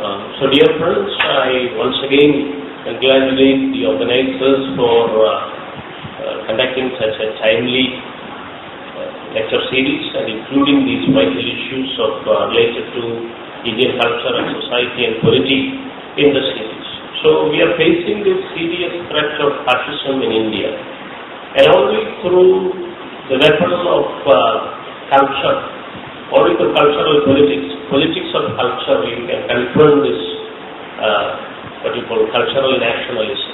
So dear friends, I once again congratulate the organizers for conducting such a timely lecture series and including these vital issues related to Indian culture and society and polity in the series. So we are facing this serious threat of fascism in India, and only through the weapon of culture, only through cultural politics of culture, we can confront this what you call cultural nationalism,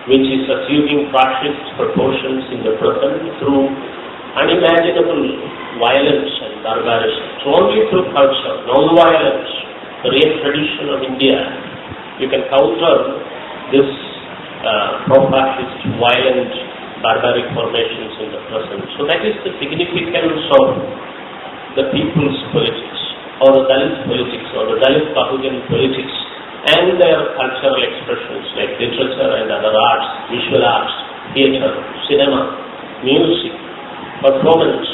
which is assuming fascist proportions in the present through unimaginable violence and barbarism. So only through culture, non-violence, the real tradition of India, you can counter this pro-fascist, violent, barbaric formations in the present. So that is the significance of the people's politics, or the Dalit politics, or the Dalit bahujan politics, and their cultural expressions like literature and other arts, visual arts, theatre, cinema, music, performance,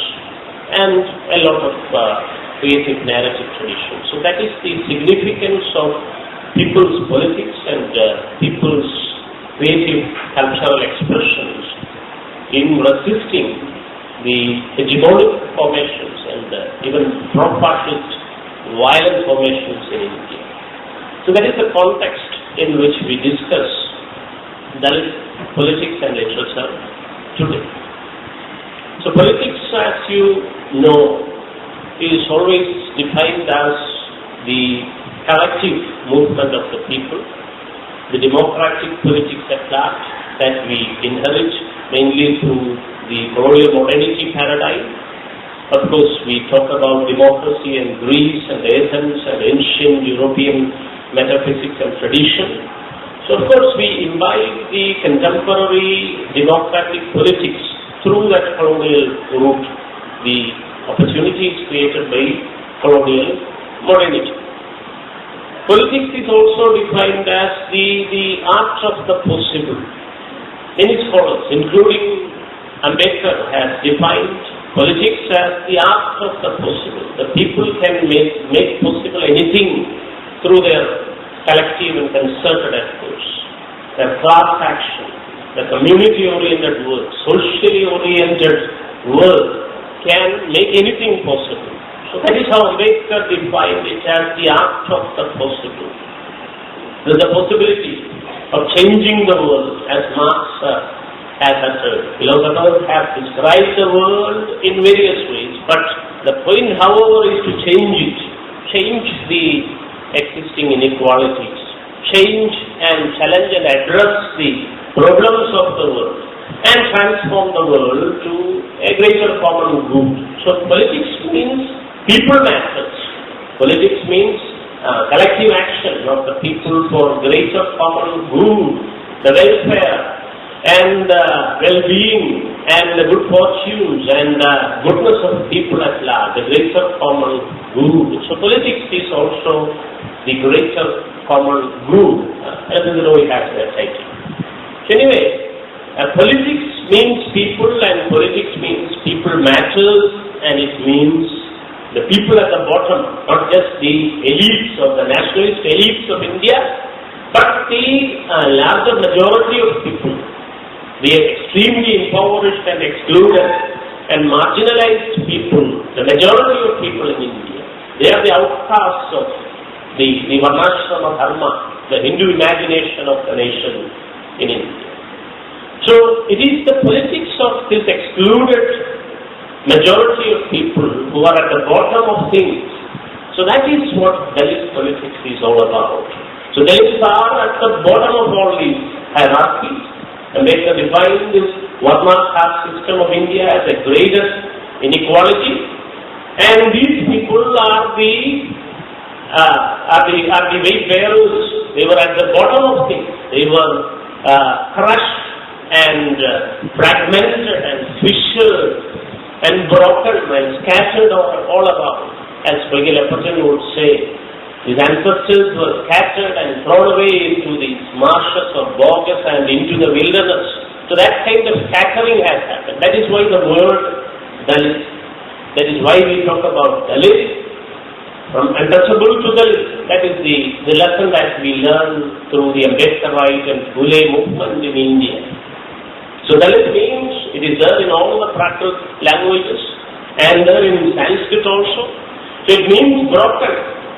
and a lot of creative narrative traditions. So that is the significance of people's politics and people's creative cultural expressions in resisting the hegemonic formations and even pro-fascist violent formations in India. So that is the context in which we discuss Dalit politics and literature today. So politics, as you know, is always defined as the collective movement of the people, the democratic politics at large that we inherit mainly through the colonial modernity paradigm. Of course, we talk about democracy and Greece and Athens and ancient European metaphysics and tradition. So of course, we imbibe the contemporary democratic politics through that colonial route, the opportunities created by colonial modernity. Politics is also defined as the art of the possible. Many scholars, including Ambedkar, has defined politics as the art of the possible. The people can make possible anything through their collective and concerted efforts, their class action, the community-oriented work, socially oriented work can make anything possible. So that is how Ambedkar defined it as the art of the possible. There is a possibility of changing the world, as Marx has uttered. Philosophers have described the world in various ways, but the point, however, is to change the existing inequalities, change and challenge and address the problems of the world, and transform the world to a greater common good. So politics means people matters. Politics means collective action of the people for greater common good, the welfare and well-being and the good fortunes and goodness of people at large, the greater common good. So politics is also the greater common good, as the way has that title. So anyway, politics means people, and politics means people matters, and it means the people at the bottom, not just the elites or the nationalist elites of India, but the larger majority of people, the extremely impoverished and excluded and marginalized people, the majority of people in India. They are the outcasts of the Varnashrama Dharma, the Hindu imagination of the nation in India. So it is the politics of this excluded majority of people who are at the bottom of things. So that is what Dalit politics is all about. So Dalits are at the bottom of all these hierarchies, and they have defined this Varna caste system of India as the greatest inequality, and these people are the weight bearers. They were at the bottom of things. They were crushed and fragmented and fissured and broken and scattered all about. As Swigil would say, his ancestors were scattered and thrown away into these marshes of bogs and into the wilderness. So that kind of scattering has happened. That is why the word Dalit, that is why we talk about Dalit, from untouchable to Dalit. That is the lesson that we learn through the Ambedkarite and Phule movement in India. So Dalit means it is there in all the Prakrit languages and there in Sanskrit also. So it means broken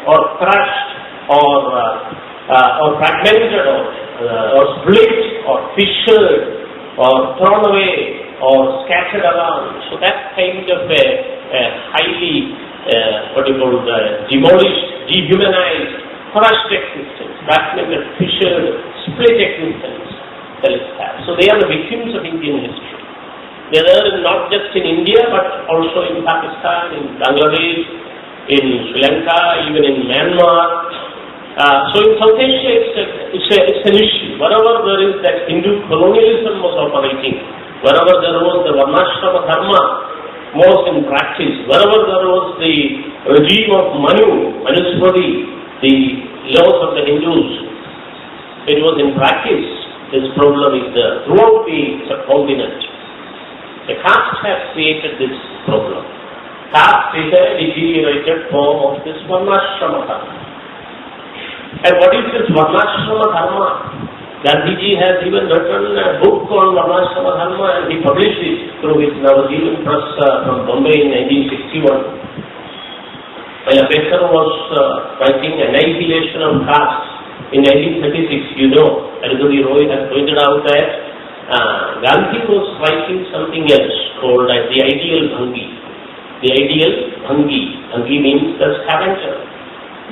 or crushed or fragmented or split or fissured or thrown away or scattered around. So that kind of a highly demolished, dehumanized, crushed existence, fragmented, fissured, split existence Dalits have. So they are the victims of Indian history. They are not just in India but also in Pakistan, in Bangladesh, in Sri Lanka, even in Myanmar. So in South Asia it's an issue. Wherever there is that Hindu colonialism was operating, wherever there was the Varnashrama Dharma was in practice, wherever there was the regime of Manusmriti, the laws of the Hindus, it was in practice. This problem is there throughout the subcontinent. The caste has created this problem. Caste is a deteriorated form of this Varnashrama Dharma. And what is this Varnashrama Dharma? Gandhiji has even written a book on Varnashrama Dharma and he published it through his Navajivan Press from Bombay in 1961. When Ambedkar was writing Annihilation of Caste in 1936, you know, Arundhati Roy has pointed out that Gandhi was writing something else called as the ideal Bhangi. The ideal Bhangi. Bhangi means the scavenger.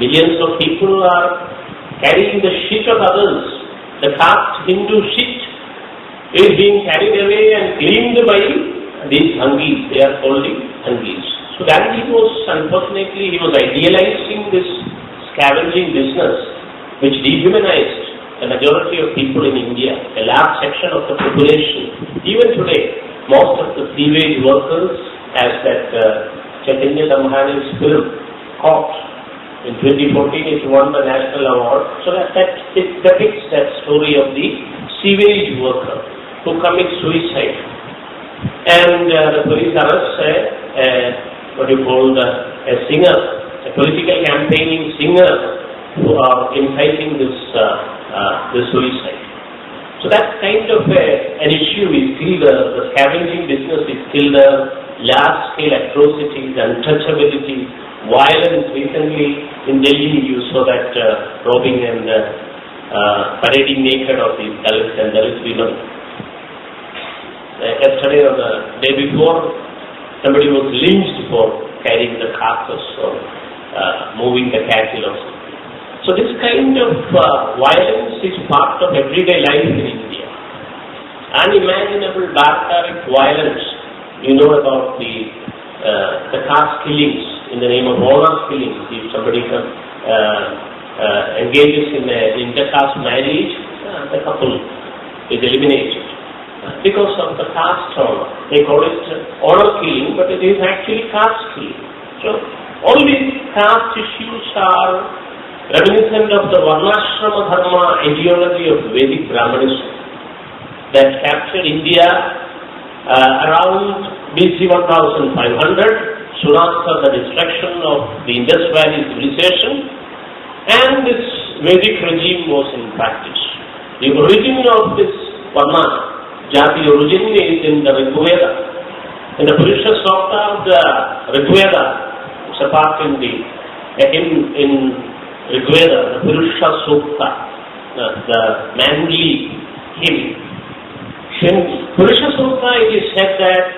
Millions of people are carrying the shit of others. The caste Hindu shit is being carried away and cleaned by these Bhangis. They are called the Bhangis. So Gandhi was, unfortunately, he was idealizing this scavenging business which dehumanized the majority of people in India, a large section of the population. Even today, most of the sewage workers, as that Chaitanya Damhani's film Caught in 2014, it won the national award. So that it depicts that story of the sewage worker who commits suicide. And the police arrests a singer, a political campaigning singer who are inciting this suicide. So that kind of an issue is still there. The scavenging business is still there. Large-scale atrocities, untouchability, violence. Recently in Delhi you saw that robbing and parading naked of the Dalits and Dalit women. Yesterday or the day before, somebody was lynched for carrying the carcass or moving the cattle or something. So this kind of violence is part of everyday life in India. Unimaginable barbaric violence. You know about the caste killings in the name of honor killings. If somebody engages in an inter-caste marriage, the couple is eliminated because of the caste honor. They call it honor killing, but it is actually caste killing. So all these caste issues are reminiscent of the Varnashrama Dharma ideology of Vedic Brahmanism that captured India around BC 1500, soon after the destruction of the Indus Valley civilization, and this Vedic regime was in practice. The origin of this Varna, Jati origin is in the Rig Veda. In the Purusha Sukta of the Rig Veda, it's a part in the in Rig Veda, the Purusha Sukta, the manly hymn. In Purusha Sukta it is said that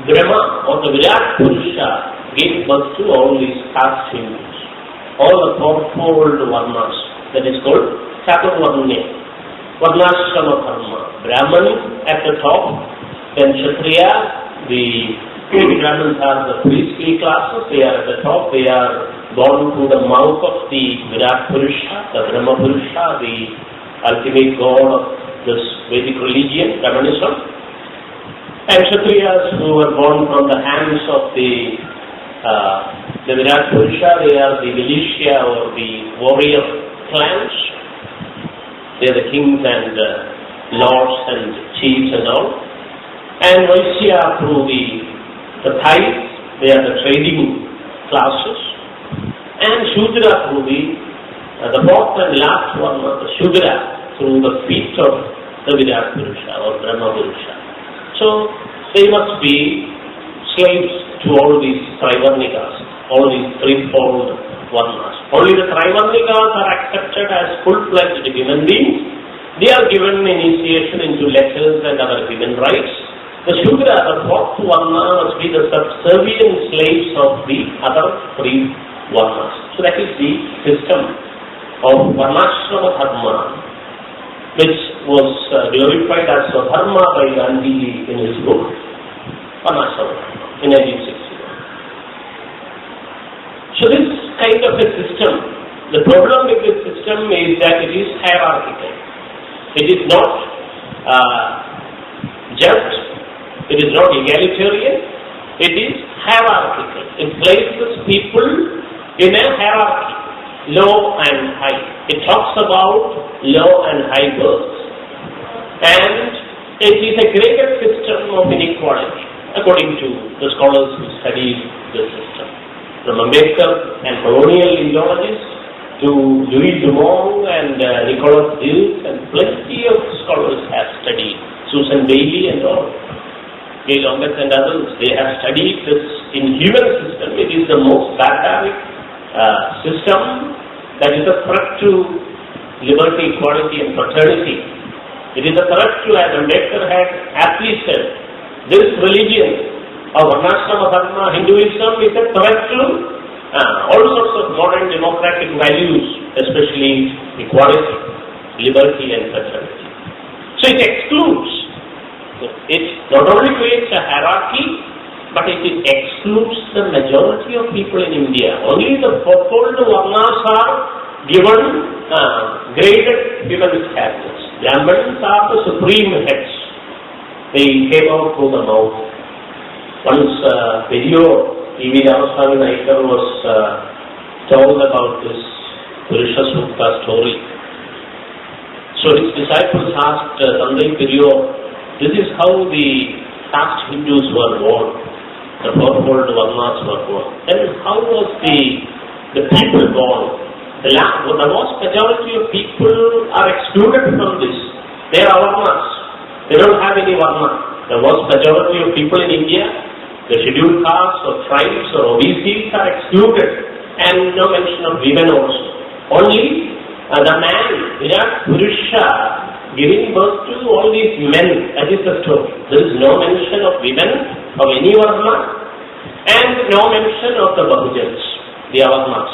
Brahma or the Virat Purusha gave birth to all these caste hymns, all the fourfold Varnas. That is called Chaturvarnya, Varnashrama Dharma. Brahman at the top, then Kshatriya, the Brahmins are the priestly classes, they are at the top, they are born through the mouth of the Virat Purusha, the Brahma Purusha, the ultimate god of this Vedic religion, Brahmanism. And Kshatriyas who were born from the hands of the Virat Purusha, they are the militia or the warrior clans. They are the kings and lords and chiefs and all. And Vaishya through the tithe, they are the trading classes. and Shudra through the fourth and last one, the Shudra, through the feet of the Virat Purusha or Brahma Purusha. So they must be slaves to all these Trivarnikas, all these threefold Varnas. Only the Trivarnikas are accepted as full-fledged human beings. They are given initiation into letters and other human rights. The Shudra, the fourth Varna, must be the subservient slaves of the other three Varnas. So that is the system of Varnashrama Dharma, which was glorified as Dharma by Gandhi in his book Varnashrama Dharma in 1961. So this kind of a system, the problem with this system is that it is hierarchical. It is not just, it is not egalitarian, it is hierarchical. It places people in a hierarchy, low and high. It talks about low and high births. And it is a greater system of inequality, according to the scholars who studied the system. From Ambedkar and colonial ideologists to Louis Dumont and Nicholas Dills, and plenty of scholars have studied, Susan Bailey and all, Gail Ombet and others, they have studied this inhuman system. It is the most barbaric system that is a threat to liberty, equality and fraternity. It is a threat to, as Ambedkar had aptly said, this religion of Varnashrama Dharma, Hinduism, is a threat to all sorts of modern democratic values, especially equality, liberty and fraternity. So it excludes. It not only creates a hierarchy, but it excludes the majority of people in India. Only the fourfold Varnas are given graded human status. Brahmins are the supreme heads. They came out through the mouth. Once video TV Ramaswamy Naikar was told about this Purusha Sukta story. So his disciples asked Sunday video, this is how the caste Hindus were born, the fourfold Varnas were born. Then how was the people born? The vast majority of people are excluded from this. They are Varnas. They don't have any Varna. The vast majority of people in India, the scheduled castes or tribes or OBCs are excluded, and no mention of women also. Only the man, Virat Purusha, giving birth to all these men, that is the story. There is no mention of women of any Varna, and no mention of the bahujans, the avarnas,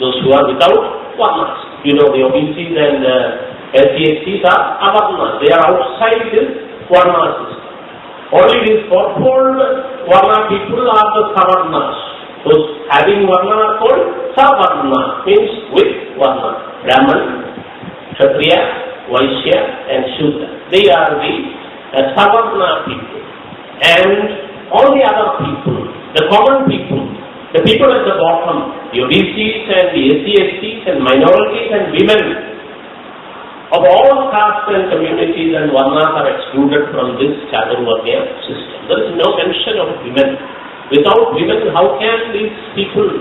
those who are without Varnas. You know, the OBCs and SCSTs are avarnas. They are outside this Varna system. Only these fourfold Varna people are the Savarnas. Those having Varna are called Savarna, means with Varna. Brahman, Kshatriya, Vaishya and Shudra. They are the Savarna people. And all the other people, the common people, the people at the bottom, the OBCs and the SCSTs and minorities and women of all castes and communities and Varnas are excluded from this Chaturvarnya system. There is no mention of women. Without women, how can these people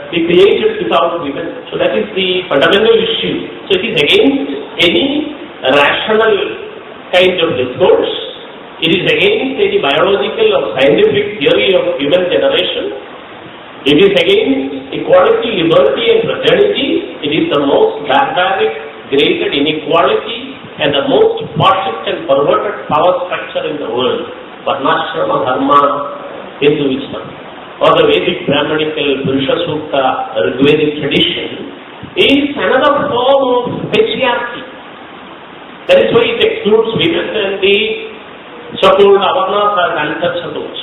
be created without women? So that is the fundamental issue. So it is against any rational kind of discourse. It is against any biological or scientific theory of human generation. It is against equality, liberty and fraternity. It is the most barbaric, graded inequality and the most fascist and perverted power structure in the world. Varnashrama Dharma, Hinduism, or the Vedic Brahmanical Purusha Sukta Rigvedic tradition is another form of patriarchy. That is why it excludes women, and the so-called avarnas are untouchables.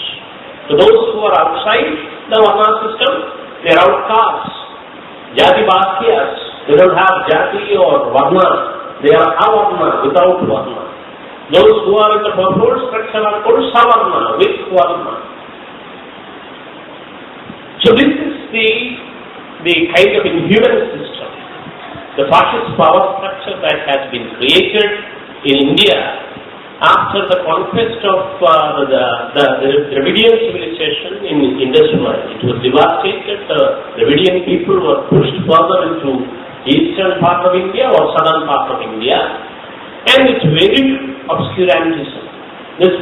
So those who are outside the Varna system, they are outcasts, Jati Bhatyas. They don't have Jati or Varna. They are avarna, without Varna. Those who are in the fourfold structure are called Savarna, with Varna. So this is the kind of inhuman system, the fascist power structure that has been created in India after the conquest of the Dravidian civilization in Indus Valley. It was devastated. The Dravidian people were pushed further into eastern part of India or southern part of India, and it's very obscurantism. This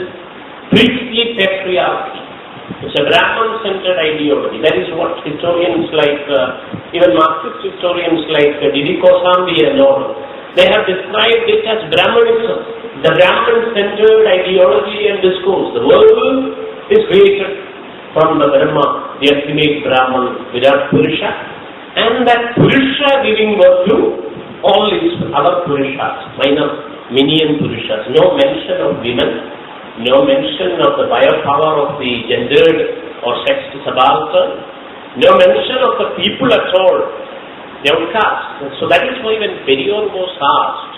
priestly patriarchy. It's a Brahman-centered ideology. That is what historians like, even Marxist historians like Didi Kosambi and all, they have described it as Brahmanism. The Brahman-centered ideology and discourse. The world is created from the Brahma, the ultimate Brahman, Virat Purusha, and that Purusha giving birth to all these other Purushas, minion Purushas. No mention of women, no mention of the biopower of the gendered or sexed subaltern, no mention of the people at all, the outcasts. So that is why when Periyar was asked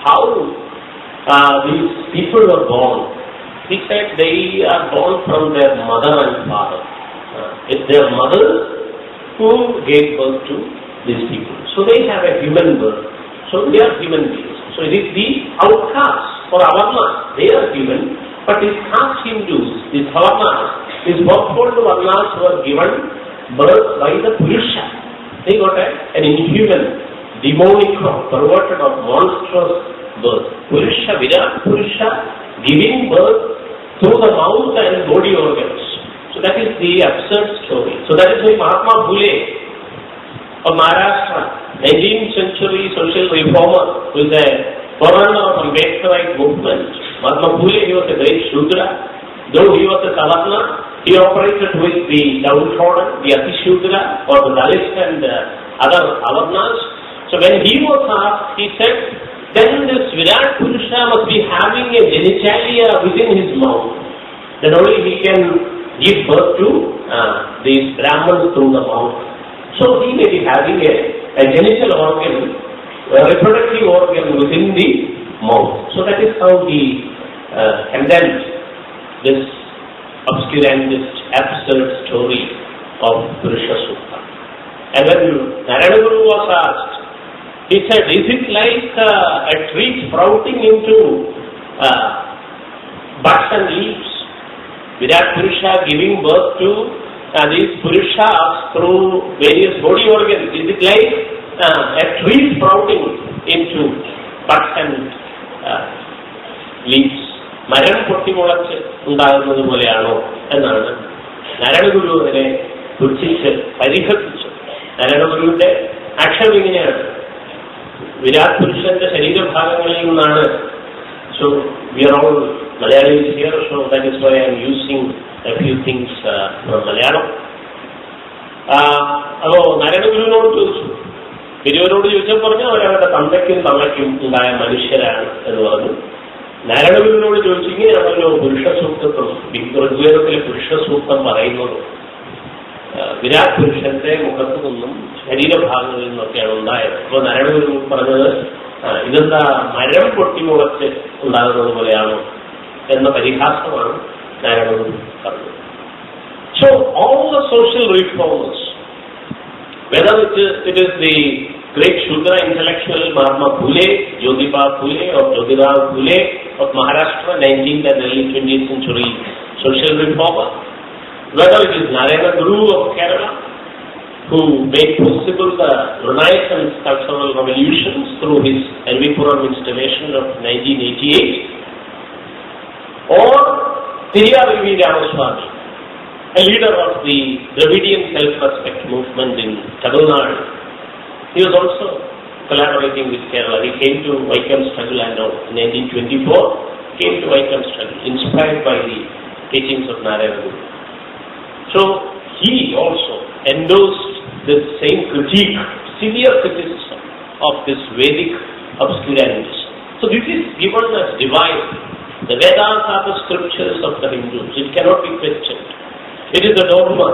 how these people were born, he said they are born from their mother and father. It's their mother who gave birth to these people. So they have a human birth. So they are human beings. So it is the outcasts or avarnas. They are human, but these caste Hindus, these avarnas, these backward varnas were given birth by the Purusha. They got an inhuman, demonic, perverted or monstrous birth. Purusha, Virat Purusha, giving birth through the mouth and body organs. So that is the absurd story. So that is why Mahatma Phule of Maharashtra, 19th century social reformer, who is a forerunner of Ambedkarite movement. Mahatma Phule, he was a great Shudra. Though he was a Savarna, he operated with the downtrodden, the Ati-Shudra or the Dalit and other Avarnas. So when he was asked, he said, then this Virat Purusha must be having a genitalia within his mouth. Then only he can give birth to these Brahmans through the mouth. So he may be having a genital organ, a reproductive organ within the mouth. So that is how he condemned this obscurantist, absurd story of Purusha Sutta. And when Narayana Guru was asked, he said, is it like a tree sprouting into buds and leaves? Virat Purusha giving birth to these Purushas through various body organs. Is it like a tree sprouting into buds and leaves? മരം പൊട്ടിമുളച്ച് ഉണ്ടാകുന്നത് പോലെയാണോ എന്നാണ് നാരായണ ഗുരു അതിനെ പുച്ഛിച്ച് പരിഹസിച്ചു. നാരായണ ഗുരുവിന്റെ ആക്ഷേപം ഇങ്ങനെയാണ്, വിരാട് പുരുഷന്റെ ശരീരഭാഗങ്ങളിൽ നിന്നാണ്. So we are all Malayalis here, so that is why I am using a few things from Malayalam. അതോ നാരായണ ഗുരുവിനോട് ചോദിച്ചു, ഗുരുവിനോട് ചോദിച്ചപ്പോൾ പറഞ്ഞു അവരവരുടെ തന്തയ്ക്കും തമ്മയ്ക്കും ഉണ്ടായ മനുഷ്യരാണ് എന്ന് പറഞ്ഞു. നാരായണ ഗുരുവിനോട് ചോദിച്ചിങ്ങനെയാണല്ലോ പുരുഷ സൂക്തത്വം, ഋഗ്വേദത്തിലെ പുരുഷ സൂക്തം പറയുന്നത് വിരാട് പുരുഷന്റെ മുഖത്തു നിന്നും ശരീരഭാഗങ്ങളിൽ നിന്നൊക്കെയാണ് ഉണ്ടായത്. അപ്പോൾ നാരായണ ഗുരു പറഞ്ഞത് ഇതെന്താ മരം പൊട്ടിമുളച്ച് ഉണ്ടാകുന്നത് പോലെയാണോ എന്ന പരിഹാസമാണ് നാരായണ ഗുരു പറഞ്ഞത്. So all the social reformers, whether it is the great Shudra intellectual Mahatma Phule, Jyotiba Phule or Jyotirao Phule of Maharashtra, 19th and early 20th century social reformer, whether it is Narayana Guru of Kerala, who made possible the Renaissance cultural revolutions through his Ernakulam installation of 1988, or Periyar Ramaswamy, a leader of the Dravidian self-respect movement in Tamil Nadu. He was also collaborating with Kerala. He came to Vaikam struggle and in 1924 came to Vaikam struggle, inspired by the teachings of Narayana Guru. So he also endorsed this same critique, severe criticism of this Vedic obscurantism. So this is given as divine. The Vedas are the scriptures of the Hindus. It cannot be questioned. It is a dogma.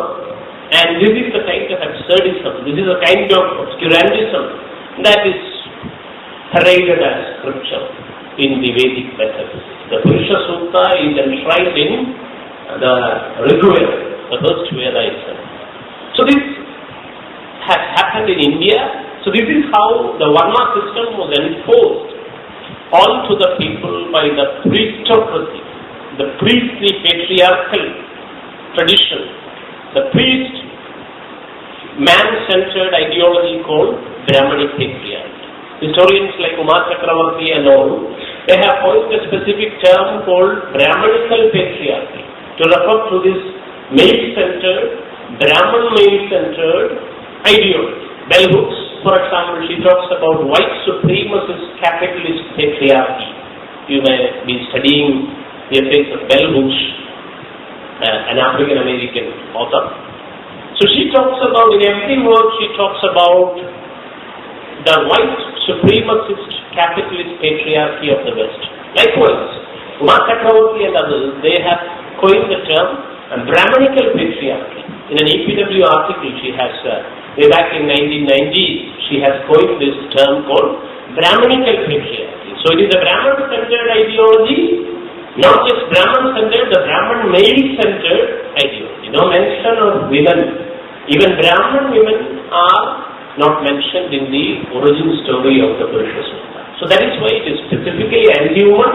And this is the kind of absurdism, this is a kind of obscurantism that is paraded as scripture in the Vedic method. The Purusha Sutta is enshrined in the Rigveda, the first Veda itself. So this has happened in India. So this is how the Varna system was enforced onto the people by the priestocracy, the priestly patriarchal tradition, the priest man-centered ideology called Brahmanic patriarchy. Historians like Umar Chakravarti and all, they have coined a specific term called Brahmanical patriarchy to refer to this male-centered, Brahman male-centered ideology. Bell Hooks, for example, she talks about white supremacist capitalist patriarchy. You may be studying the essays of Bell Hooks, an African-American author. So she talks about, in every word she talks about the white supremacist capitalist patriarchy of the West. Likewise, Umar Chakravarti and others, they have coined the term Brahmanical patriarchy. In an EPW article she has, way back in 1990, she has coined this term called Brahmanical patriarchy. So it is a Brahman-centered ideology, not just Brahman-centered, the Brahman male-centered ideology. No mention of women. Even Brahman women are not mentioned in the origin story of the Puruષa Sutta. So that is why it is specifically anti-human,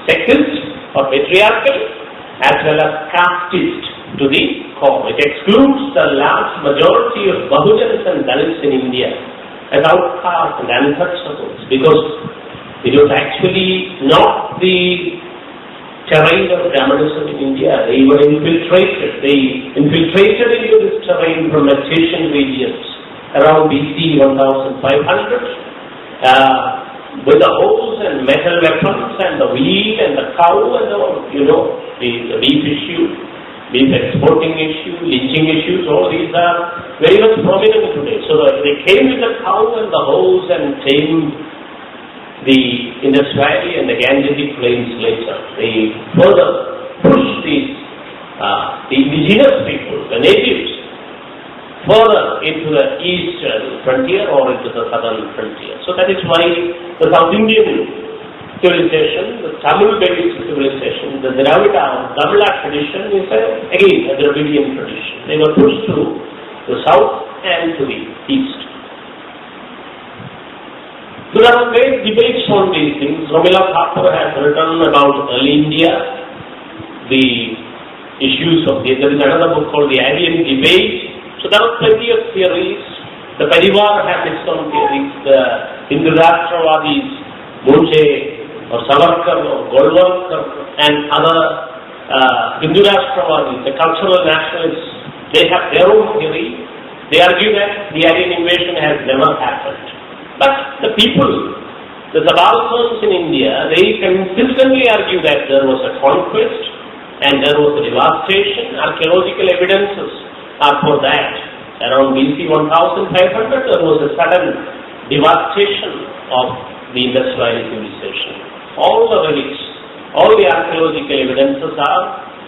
sexist or patriarchal, as well as casteist to the core. It excludes the large majority of bahujans and Dalits in India as outcasts and untouchables, because it was actually not the terrain of Brahmanism in India. They were infiltrated. They infiltrated into this terrain from Alsatian regions around BC 1500 with the hoes and metal weapons and the wheel and the cow and all, the beef issue, beef exporting issue, lynching issues, all these are very much prominent today. So they came with the cow and the hoes and tamed the Indus Valley and the Gangetic Plains later. They further pushed the indigenous people, the natives, further into the eastern frontier or into the southern frontier. So that is why the South Indian civilization, the Tamil-based civilization, the Dravida or Tamila tradition is again a Dravidian tradition. They were pushed to the south and to the east. So there are great debates on these things. Romila Thakur has written about early India, the issues of there is another book called The Aryan Debate. So there are plenty of theories. The Parivar has its own theories. The Hindu Rashtrawadis, Munche or Savarkar or Golwalkar and other Hindu Rashtrawadis, the cultural nationalists, they have their own theory. They argue that the Aryan invasion has never happened. But the people, the subalterns in India, they consistently argue that there was a conquest and there was a devastation. Archaeological evidences are for that. Around BC 1500, there was a sudden devastation of the Indus Valley civilization. All the relics, all the archaeological evidences are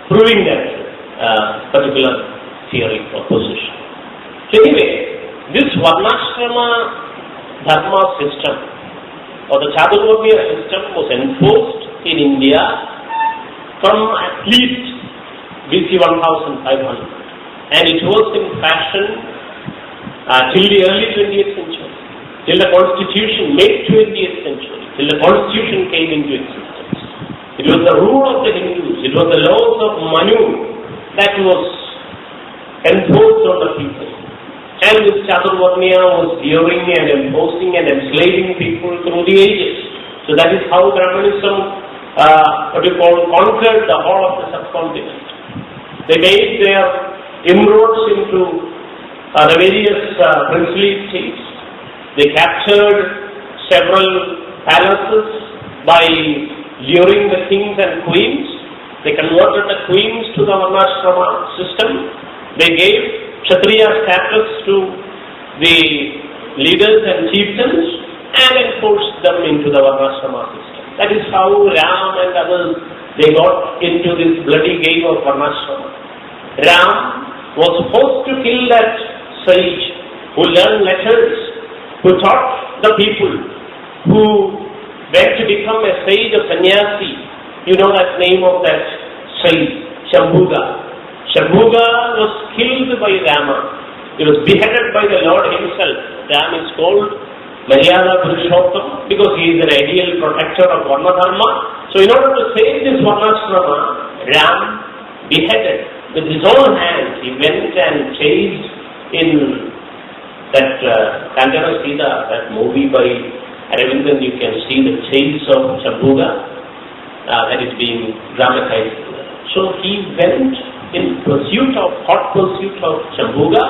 proving that particular theory or position. So anyway, this Varnashrama Dharma system or the Chaturvarnya system was enforced in India from at least BC 1500. And it was in fashion till the early 20th century, till the constitution, mid 20th century, till the constitution came into existence. It was the rule of the Hindus, it was the laws of Manu that was enforced on the people. And this Chaturvarnya was luring and imposing and enslaving people through the ages. So that is how Brahmanism, conquered the whole of the subcontinent. They made their inroads into the various princely states. They captured several palaces by luring the kings and queens. They converted the queens to the Varnashrama system. They gave Kshatriya status to the leaders and chieftains and enforced them into the Varnashrama system. That is how Ram and others, they got into this bloody game of Varnashrama. Ram was supposed to kill that sage who learned letters, who taught the people, who went to become a sage or sannyasi. You know that name of that sage, Shambhuga. Shambhuga was killed by Rama. He was beheaded by the Lord himself. Ram is called Maryada Purushottam, because he is an ideal protector of Varna Dharma. So in order to save this Varnashrama, Ram beheaded with his own hand. He went and chased in that Kandana Sita, that movie by Aravindan, you can see the chase of Chambuga that is being dramatized. So he went in hot pursuit of Chambuga,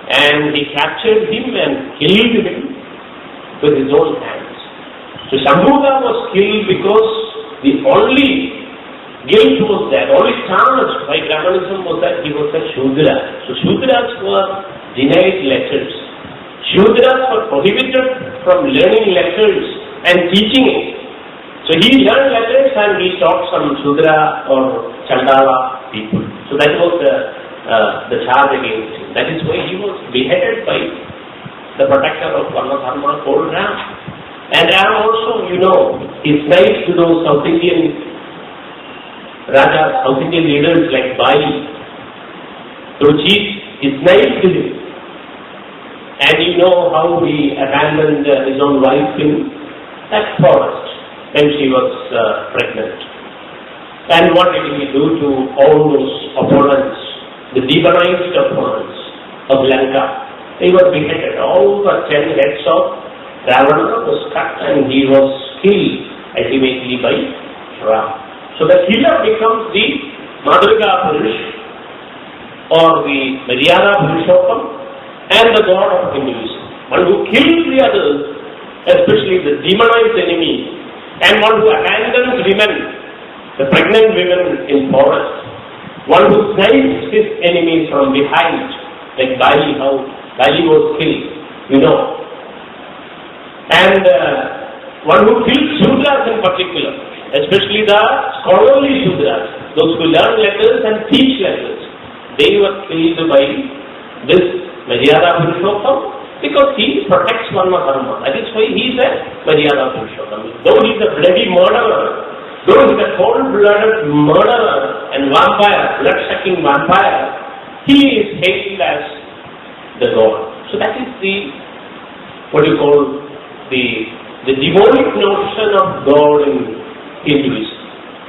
and he captured him and killed him with his own hands. So Chambuga was killed because the only guilt was that, only charge by Brahmanism was that he was a Shudra. So Shudras were denied letters. Shudras were prohibited from learning letters and teaching it. So he learned letters and he taught some Shudra or Chandala people. So that was the charge against him. That is why he was beheaded by the protector of Varna Dharma called Ram. And Ram also, he sniped to those South Indian Rajas, South Indian leaders like Bali, through chiefs, he sniped him. And you know how he abandoned his own wife in that forest when she was pregnant. And what did he do to all those opponents, the demonized opponents of Lanka? He was beheaded. All the 10 heads of Ravana was cut and he was killed ultimately by Ram. So the killer becomes the Madhurika Purush or the Maryada Purushottam and the god of Hinduism. One who kills the others, especially the demonized enemy, and one who abandons women, the pregnant women in forest. One who snipes his enemies from behind, like Bali, how Bali was killed, And one who kills Shudras in particular, especially the scholarly Shudras, those who learn letters and teach letters, they were killed by this Maryada Purushottam because he protects Varna Dharma. That is why he is a Maryada Purushottam. Though he is a bloody murderer, though he is a cold-blooded murderer and vampire, blood-sucking vampire, he is hailed as the God. So that is the demonic notion of God in Hinduism.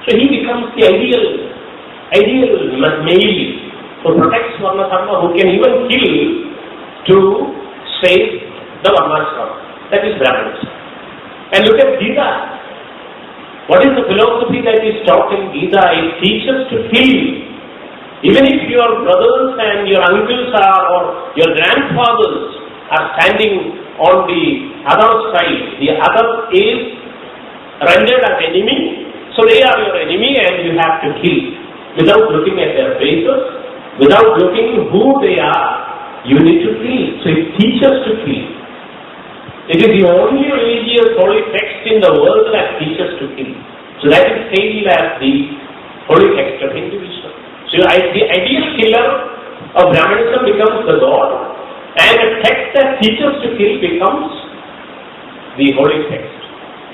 So he becomes the ideal male who protects Varna Dharma, who can even kill to save the Varnashrama. That is Brahmanism. And look at Gita. What is the philosophy that is taught in Gita? It teaches to kill. Even if your brothers and your uncles or your grandfathers are standing on the other side, the other is rendered as enemy, so they are your enemy and you have to kill. Without looking at their faces, without looking who they are, you need to kill. So it teaches to kill. It is the only religious holy text in the world that teaches to kill. So that is hailed as the holy text of Hinduism. So the ideal killer of Brahmanism becomes the God, and a text that teaches to kill becomes the holy text.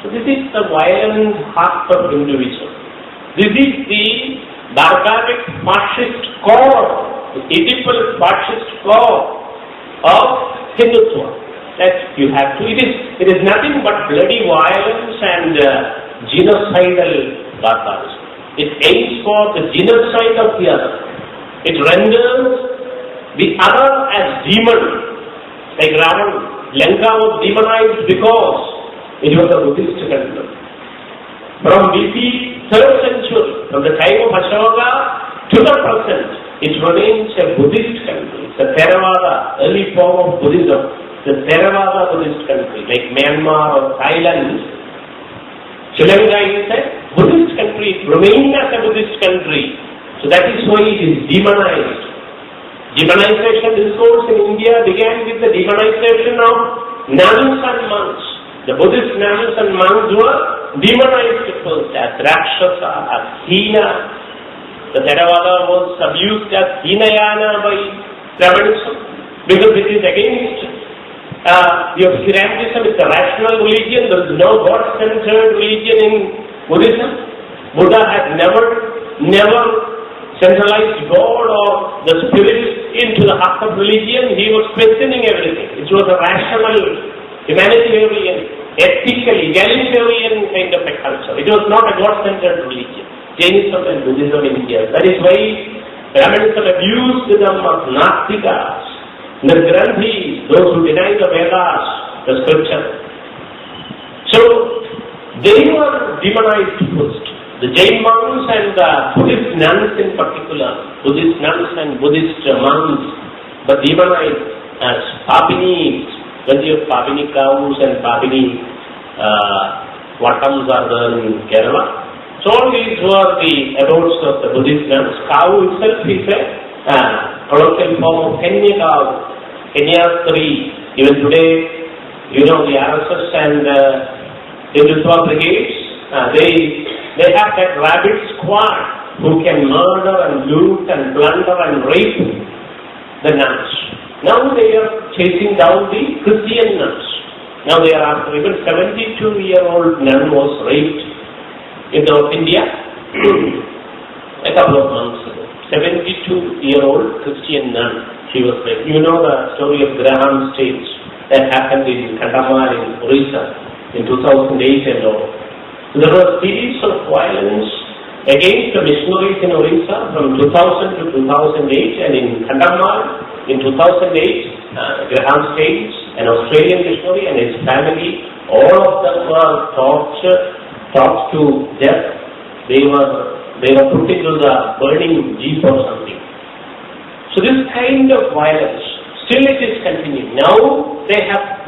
So this is the violent heart of Hinduism. This is the barbaric fascist core, the Oedipal fascist core of Hindutva. That you have to. It is nothing but bloody violence and genocidal barbarism. It aims for the genocide of the other. It renders the other as demon. Like Ravana, Lanka was demonized because it was a Buddhist country. From BC 3rd century, from the time of Ashoka to the present, it remains a Buddhist country. It's a Theravada, early form of Buddhism. The Theravada Buddhist country, like Myanmar or Thailand. Sri Lanka is a Buddhist country, it remains as a Buddhist country. So that is why it is demonized. Demonization discourse in India began with the demonization of nuns and monks. The Buddhist nuns and monks were demonized first as Rakshasa, as Hina. The Theravada was abused as Hinayana by Brahmanism because it is against Hinduism. Is a rational religion. There is no God-centered religion in Buddhism. Buddha had never centralized God or the spirit into the heart of religion. He was questioning everything. It was a rational humanitarian, ethical, egalitarian kind of a culture. It was not a God-centered religion. Jainism and Buddhism in India. That is why Brahmanism abused them as Nastikas, the Granthis, those who deny the Vedas, the scripture. So, they were demonized first. The Jain monks and the Buddhist nuns in particular, Buddhist nuns and Buddhist monks, were demonized as Papini, plenty of Papini cows and Papini Vatams are there in Kerala. So all these were the abodes of the Buddhist nuns. Cow itself is a colloquial form of Kenya cow, Kenyastri. Even today, you know, the RSS and Hindutva brigades, they have that rabid squad who can murder and loot and plunder and rape the nuns. Now they are chasing down the Christian nuns. Now they are after, even 72-year-old nun was raped in North India a couple of months ago. 72-year-old Christian nun. She was raped. You know the story of Graham Stage that happened in Kandamar in Orissa in 2008 and all. So there was a series of violence against the missionaries in Orissa from 2000 to 2008, and in Kandamar in 2008, Graham Stage, an Australian missionary, and his family, all of them were tortured, talked to death. They were put into the burning jeep or something. So this kind of violence, still it is continuing. Now they have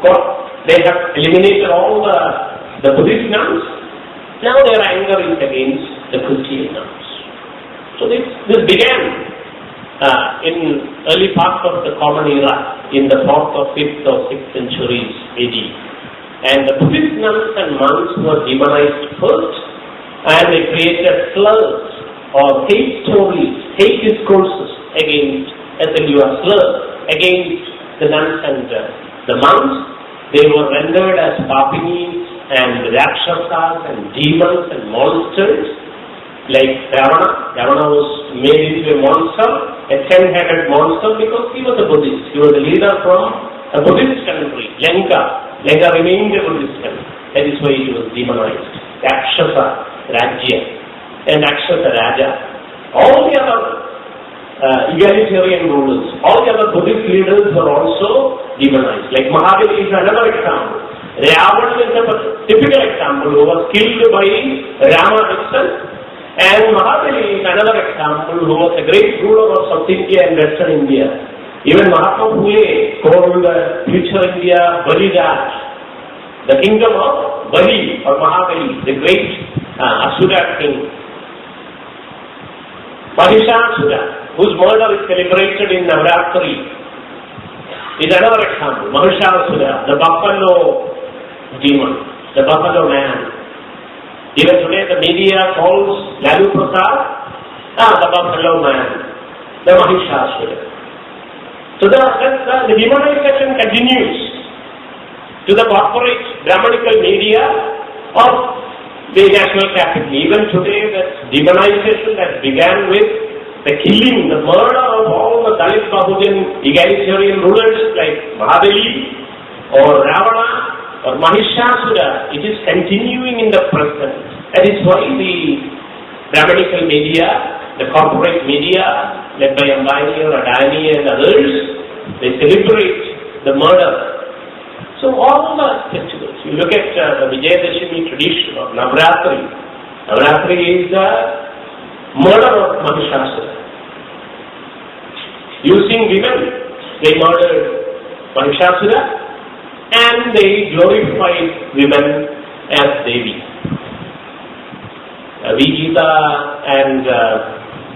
eliminated all the Buddhist nuns. Now their anger is against the Christian nuns. So this began in early part of the Common Era, in the 4th or 5th or 6th centuries AD. And the Buddhist nuns and monks were demonized first, and they created slurs or hate stories, hate discourses against slurs against the nuns and the monks. They were rendered as papinis and rakshasas and demons and monsters, like Ravana. Ravana was made into a monster, a 10-headed monster, because he was a Buddhist. He was a leader from a Buddhist country, Lanka. Lanka remained a Buddhist country. That is why he was demonized. Rakshasa Rajya and Rakshasa Raja. All the other egalitarian rulers, all the other Buddhist leaders were also demonized. Like Mahabali is another example. Ravana is a typical example who was killed by Rama himself. And Mahabali is another example who was a great ruler of South India and Western India. Even Mahatma Phule called future India Balidat, the kingdom of Bali or Mahabali, the great Asura king. Mahishasura, whose murder is celebrated in Navratri, is another example. Mahishasura, the buffalo demon, the buffalo man. Even today the media calls Lalu Prasad the buffalo man, the Mahishasura. So the demonization continues to the corporate Brahmanical media of the national capital. Even today, that demonization that began with the killing, the murder of all the Dalit bahujan egalitarian rulers like Mahabali or Ravana or Mahishasura, it is continuing in the present. That is why the Brahmanical media, the corporate media led by Ambani or Adani and others, they celebrate the murder. So all the festivals, you look at the Vijayadashami tradition of Navratri. Navratri is the murder of Mahishasura. Using women, they murdered Mahishasura and they glorified women as Devi. Vijita and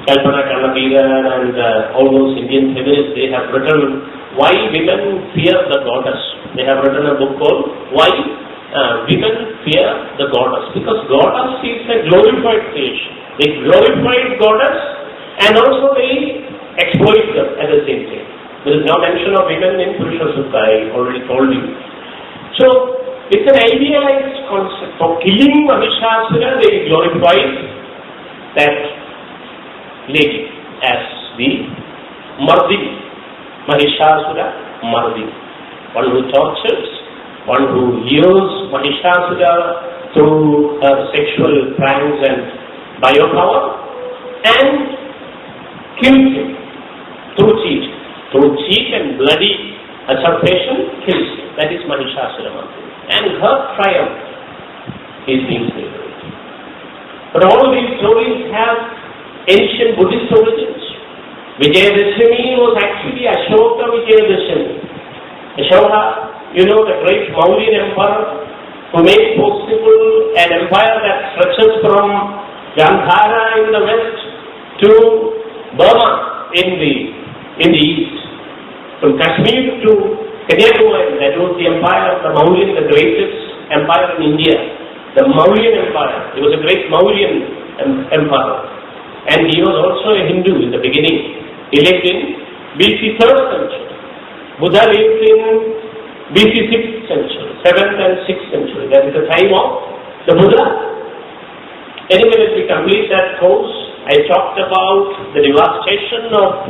Kalpana Kannavira and all those Indian feminists, they have written why women fear the goddess. They have written a book called Why Women Fear the Goddess. Because goddess is a glorified creation. They glorified goddess and also they exploit them at the same time. There is no mention of women in Purusha Sutta, I already told you. So, it's an idealized concept. For killing Mahishasura, they glorified that lady as the Mardini. Mahishasura Mardini. One who tortures one who lures Mahishasura through sexual pranks and biopower and kills him through cheat and bloody usurpation, kills him. That is Mahishasura Mardini. And her triumph is being celebrated. But all these stories have ancient Buddhist origins. Vijayadashami was actually Ashoka Vijayadashami. Ashoka, the great Mauryan emperor who made possible an empire that stretches from Gandhara in the west to Burma in the east. From Kashmir to Kanyakumari, that was the empire of the Mauryan, the greatest empire in India. The Mauryan empire. He was a great Mauryan emperor. And he was also a Hindu in the beginning. He lived in BC 3rd century. Buddha lived in BC 6th century, 7th and 6th century. That is the time of the Buddha. Anyway, let me complete that course. I talked about the devastation of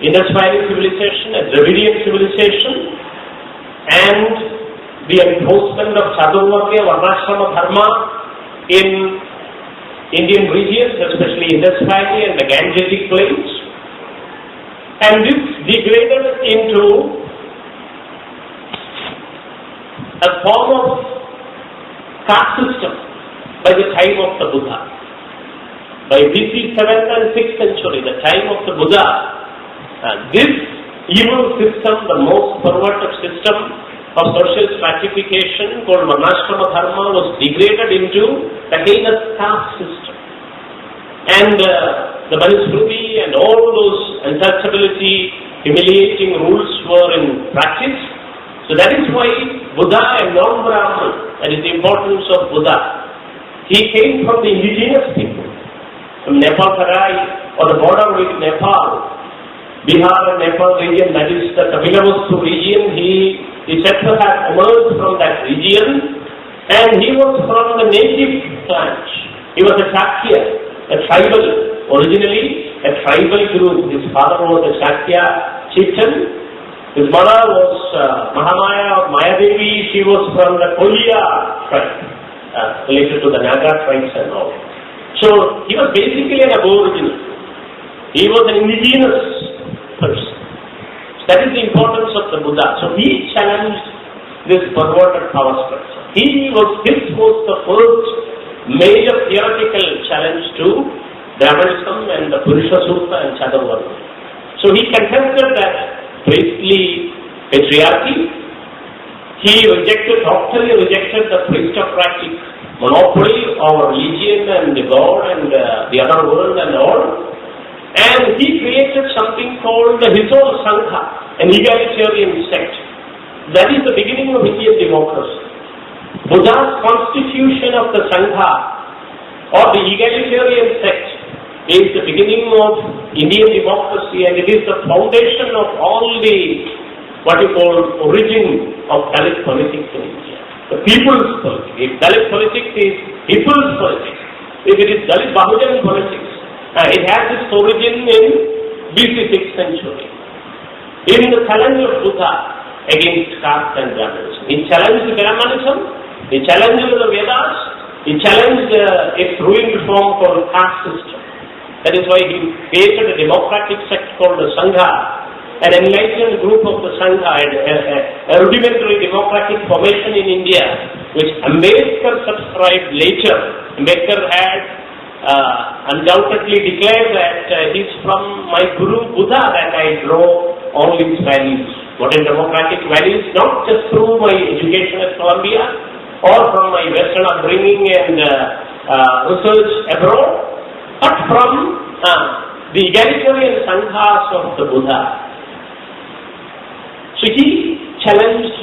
Indus Valley civilization, a Dravidian civilization, and the enforcement of Chaturvarnya Varnashrama Dharma in Indian regions, especially Indus Valley and the Gangetic plains. And this degraded into a form of caste system by the time of the Buddha. By BC 7th and 6th century, the time of the Buddha, this evil system, the most perverted system of social stratification called Varnashrama Dharma, was degraded into the heinous caste system. And the Manusmriti and all those untouchability, humiliating rules were in practice. So that is why Buddha and non-Brahman, that is the importance of Buddha. He came from the indigenous people, from Nepal Tarai or the border with Nepal, Bihar and Nepal region, that is the Kapilavastu region. He is said to have emerged from that region, and he was from the native plant. He was a Shakya, a tribal, originally a tribal group. His father was a Shakya chieftain. His mother was Mahamaya or Mayadevi. She was from the Koliya tribe, related to the Naga tribes and all. So he was basically an aborigine. He was an indigenous person. That is the importance of the Buddha. So he challenged this perverted power structure. His was the first major theoretical challenge to Brahmanism and the Purusha Sutta and Chaturvarnya. So he contested that priestly patriarchy. He totally rejected the aristocratic monopoly over religion and God and the other world and all. And he created something called the his own Sangha, an egalitarian sect. That is the beginning of Indian democracy. Buddha's constitution of the Sangha or the egalitarian sect is the beginning of Indian democracy, and it is the foundation of all the origin of Dalit politics in India. The people's politics. If Dalit politics is people's politics, if it is Dalit bahujan politics, it has its origin in BC 6th century. In the challenge of Buddha against caste and Brahmanism. He challenged Brahmanism, he challenged the Vedas, he challenged its ruined form called caste system. That is why he created a democratic sect called the Sangha, an enlightened group of the Sangha, a rudimentary democratic formation in India, which Ambedkar subscribed later. Ambedkar had undoubtedly declared that it is from my Guru Buddha that I draw all these values. What are democratic values? Not just through my education at Columbia or from my Western upbringing and research abroad, but from the egalitarian Sanghas of the Buddha. So he challenged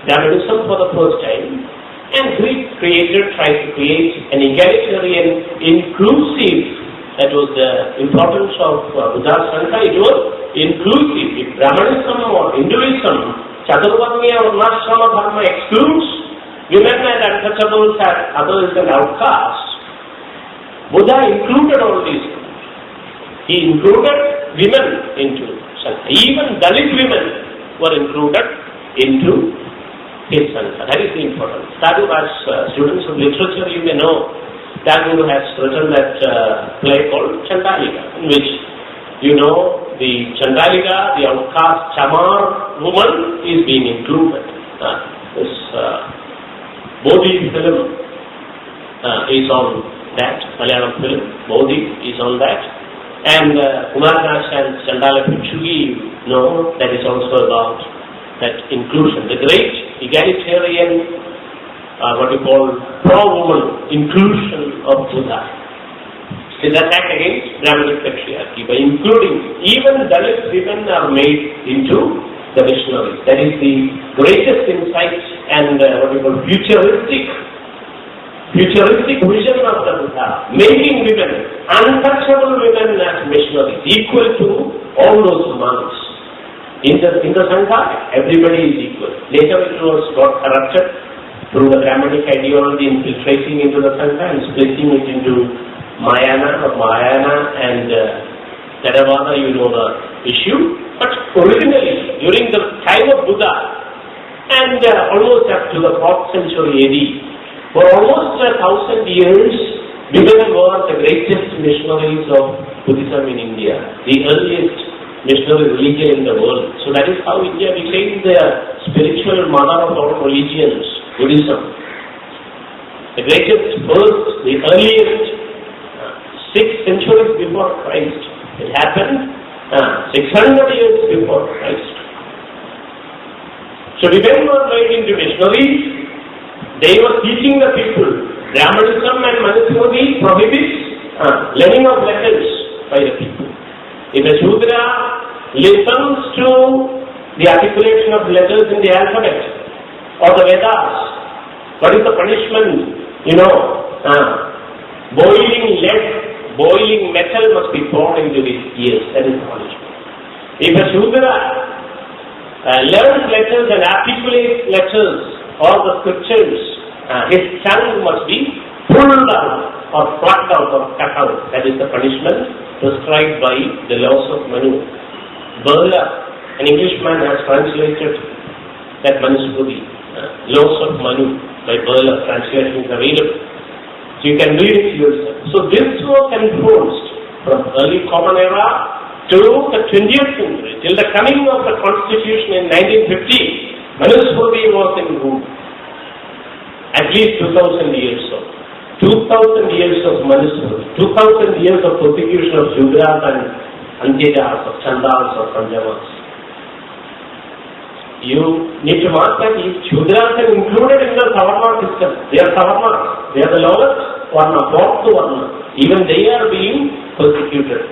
Brahmanism for the first time, and he tried to create an egalitarian, inclusive. That was the importance of Buddha's Sangha. It was inclusive. If Brahmanism or Hinduism, Chaturvarnya or Varnashrama Dharma excludes women and untouchables and others and outcasts, Buddha included all these things. He included women into Sangha. Even Dalit women were included, into his Sangha. That is the importance. Tagore, as students of literature, you may know, Tagore has written that play called Chandalika, in which the Chandalika, the outcast Chamar woman, is being included. This Bodhi film is on that, Malayalam film, Bodhi is on that, and Kumar Das and Chandala Pichugi, that is also about that inclusion. The great egalitarian, what we call pro-woman inclusion of Buddha is attacked against Brahmanic patriarchy by including even Dalit women are made into the missionaries. That is the greatest insight and what we call futuristic vision of the Buddha, making women, untouchable women as missionaries, equal to all those monks. In the Sangha, everybody is equal. Later it got corrupted through the Brahmanic ideology infiltrating into the Sangha and splitting it into Mahayana and Theravada, the issue. But originally, during the time of Buddha and almost up to the 4th century AD, for almost 1,000 years, women were the greatest missionaries of Buddhism in India, the earliest missionary religion in the world. So that is how India became the spiritual mother of all religions, Buddhism. The greatest first, the earliest 6 centuries before Christ. It happened 600 years before Christ. So women were made into missionaries. They were teaching the people. Brahmanism and Manusmriti prohibits learning of letters by the people. If a Shudra listens to the articulation of letters in the alphabet or the Vedas, what is the punishment? Boiling metal must be poured into his ears. That is the punishment. If a Shudra learns letters and articulates letters or the scriptures, his tongue must be pulled out or plucked out or cut out. That is the punishment prescribed by the laws of Manu. Berla, an Englishman, has translated that Manusmriti, laws of Manu by Berla. Translation is available. So you can read it yourself. So this was enforced from early Common Era to the 20th century, till the coming of the Constitution in 1950. Manusmriti was in rule. At least 2,000 years of 2,000 years of Manusmriti, 2,000 years of persecution of Shudras and Antyajas, of Chandals, of Panjamas. You need to mark that Shudras are included in the Savarna system. They are Savarna. They are the lowest Varna, fourth to Varna. Even they are being persecuted.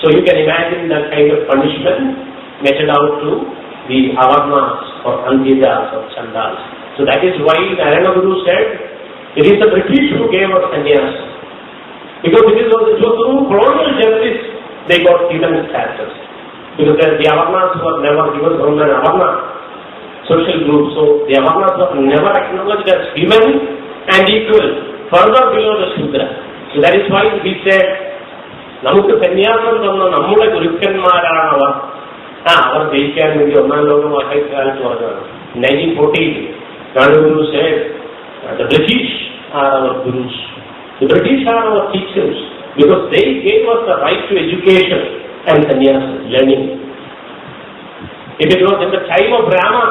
So you can imagine that kind of punishment meted out to the Avarnas or Antyajas or Chandals. So that is why Narayana Guru said, it is the British who gave us sannyas. Because it was through colonial justice they got given status. Because the Avarnas were never given from an Avarna social group. So the Avarnas were never acknowledged as human and equal, further below the Shudra. So that is why we said, നമുക്ക് സന്യാസം തന്ന നമ്മുടെ ഗുരുക്കന്മാരാണ് അവർ ജയിക്കാൻ വേണ്ടി ഒന്നാം ലോക മഹായുദ്ധകാലത്ത് പറഞ്ഞതാണ്. 1914, Guru said, the British are our gurus. The British are our teachers because they gave us the right to education and sannyasa, learning. If it was in the time of Rama,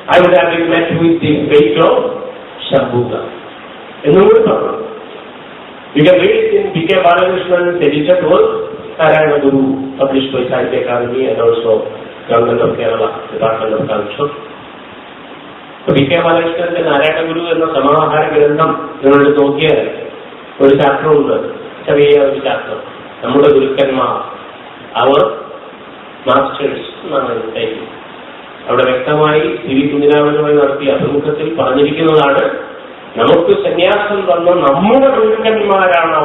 I would have been met with the fate of Shambhuga. You can read it in B.K. Balakrishna's edited work, Narayana Guru, published by Sahitya Academy and also Govt of Kerala, Department of Culture. So B.K. Balakrishna's Narayana Guru എന്ന സമാഹാര ഗ്രന്ഥം നിങ്ങളുടെ നോക്കിയാൽ ഒരു chapter ഉണ്ട്, ചെറിയ ഒരു chapter, നമ്മുടെ ഗുരുക്കന്മാർ, അവർ മാസ്റ്റേഴ്സ് എന്നാണ് അതിന്റെ. അവിടെ വ്യക്തമായി സി വി കുഞ്ഞിരാമനുമായി നടത്തിയ അഭിമുഖത്തിൽ പറഞ്ഞിരിക്കുന്നതാണ്, നമുക്ക് സന്യാസം തന്ന നമ്മുടെ ഗുരുക്കന്മാരാണ്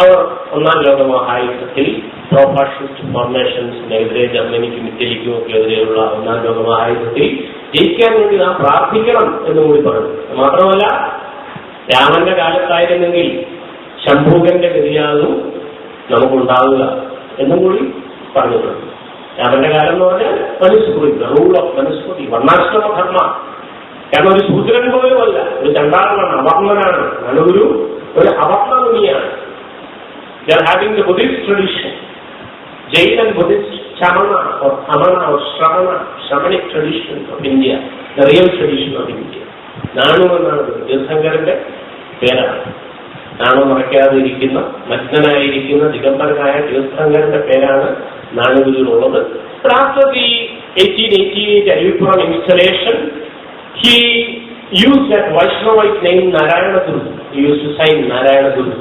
അവർ ഒന്നാം ലോക മഹായുദ്ധത്തിൽ പ്രോ-ഫാഷിസ്റ്റ് ഫോർമേഷൻസിനെതിരെ ജർമ്മനിക്കും ഇറ്റലിക്കും ഒക്കെ എതിരെയുള്ള ഒന്നാം ലോക മഹായുദ്ധത്തിൽ ജയിക്കാൻ വേണ്ടി നാം പ്രാർത്ഥിക്കണം എന്നും കൂടി പറഞ്ഞു. മാത്രമല്ല, രാമന്റെ കാലത്തായിരുന്നെങ്കിൽ ശംഭൂകന്റെ ഗതിയാകും നമുക്കുണ്ടാവുക എന്നും കൂടി പറഞ്ഞിട്ടുണ്ട്. രാമന്റെ കാലം എന്ന് പറഞ്ഞാൽ മനുസ്മൃതി, ദ റൂൾ ഓഫ് മനുസ്മൃതി, വർണ്ണാശ്രമ ധർമ്മ. കാരണം ഒരു ശൂദ്രൻ പോലുമല്ല, ഒരു ചണ്ടാളനാണ്, അവർണനാണ്, നല്ലൊരു അവർണമുനിയാണ്. They are having the Buddhist tradition, Jain and Buddhist Chamana or Amana or Shamanic tradition of India, the real tradition of India. Nanu എന്നാണ് തീർത്ഥങ്കരന്റെ പേരാണ്. നാണു മറയ്ക്കാതിരിക്കുന്ന, നഗ്നനായിരിക്കുന്ന ദിഗംബരനായ തീർത്ഥങ്കരന്റെ പേരാണ് നാണുവിലുള്ളത്. After the 1888 Ayurveda installation, he used that Vaishnavite name Narayana Guru. He used to sign Narayana Guru.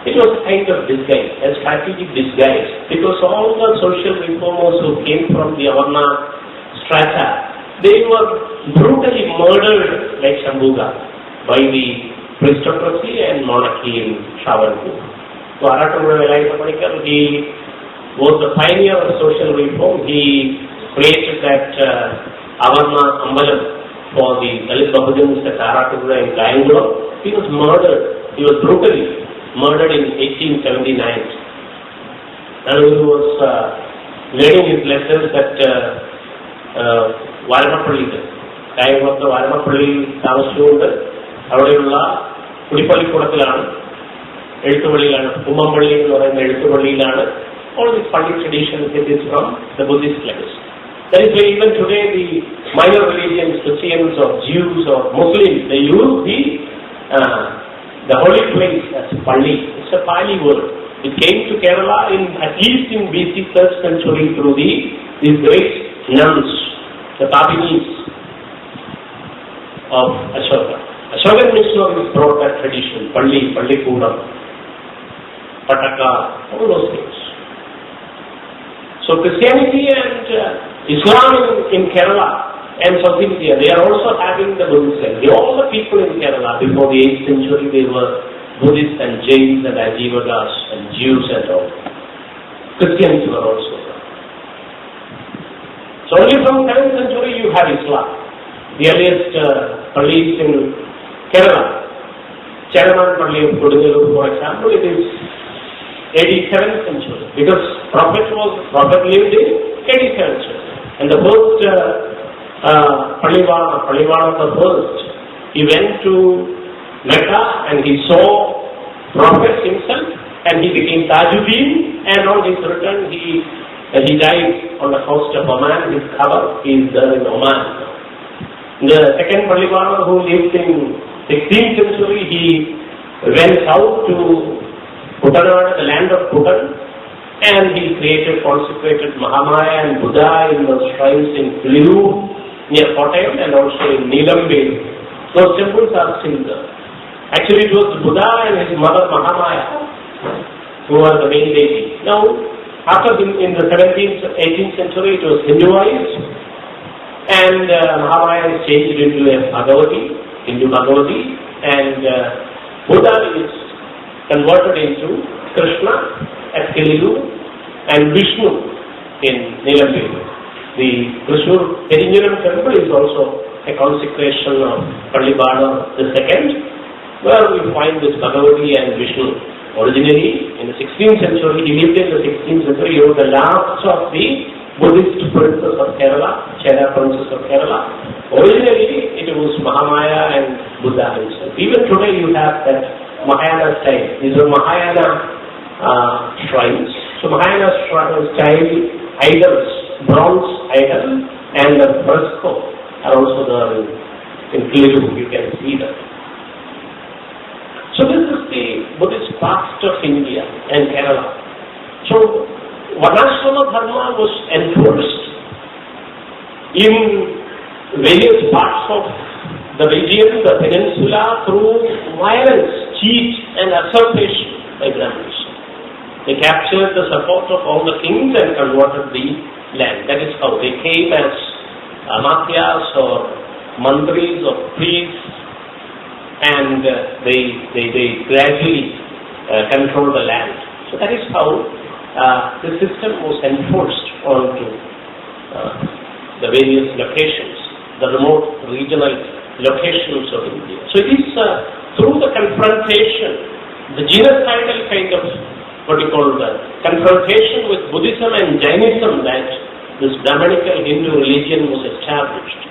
It was kind of disguise, a strategic disguise, because all the social reformers who came from the Avarna strata, they were brutally murdered like Shambhuga by the aristocracy and monarchy in Travancore. So Aratunga Velayappanikar, he was the pioneer of social reform. He created that Avarna Ambalam for the Dalit bahujans at Aratunga in Bangalore. He was murdered. He was brutally murdered in 1879. And he was learning his lessons at Varamapalli. Time of the Varamapalli താമസിച്ചുകൊണ്ട് അവിടെയുള്ള കുടിപ്പള്ളിക്കൂടത്തിലാണ്, എഴുത്തുപള്ളിയിലാണ്, കുമ്മമ്പള്ളി എന്ന് പറയുന്ന എഴുത്തുപള്ളിയിലാണ്. All these Pali traditions, it is from the Buddhist place. That is why even today the minor religions, Christians or Jews or Muslims, they use the holy place as Pali. It's a Pali word. It came to Kerala at least in BC 3rd century through these great nuns, the Papinis of Ashoka. Ashokan missionaries brought that tradition, Pali, Pallikudam, Pataka, all those things. So Christianity and Islam in Kerala and South India, they are also having the Buddhism. All the people in Kerala before the 8th century, they were Buddhists and Jains and Ajivagas and Jews and all. Christians were also there. So only from 10th century you have Islam. The earliest Pallis in Kerala, Cheraman Palli of Kodungalur, for example, it is 87th century, because Prophet lived in 87th century. And the first Pallivana the first, he went to Mecca and he saw Prophet himself and he became Tajuddin, and on his return he died on the coast of Oman. His cover is there in Oman. The second Pallivana, who lived in 16th century, he went south to Kutanada, the land of Kutan, and he consecrated Mahamaya and Buddha in those shrines in Kiliru near Kottayam and also in Neelambelu. Those temples are still there. Actually, it was Buddha and his mother Mahamaya who were the main deity. Now, after in the 17th, 18th century, it was Hinduized, and Mahamaya is changed into a Bhagavati, Hindu Bhagavati, and Buddha is converted into Krishna at Kiliru and Vishnu in Neelambelu. The Krishna Perinjuram temple is also a consecration of Pallivana II, where we find this Bhagavati and Vishnu. Originally, in the 16th century, he lived in the 16th century, he was the last of the Buddhist princes of Kerala, Chera princes of Kerala. Originally, it was Mahamaya and Buddha himself. Even today, you have that Mahayana style. These are Mahayana shrines. So Mahayana style idols, bronze idol and the fresco are also there in Kiliru. You can see that. So this is the Buddhist past of India and Kerala. So Varnashrama Dharma was enforced in various parts of the region, the peninsula, through violence, cheat and usurpation by Brahmins. They captured the support of all the kings and converted the land. That is how they came as amatyas or mantris or priests, and they gradually controlled the land. So that is how the system was enforced onto the various locations, the remote regional locations of India. So it is through the confrontation, the genocidal kind of what you call the confrontation with Buddhism and Jainism, that this Brahmanical Hindu religion was established.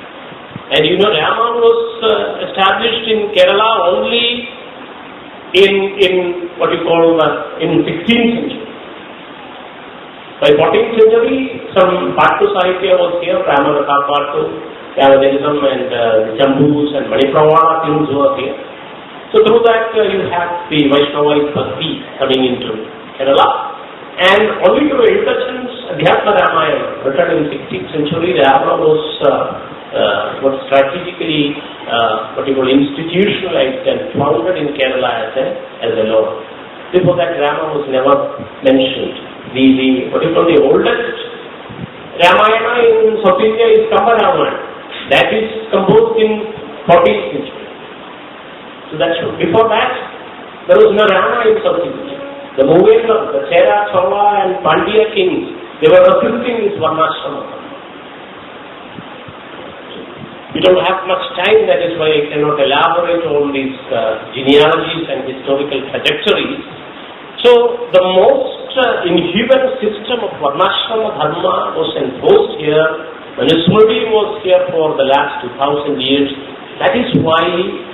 And you know, Rama was established in Kerala only in what you call in 16th century. By 14th century, some Pattu Sahitya was here, Brahmana Pattu, Yavanism and the Jambus and Manipravada things were here. So through that you have the Vaishnavite Bhakti coming into Kerala. And only through introductions, Adhyatma Ramayana, written in 16th century, Rama was strategically institutionalized and founded in Kerala as a law. Before that, Rama was never mentioned. The oldest Ramayana in South India is Kamba Ramayana. That is composed in 14th century. So that's before that, there was no Rama in South India. The movement of the Chera, Chola and Pandya kings, they were resisting this Varnashrama. We don't have much time, that is why I cannot elaborate on these genealogies and historical trajectories. So the most inhuman system of Varnashrama Dharma was enforced here. Manusmriti was here for the last 2000 years. That is why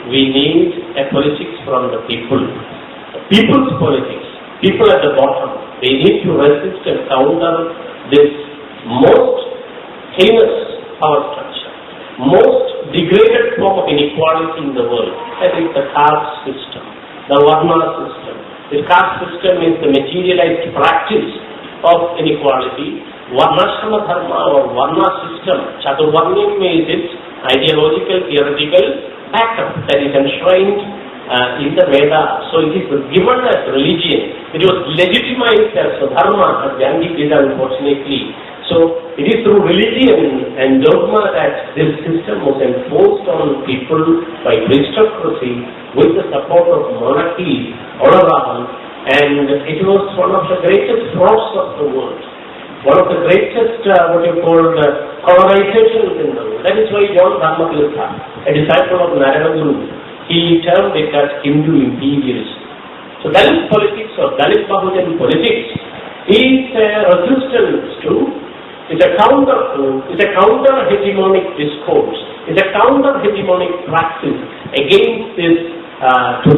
we need a politics from the people. People's politics. People at the bottom. They need to resist and counter this most heinous power structure, most degraded form of inequality in the world. That is the caste system, the Varna system. The caste system is the materialized practice of inequality. Varnashrama Dharma or Varna system, Chaturvarnyam, is its ideological, theoretical backup that is enshrined in the Veda. So it is given as religion. It was legitimized as Dharma, as Gandhi did, unfortunately. So it is through religion and dogma that this system was enforced on people by aristocracy with the support of monarchy all around, and it was one of the greatest frauds of the world. One of the greatest, colonizations in the world. That is why John Dharmakirtha, a disciple of Narayana Guru, he termed it as Hindu imperialism. So Dalit politics or Dalit Bahujan politics is a resistance to, is a counter-hegemonic discourse, is a counter-hegemonic practice against this 2000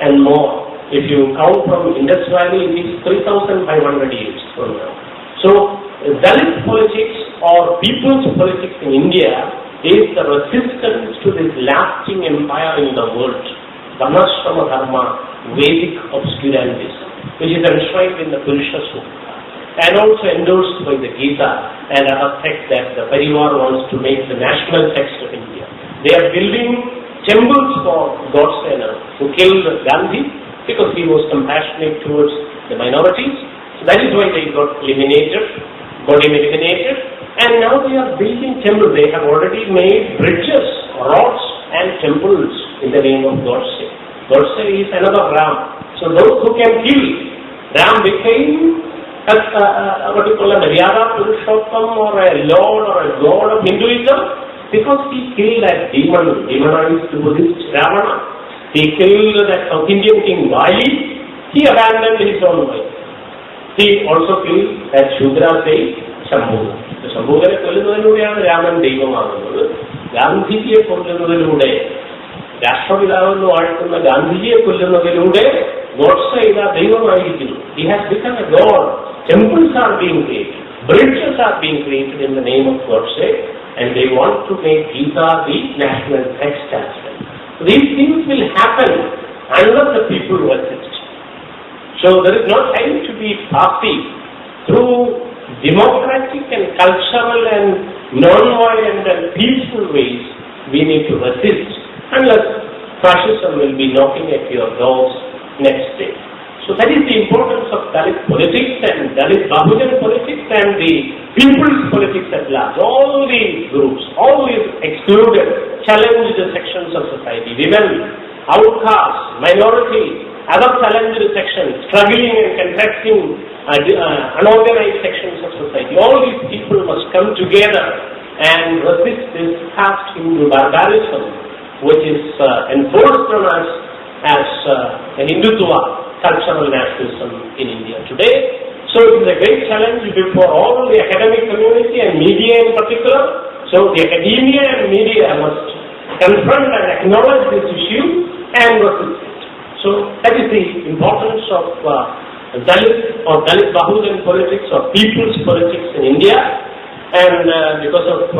and more. If you count from Indus Valley, it is 3,500 years from now. So, Dalit politics or people's politics in India is the resistance to this lasting empire in the world, Varnashrama Dharma, Vedic obscurantism, which is enshrined in the Purusha Sukta and also endorsed by the Gita and other texts that the Parivar wants to make the national text of India. They are building temples for Godse who killed Gandhi because he was compassionate towards the minorities. That is why they got eliminated, and now they are building temples. They have already made bridges, rods and temples in the name of Godse. Godse is another Ram. So those who can kill, Ram became a Maryada Purushottam or a Lord or a God of Hinduism because he killed that demonized Buddhist Ravana. He killed that South Indian king Dalit. He abandoned his own wife. He also killed that Shudra say Shambhu. The Shambhugare കൊല്ലുന്നതിലൂടെയാണ് Raman ദൈവമാകുന്നത്. ഗാന്ധിജിയെ കൊല്ലുന്നതിലൂടെ, രാഷ്ട്രപിതാവെന്ന് വാഴ്ത്തുന്ന ഗാന്ധിജിയെ കൊല്ലുന്നതിലൂടെ ഗോഡ്സെ ഇതാ ദൈവമായിരിക്കുന്നു. He has become a god. Temples are being created. Bridges are being created in the name of Godse, and they want to make Gita the national text as well. So these things will happen unless the people resist. So there is no time to be passive. Through democratic and cultural and non-violent and peaceful ways, we need to resist, unless fascism will be knocking at your doors next day. So that is the importance of Dalit politics and Dalit Bahujan politics and the people's politics at large. All these groups, all these excluded, challenged sections of society, women, outcasts, minorities, other challenged sections, struggling and contracting, unorganized sections of society. All these people must come together and resist this caste Hindu barbarism, which is enforced on us as a Hindutva cultural nationalism in India today. So it is a great challenge before all the academic community media in particular. So the academia and media must confront and acknowledge this issue and resist it. So that is the importance of Dalit or Dalit bahujan politics or people's politics in India. And because of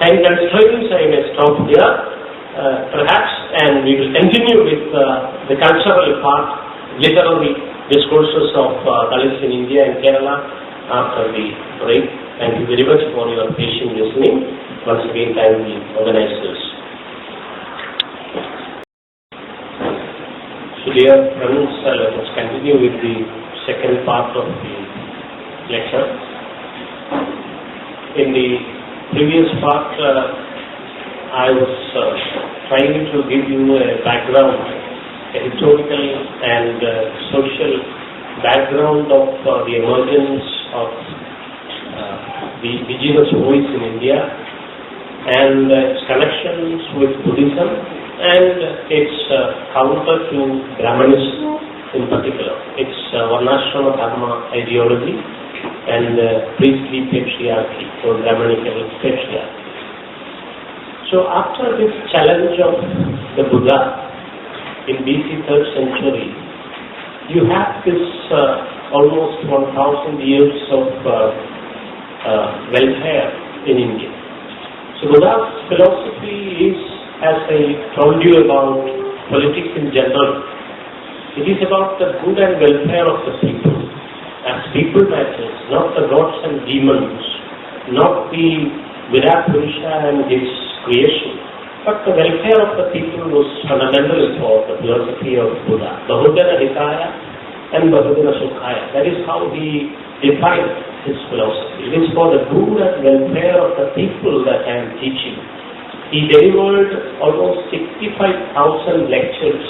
time constraints, I may stop here, perhaps, and we will continue with the cultural part, literary discourses of Dalits in India and Kerala after the break. Thank you very much for your patient listening. Once again, thank the organizers. So dear friends, let us continue with the second part of the lecture. In the previous part, I was trying to give you a background, a historical and social background of the emergence of the indigenous voice in India and its connections with Buddhism and its counter to Brahmanism in particular, its Varnashrama Dharma ideology and priestly patriarchy or Brahmanical patriarchy. So after this challenge of the Buddha in BC 3rd century, you have this almost 1,000 years of welfare in India. So Buddha's philosophy is, as I told you about politics in general, it is about the good and welfare of the people. As people matters, not the gods and demons, not the Virat Purusha and his creation, but the welfare of the people was fundamental for the philosophy of Buddha. Bahujana Hitaya and Bahujana Sukhaya. That is how he defined his philosophy. It is for the good and welfare of the people that I am teaching. He delivered almost 65,000 lectures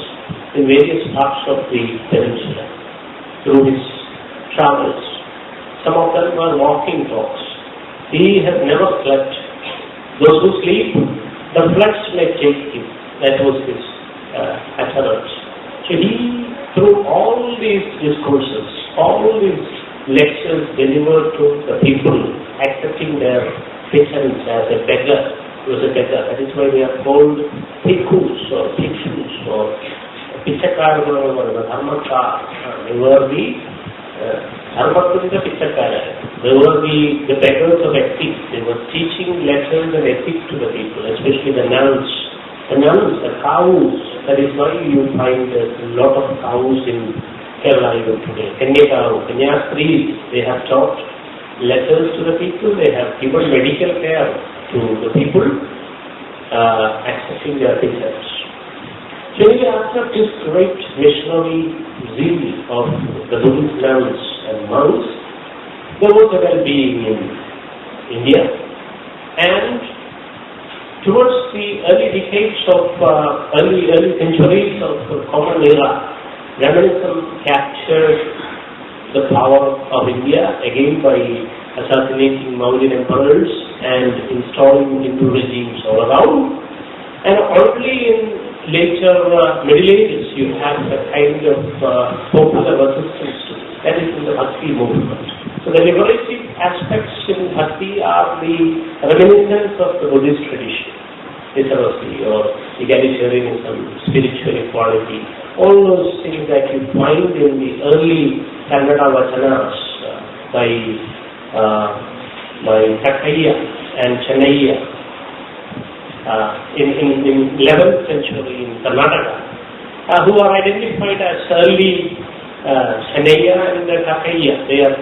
in various parts of the peninsula through his travels. Some of them were walking talks. He has never slept. Those who sleep, the floods may take him. That was his utterance. So he, through all these discourses, all these lectures delivered to the people, accepting their pittance as a beggar, was a beggar. That is why they are called bhikkhus or bhikshus or pichakara or dharmaka. They were the they were the beggars of ethics. They were teaching lessons and ethics to the people, especially the nuns. The cows. That is why you find a lot of cows in Kerala even today. Kanyastris, they have taught lessons to the people. They have given medical care to the people, accepting their defects. So after this great missionary zeal of the Buddhist nuns and monks, there was a well-being in India. And towards the early decades of early centuries of the common era, Brahmanism captured the power of India again by assassinating Mauryan emperors and installing Hindu regimes all around. And only in later Middle Ages you have a kind of popular resistance to this. That is in the Bhakti movement. So the liberative aspects in Bhakti are the reminiscence of the Buddhist tradition, literacy or egalitarianism, spiritual equality, all those things that you find in the early Kannada Vachanas by Takaya and Chennaiya in 11th century in Karnataka, who are identified as early Chennaiya and Takaya. They are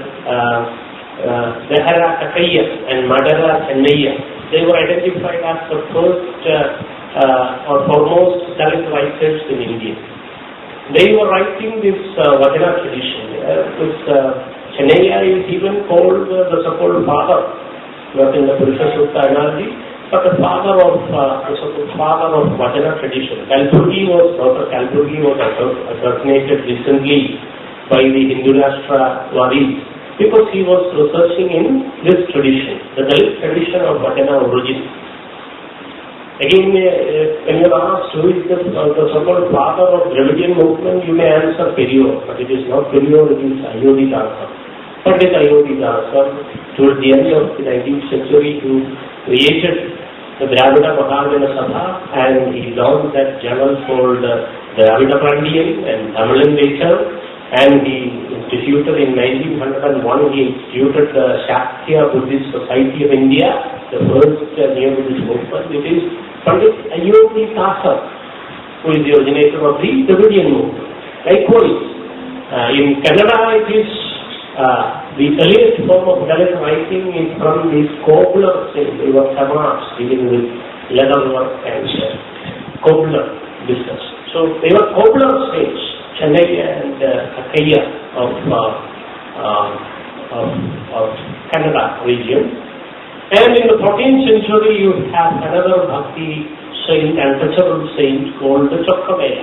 Dehara Takaya and Madara Chennaiya. They were identified as the first or foremost Dalit writers in India. They were writing this Vajra tradition. This Chennaiya is even called the so-called father, not in the Purusha Sutta analogy, but the father of Vajra tradition. Dr. Kalburgi was assassinated recently by the Hindu Rashtra Waris because he was researching in this tradition, the Dalit tradition of Vajra origin. Again, when you are asked who is the so-called father of Dravidian movement, you may answer Periyar, but it is not Periyar, it is Ayodhya Dasam. What is Ayodhya Dasam? towards the end of the 19th century, who created the Dravida Mahajana Sabha, and he launched that journal called Dravida Pandian and Tamilan later, and he instituted in 1901, he instituted the Shakya Buddhist Society of India, the first neo-Buddhist movement. It is Pandit Ayyogi Tasa, who is the originator of the Dravidian movement. Likewise, in Canada it is the earliest form of Dalit writing is from the cobbler stage. They were Samas dealing with leather work and cobbler business. So they were cobbler stage, Chennai and Akkaya of Canada region. And in the 14th century you have another Bhakti saint, untouchable saint called the Chokkamela,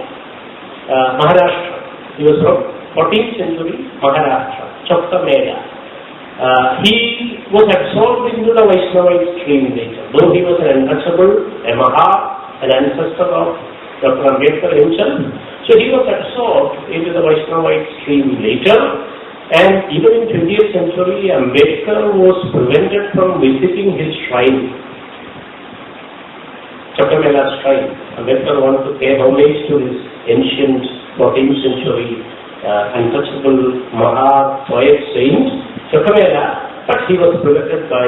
Maharashtra. He was from 14th century Maharashtra, Chokkamela. He was absorbed into the Vaishnavite stream later. Though he was an untouchable, a Maha, an ancestor of Dr. Ambedkar himself, so he was absorbed into the Vaishnavite stream later, and even in 20th century, Ambedkar was prevented from visiting his shrine, Chokkamela shrine. Ambedkar wanted to pay homage to his ancient 14th century untouchable Maha poet saint, Chokkamela, but he was prevented by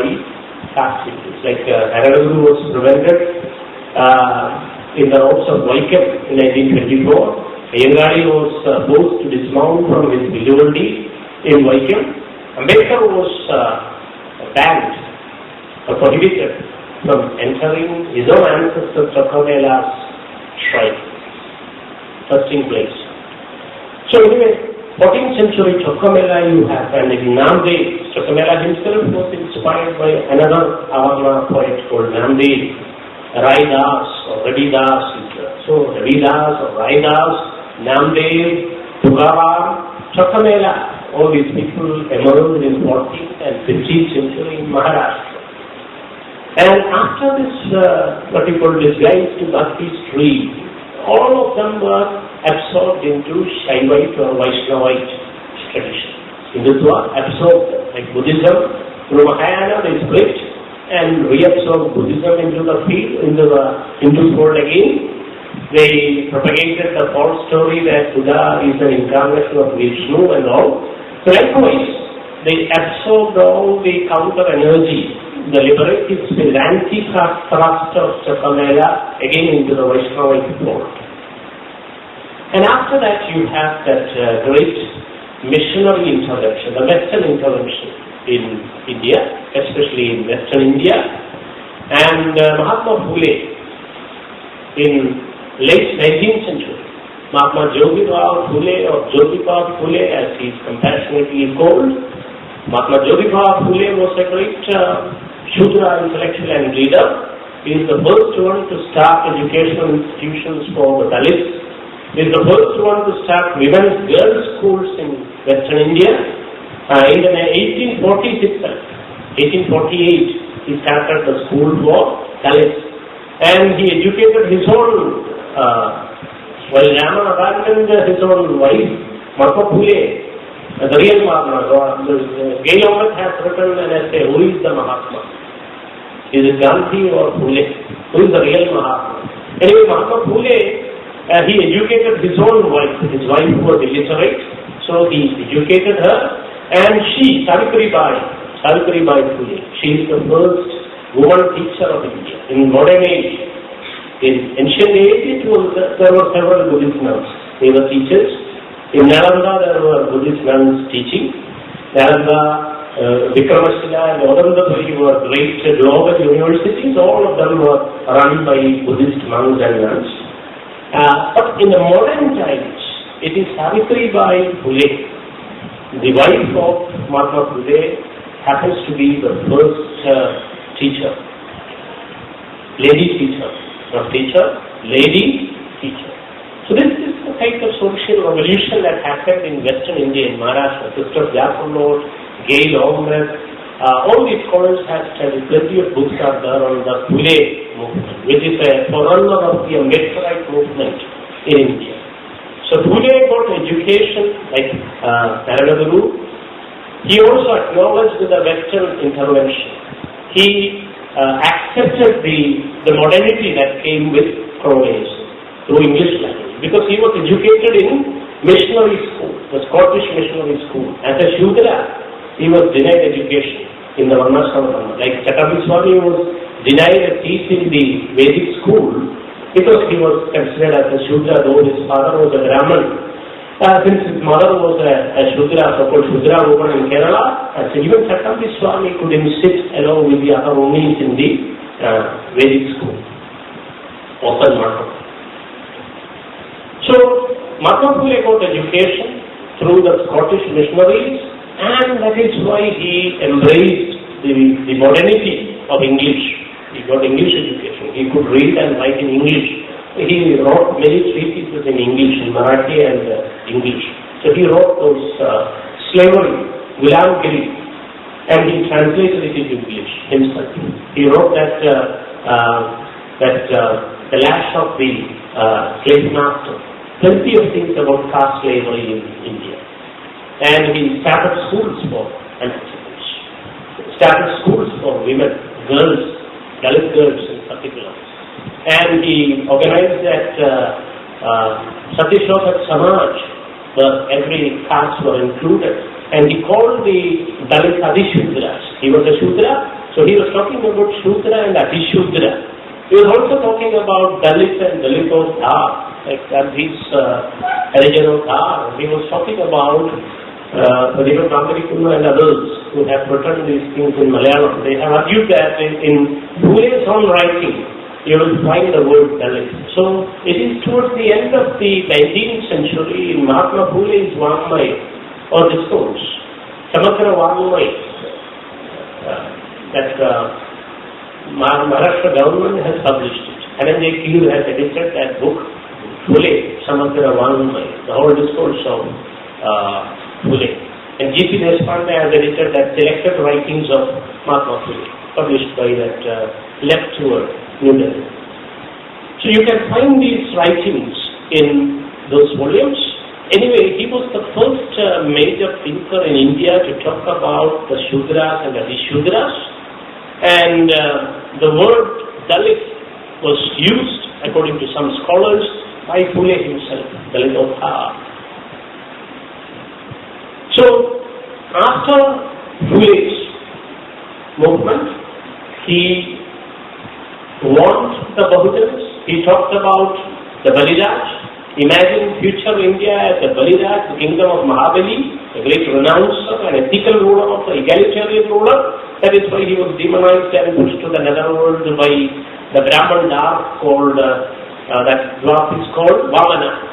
fascists. Like Ernakulam was prevented in the roads of Vaikam in 1924. Ayangari was forced to dismount from his visibility in Vaikam. Ambedkar was banned or prohibited from entering his own ancestor Chokkamela's shrine, trusting place. So anyway, 14th century Chokkamela you have, and in Namdev, Chokkamela himself was inspired by another Avarna poet called Namdev, Raidas or Ravidas. So Ravidas or Raidas, Namdev, Tugavar, Chokkamela, all these people emerged in 14th and 15th century in Maharashtra. And after this, what we call disguise to Bhakti stream, all of them were absorbed into Shaivite or Vaishnavite tradition. Hindutva absorbed them, like Buddhism, through Mahayana they split and reabsorbed Buddhism into the field, into fold again. They propagated the false story that Buddha is an incarnation of Vishnu and all. So likewise, they absorbed all the counter energy, the liberative spirit, anti-thrust of Chokkamela again into the Vaishnavite fold. And after that you have that great missionary intervention, the Western intervention in India, especially in Western India. And Mahatma Phule in late 19th century, Mahatma Jyotirao Phule or Jyotiba Phule as he is compassionately called, Mahatma Jyotirao Phule was a great Shudra intellectual and leader. He is the first one to start educational institutions for the Dalits. He is the first one to start women's girls' schools in Western India. In the 1840s itself, 1848, he started the school for Dalits. And he educated his own, while Rama abandoned his own wife, Mahatma Phule, the real Mahatma. Gail Omet has written an essay, who is the Mahatma? Is it Gandhi or Phule? Who is the real Mahatma? Anyway, Mahatma Phule, he educated his own wife. His wife was illiterate, so he educated her, and she, Savitribai Phule, she is the first woman teacher of India. In modern age, in ancient age, there were several Buddhist nuns. They were teachers. In Nalanda, there were Buddhist nuns teaching. Nalanda, Vikramashila and Odandapuri were great global universities. All of them were run by Buddhist monks and nuns. But in the modern times, it is Savitribai Phule, the wife of Mahatma Phule, happens to be the first teacher, lady teacher, not teacher, lady teacher. So this is the kind of social revolution that happened in Western India, in Maharashtra. Sister Jaffrelot, Gail Omet, all these scholars have studied. Plenty of books are there on the Phule movement, which is a forerunner of the Ambedkarite movement in India. So Phule got education like Ernakulam, He also acknowledged the Western intervention. He accepted the modernity that came with colonialism through English language, because he was educated in missionary school, the Scottish missionary school. As a Shudra, he was denied education in the Varnashram. Like Chakabhi Swami was denied a seat in the Vedic school because he was considered as a Shudra, though his father was a Brahmin. Since his mother was a Shudra, so-called Shudra woman in Kerala, so even Chakabhi Swami couldn't sit along with the other Munis in the Vedic school. Open Mahatma. So, Mahatma Phule got education through the Scottish missionaries, and that is why he embraced the modernity of English. He got English education. He could read and write in English. He wrote many treatises in English, in Marathi and English. So he wrote those slavery, Gulamgiri, and he translated it into English himself. He wrote that the lash of the slave master, plenty of things about caste slavery in India. And he started schools for untouchables, started schools for women, girls, Dalit girls in particular. And he organized that Satishokat Samaj, where every caste were included. And he called the Dalit Adishudras. He was a Shudra, so he was talking about Shudra and Adishudra. He was also talking about Dalit and Dalitovdhar, like these Harijanodhar. He was talking about David Rambarikuna and others who have written these things in Malayalam. They have argued that in Phule's own writing, you will find the word Dalit. So it is towards the end of the 19th century in Mahatma Phule's Vangmai or discourse, Samagra Vangmai, that Maharashtra government has published it. Ananjay Kiru has edited that book, Phule, Samagra Vangmai, the whole discourse of Phule. And G.P. Deshpande has edited that selected writings of Mahatma Phule, published by that lecturer. So you can find these writings in those volumes. Anyway, he was the first major thinker in India to talk about the Shudras and the Adishudras. And the word Dalit was used, according to some scholars, by Phule himself, Dalitovdhar. So, after Phule's movement, he warned the bahujans. He talked about the Baliraj. Imagine future India as the Baliraj, the kingdom of Mahabali, a great renouncer and ethical ruler of the egalitarian ruler. That is why he was demonized and pushed to the netherworld by the Brahman dark called, that dwarf is called Vamana.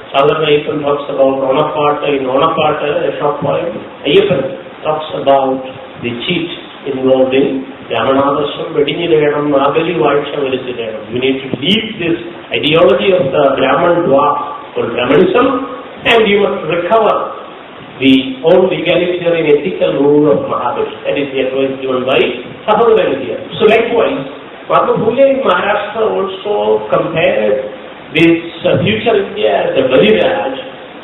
Southern Ayappan talks about Onapata. In Onapata, a short poem, Ayappan talks about the cheat involved in Yamanadasham, Vedinyireganam, Mahabali Vaishya Virisireganam. You need to leave this ideology of the Brahman dwarf called Brahmanism, and you must recover the old egalitarian ethical rule of Mahabali. That is the advice given by Sahodara. So likewise, Mahatma Phule in Maharashtra also compared this future India as a Baliraj,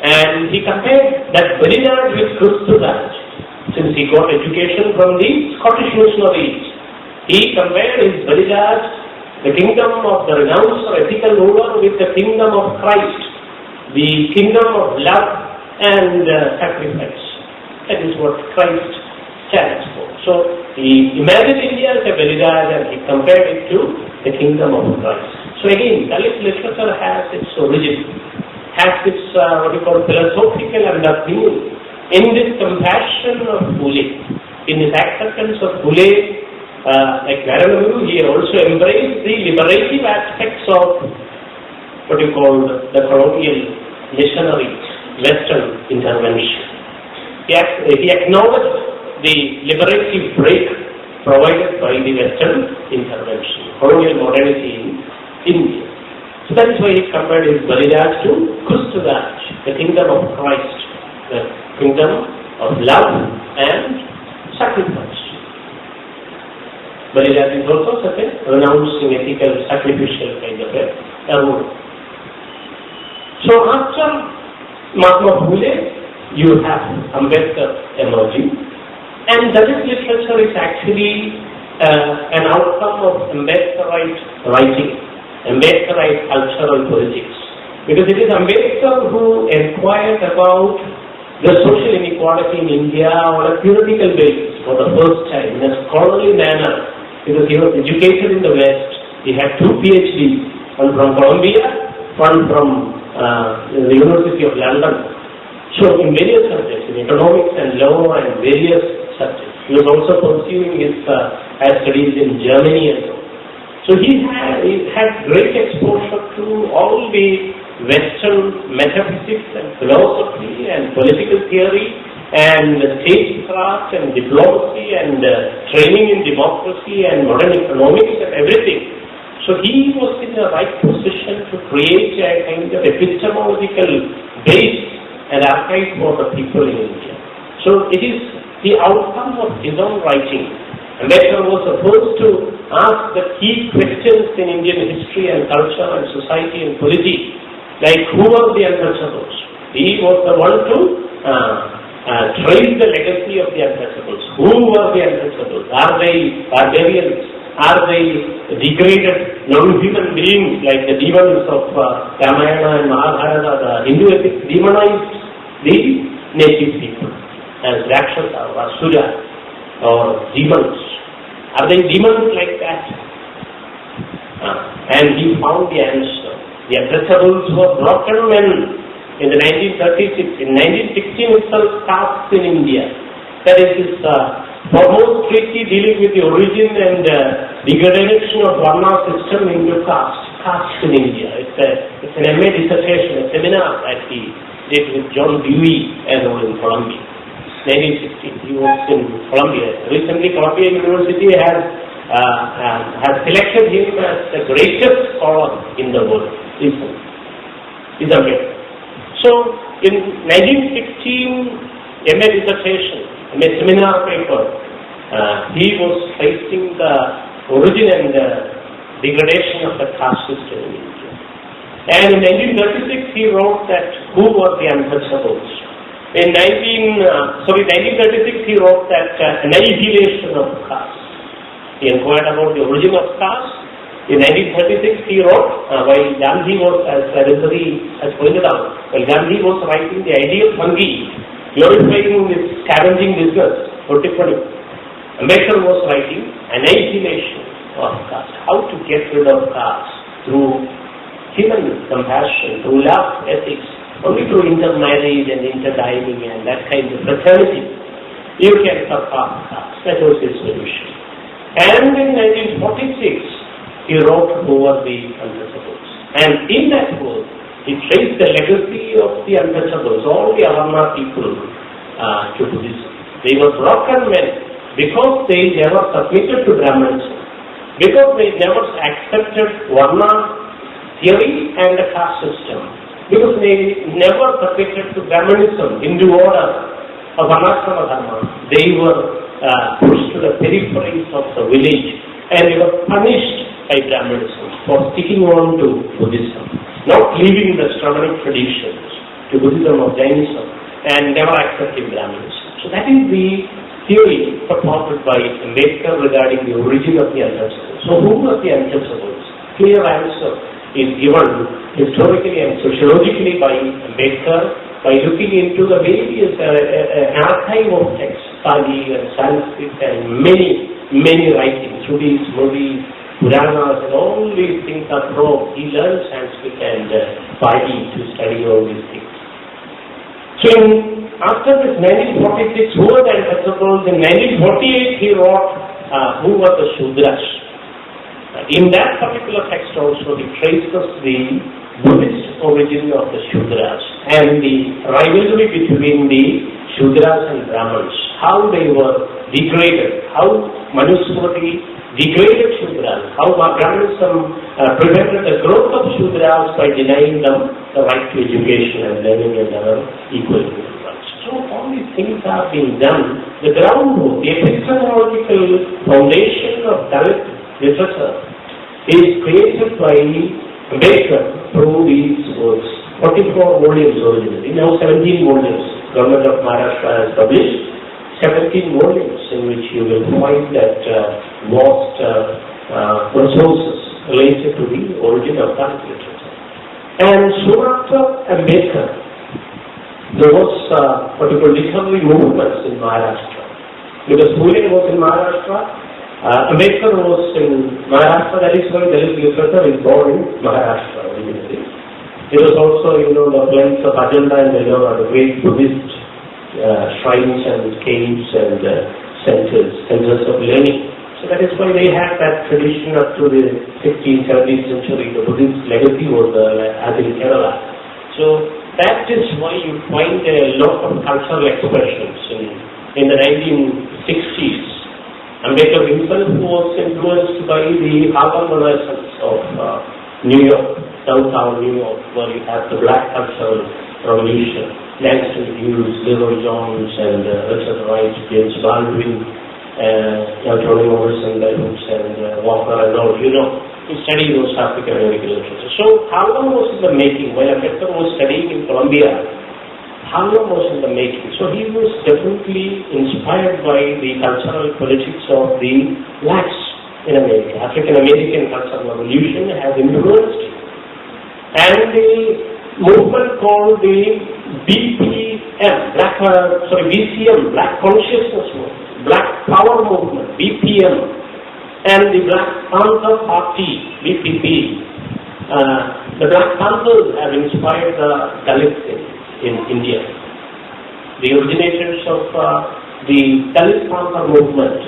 and he compared that Baliraj with Kristuraj. Since he got education from the Scottish missionaries, he compared his Baliraj, the kingdom of the renouncer ethical ruler, with the kingdom of Christ, the kingdom of love and sacrifice. That is what Christ stands for. So he imagined India as a Baliraj and he compared it to the kingdom of Christ. So again, Dalit literature has its origin, has its philosophical underpinning in this compassion of Phule, in his acceptance of Phule, like Narayana, he also embraced the liberative aspects of the colonial missionary Western intervention. He acknowledged the liberative break provided by the Western intervention, colonial modernity in India. So that is why he compared his Baliraj to Kristuraj, the kingdom of Christ, the kingdom of love and sacrifice. Baliraj is also such a renouncing, ethical, sacrificial kind of a rule. So after Mahatma Phule, you have Ambedkar emerging. And Dalit literature is actually an outcome of Ambedkarite writing, Ambedkarite cultural politics. Because it is Ambedkar who inquired about the social inequality in India on a theoretical basis for the first time in a scholarly manner. Because he was educated in the West, he had 2 PhDs, one from Columbia, one from the University of London. So in various subjects, in economics and law and various subjects. He was also pursuing his higher studies in Germany and so on. So he had great exposure to all the Western metaphysics and philosophy and political theory and statecraft and diplomacy and training in democracy and modern economics and everything. So he was in the right position to create a kind of epistemological base and archive for the people in India. So it is the outcome of his own writing. Ambedkar was supposed to ask the key questions in Indian history and culture and society and politics, like who are the untouchables? He was the one to trace the legacy of the untouchables. Who were the untouchables? Are they barbarians? Are they degraded non-human beings like the demons of Ramayana and Mahabharata? The Hindu epics demonized the native people as Rakshasa or Asura or demons. Are they demons like that? And he found the answer. The untouchables were broken men in the 1936. In 1916 itself, castes in India. That is this foremost treaty dealing with the origin and degradation of Varna system into caste in India. It's an MA dissertation, a seminar that he did with John Dewey and in Columbia. 1916. He was in Columbia. Recently, Columbia University has selected him as the greatest scholar in the world. He's Ambedkar. So, in 1916, MA dissertation, MA seminar paper, he was facing the origin and the degradation of the caste system in India. And in 1936, he wrote that who were the untouchables. In 1936, he wrote that annihilation of caste. He inquired about the origin of caste. In 1936, he wrote, while Gandhi was, as Adesari has pointed out, while Gandhi was writing the ideal fungi, glorifying this scavenging business for Tiffany, Ambedkar was writing annihilation of caste. How to get rid of caste through human compassion, through love, ethics, only through intermarriage and interdyeing and that kind of fraternity. You can surpass caste. That was his solution. And in 1946, he wrote over the untouchables. And in that work, he traced the legacy of the untouchables, all the Avarna people to Buddhism. They were broken men because they never submitted to Brahmanism, because they never accepted Varna theory and the caste system, because they never submitted to Brahmanism, Hindu order of Varnashrama Dharma. They were pushed to the peripheries of the village and they were punished by Brahmanism for sticking on to Buddhism, not leaving the Stravanic traditions to Buddhism or Jainism and never accepting Brahmanism. So that is the theory supported by Ambedkar regarding the origin of the untouchables. So who are the untouchables? Clear answer is given historically and sociologically by Ambedkar by looking into the various archive of texts, Pali and Sanskrit and many writings, Srutis, Mudis, Puranas, and all these things are probed. He learned Sanskrit and Pali to study all these things. So after this 1946, who were the untouchables? In 1948 he wrote who were the Shudras. In that particular text also he traces the Buddhist origin of the Shudras and the rivalry between the Shudras and Brahmins, how they were degraded, how Manusmriti degraded Shudras, how Brahmanism prevented the growth of Shudras by denying them the right to education and learning and other equal human rights. So all these things are being done. The groundwork, the epistemological foundation of Dalit literature is created by Ambedkar through these works. 44 volumes originally, now 17 volumes. Government of Maharashtra has published 17 volumes in which you will find that vast resources related to the origin of Dalit literature. And soon after Ambedkar, there was what you call literary movements in Maharashtra. Because Phule was in Maharashtra, Ambedkar was in Maharashtra, that is why Dalit literature is born in Maharashtra originally. It was also, the plains of Ajanta and Vellore, the great Buddhist shrines and caves and centers of learning. So that is why they had that tradition up to the 16th, 17th century. The Buddhist legacy was as in Kerala. So that is why you find a lot of cultural expressions in the 1960s. Ambedkar himself was influenced by the Harlem Renaissance of New York, downtown New York, where you have the black cultural revolution. Langston Hughes, Leroy Jones, and Richard Wright, James Baldwin, Toni Morrison, Dalit, and Walker, and all. You study those African American literature. So Harlem was in the making. While Ambedkar was studying in Columbia, Harlem was in the making. So he was definitely inspired by the cultural politics of the blacks in America. African American cultural revolution has influenced him. And the movement called the BPM, BCM, Black Consciousness Movement, Black Power Movement, BPM, and the Black Panther Party, BPP. The Black Panthers have inspired the Dalits in India. The originators of the Dalit Panther movement,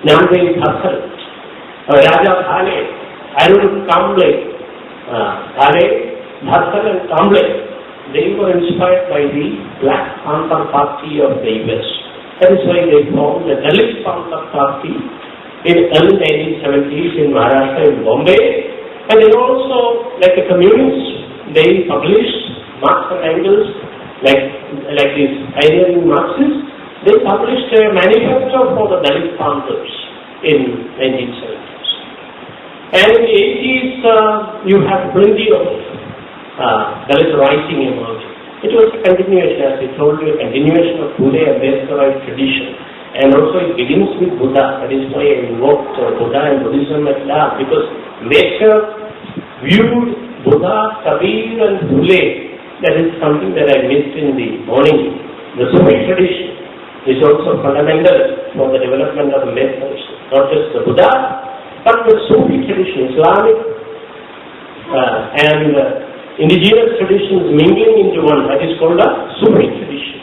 Namdev Bhaskar, Raja Thale, Arun Kamble, Thale, Bhaskar and Kamble, they were inspired by the Black Panther Party of the US. That is why they formed the Dalit Panther Party in early 1970s in Maharashtra, in Bombay. And then also, like the communists, they published Marx and Engels, like these pioneering Marxists, they published a manifesto for the Dalit Panthers in 1970s. And in the 80s, you have plenty of Dalit writing emerging. It was a continuation, as I told you, a continuation of Phule and Ambedkarite tradition. And also it begins with Buddha. That is why I invoked Buddha and Buddhism at large, because Ambedkar viewed Buddha, Kabir and Phule. That is something that I missed in the morning. The Sufi tradition is also fundamental for the development of Ambedkar. Not just the Buddha, but the Sufi tradition, Islamic and indigenous traditions mingling into one. That is called a Sufi tradition.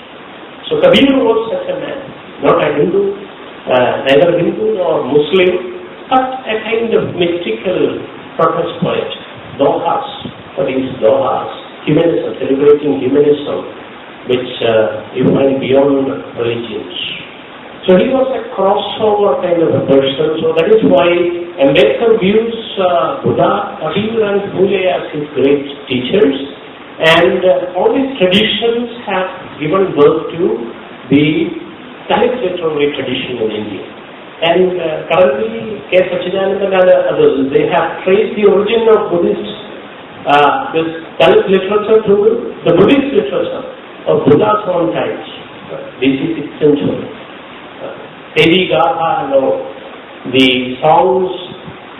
So Kabir was such a man, not a Hindu, neither Hindu nor Muslim, but a kind of mystical protest poet. Dohas, what is Dohas? Humanism, celebrating humanism, which you find beyond religions. So he was a crossover kind of a person. So that is why Ambedkar views Buddha, Kabir and Phule as his great teachers, and all these traditions have given birth to the Dalit literary tradition in India. And currently, K. Sachidananda and others, they have traced the origin of Buddhist, this Dalit literature to the Buddhist literature of Buddha's own times, BC 6th century. Devi Gatha and all, the songs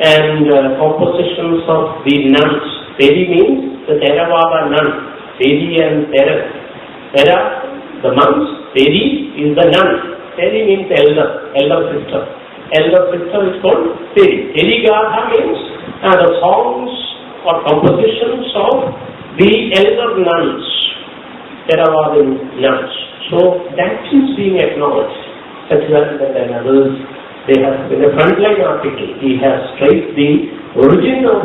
and compositions of the nuns. Devi means the Theravada nun. Devi and Thera, the monks. Devi is the nun. Devi means elder sister. Elder sister is called Devi. Devi Gatha means the songs or compositions of the elder nuns, Theravada nuns. So that is being acknowledged. Sachidananda and others, they have, in a frontline article, he has traced the origin of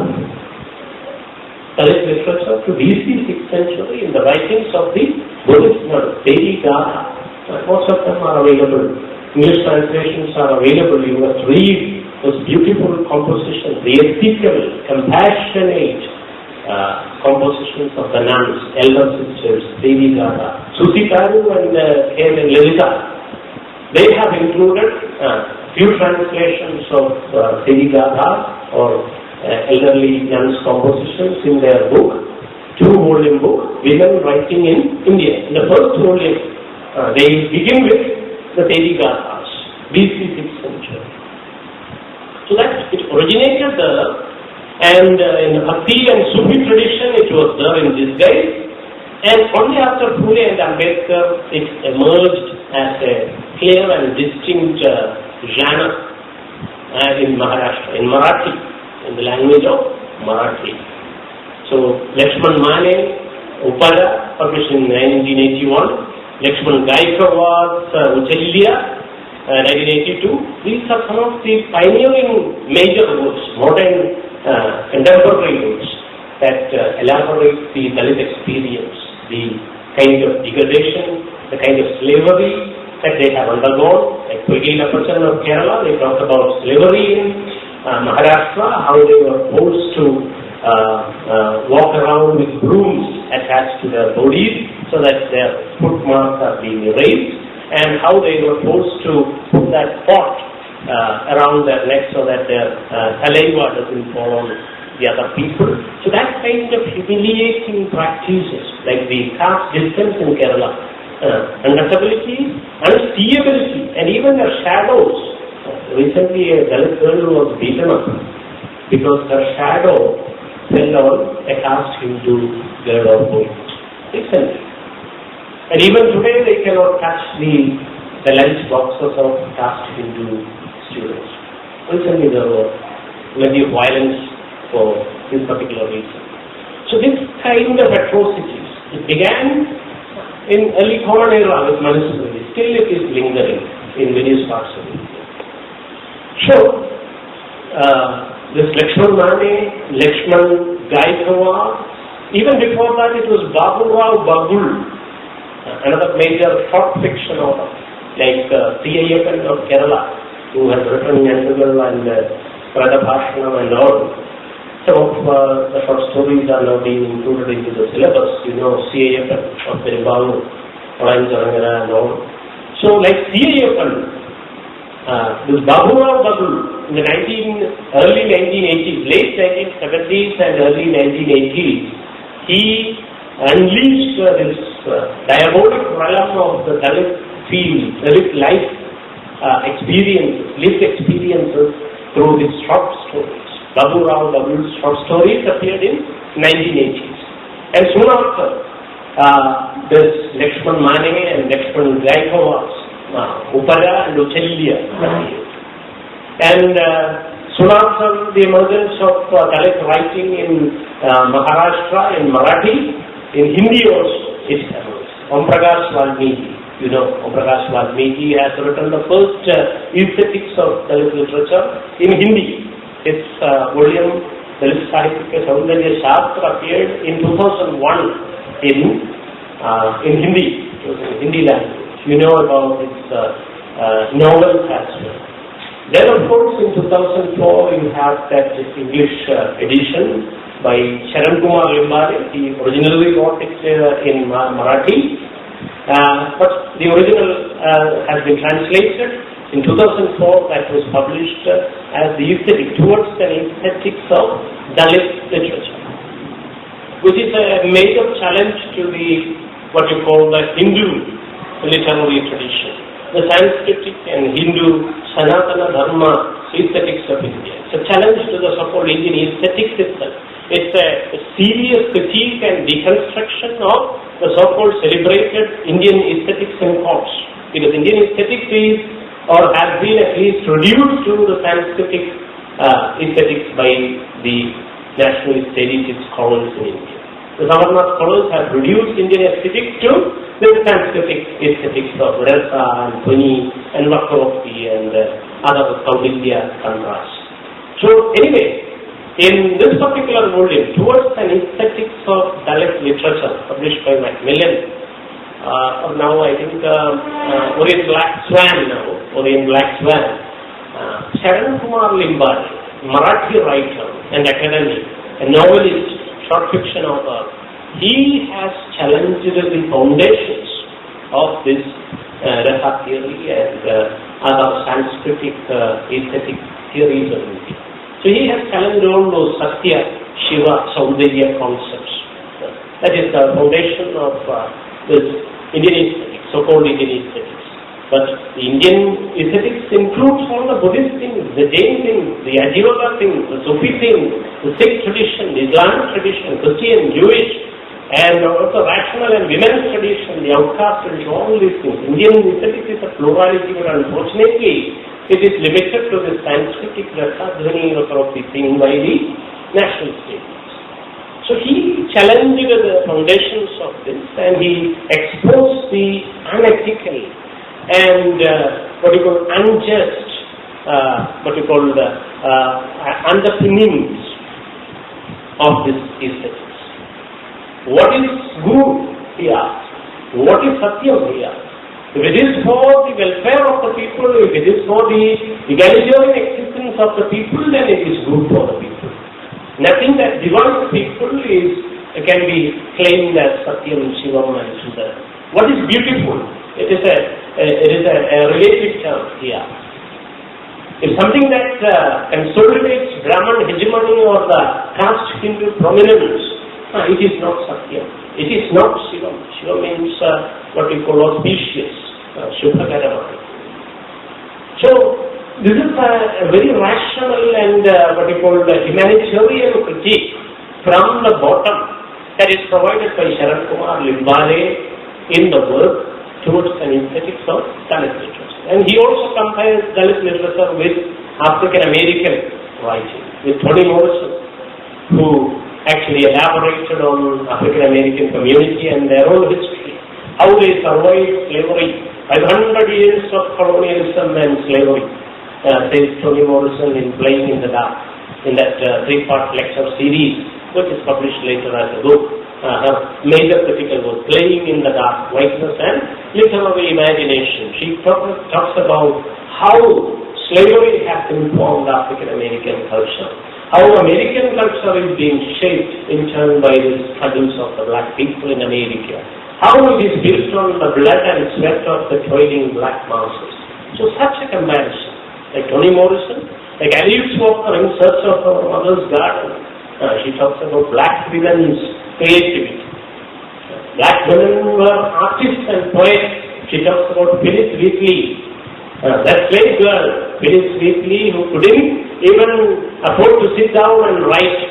Dalit literature to BC 6th century in the writings of the Buddhist nuns, Devi Gatha. Most of them are available. English translations are available. You must read those beautiful compositions, the ethical, compassionate compositions of the nuns, elder sisters, Devi Gatha. Susitaru and Lilita. They have included few translations of Devi Gatha or elderly nuns' compositions in their book, 2-volume book, Women Writing in India. In the first volume, they begin with the Tedigathas, BC 6th century. So that it originated there, and in the Bhakti and Sufi tradition it was there in disguise, and only after Phule and Ambedkar it emerged as a clear and distinct genre in Maharashtra, in Marathi, in the language of Marathi. So Lakshman Mane, Upara, published in 1981, Lakshman Gaikwad's Uchalya, 1982. These are some of the pioneering major works, modern contemporary works that elaborate the Dalit experience, the kind of degradation, the kind of slavery that they have undergone. Like Koigila Pachan of Kerala, they talked about slavery in Maharashtra, how they were forced to walk around with brooms attached to their bodies so that their footmarks are being erased, and how they were forced to put that pot around their neck so that their saliva doesn't fall on the other people. So that kind of humiliating practices, like the caste distance in Kerala, untouchability, unseeability, and even their shadows. Recently a Dalit girl was beaten up because her shadow fell on a caste Hindu girl or boy. Recently. And even today they cannot touch the lunch boxes of caste Hindu students. Recently there was plenty of violence for this particular reason. So this kind of atrocities, it began in early common era with municipality. Still it is lingering in various parts of India. So this Lakshman Mane, Lakshman Gaikwad, even before that it was Baburao Bagul, another major short fiction author, like C.A.F.N. of Kerala, who has written Ernakulam and Pradabhashanam and all. Some of the short stories are now being included into the syllabus. You know, C.A.F.N. of Perimbalu, Oranjarangara and all. So like C.A.F.N., this Baburao Bagul in the early 1980s, late 1970s and early 1980s, he unleashed this diabolic realm of the Dalit field, Dalit life lived experiences through his short stories. Baburao Bagul's short stories appeared in 1980s. And soon after, this Lakshman Mane and Lakshman Gaikwad's Upara and Uchalya. And soon after the emergence of Dalit writing in Maharashtra, in Marathi, in Hindi also, it emerged. Om Prakash Valmiki, you know, Om Prakash Valmiki has written the first aesthetics of Dalit literature in Hindi. His volume, Dalit Sahitya Saundarya Shastra, appeared in 2001 in Hindi, Hindi language. You know about his novels as well. Then of course in 2004 you have that English edition by Sharan Kumar Limbare. He originally wrote it in Marathi, but the original has been translated. In 2004 that was published as the aesthetic, towards the aesthetics of Dalit literature, which is a major challenge to the what you call the Hindu literary tradition, the Sanskritic and Hindu Sanatana Dharma aesthetics of India. It's a challenge to the so-called Indian aesthetics itself. It's a serious critique and deconstruction of the so-called celebrated Indian aesthetics in course. Because Indian aesthetics is, or has been at least reduced to the Sanskritic aesthetics by the nationalist elitist scholars in India. The Savarna scholars have reduced Indian aesthetics to the Sanskritic aesthetics of Rasa and Puni and Vakrofti and other South India contrasts. So anyway, in this particular volume, towards an aesthetics of Dalit literature, published by Macmillan, now I think Orient Black Swan Sharan Kumar Limbare, Marathi writer and academic, a novelist, short fiction author, he has challenged the foundations of this Rasa theory and other Sanskritic aesthetic theories of India. So he has challenged all those Satya, Shiva, Saundarya concepts. That is the foundation of this Indian aesthetics, so-called Indian aesthetics. But the Indian aesthetics includes all the Buddhist things, the Jain things, the Ajiyoga things, the Sufi things, the Sikh tradition, the Islamic tradition, Christian, Jewish, and also rational and women's tradition, the outcast tradition, all these things. Indian aesthetics is a plurality, but unfortunately it is limited to the Sanskritic Rasadhani authority thing by the national state. So he challenged the foundations of this, and he exposed the unethical and unjust, underpinnings of this aesthetics. What is good? He asked. What is Satyam? He asked. If it is for the welfare of the people, if it is for the egalitarian existence of the people, then it is good for the people. Nothing that divides people can be claimed as Satyam, Shivam and Sundar. What is beautiful? It is a relative term here. If something that consolidates Brahman hegemony or the caste Hindu prominence, it is not Satyam. It is not Shivam. Shivam means what we call auspicious, Shubhakaramani. So, this is a very rational and humanitarian critique from the bottom that is provided by Sharan Kumar Limbale in the work towards an aesthetics of Dalit literature. And he also compares Dalit literature with African American writing, with Toni Morrison, who actually elaborated on African American community and their own history, how they survived slavery, 500 years of colonialism and slavery, says Toni Morrison in Playing in the Dark, in that three-part lecture series, which is published later as a book. Her major critical work, Playing in the Dark, Whiteness and Literary Imagination. She talks about how slavery has informed African American culture, how American culture is being shaped in turn by the struggles of the black people in America, how it is built on the blood and sweat of the toiling black masses. So such a comparison, like Toni Morrison, like Alice Walker in Search of Her Mother's Garden, she talks about black women's creativity. Black women were artists and poets. She talks about Phyllis Wheatley, that slave girl, Phyllis Wheatley, who couldn't even afford to sit down and write.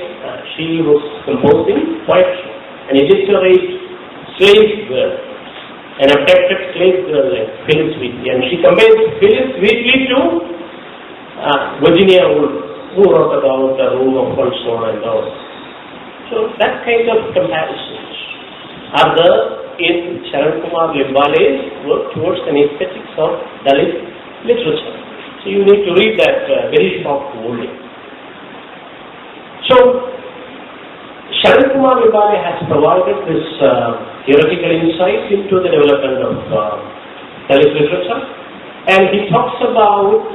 She was composing poetry, an illiterate slave girl, an abducted slave girl like Phyllis Wheatley. And she compares Phyllis Wheatley to Virginia Woolf, who wrote about the Room of One Stone and all. So that kind of comparisons are there in Sharan Kumar Limbale's work towards an aesthetics of Dalit literature. So you need to read that very short volume. So Sharan Kumar Limbale has provided this theoretical insight into the development of Dalit literature, and he talks about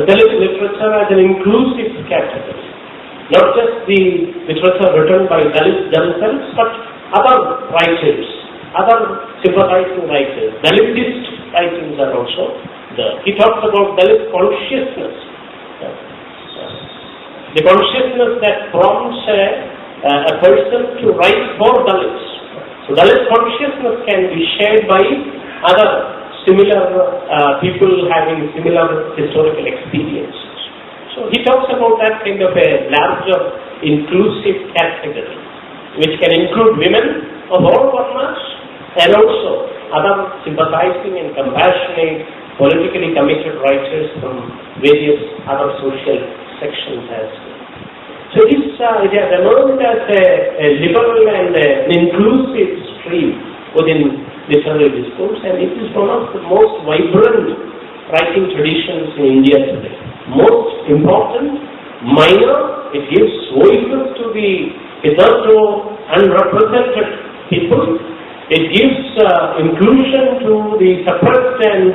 Dalit literature as an inclusive category. Not just the literature written by Dalits themselves, but other writers, other sympathizing writers. Dalitist writings are also there. He talks about Dalit consciousness, the consciousness that prompts a person to write for Dalits. So Dalit consciousness can be shared by other similar people having similar historical experiences. So he talks about that kind of a larger inclusive category, which can include women of all varnas and also other sympathizing and compassionate, politically committed writers from various other social sections as well. So it has emerged as a liberal and an inclusive stream within literary discourse, and it is one of the most vibrant writing traditions in India today. Most important, minor, it gives voices to the hitherto unrepresented people. It gives inclusion to the suppressed and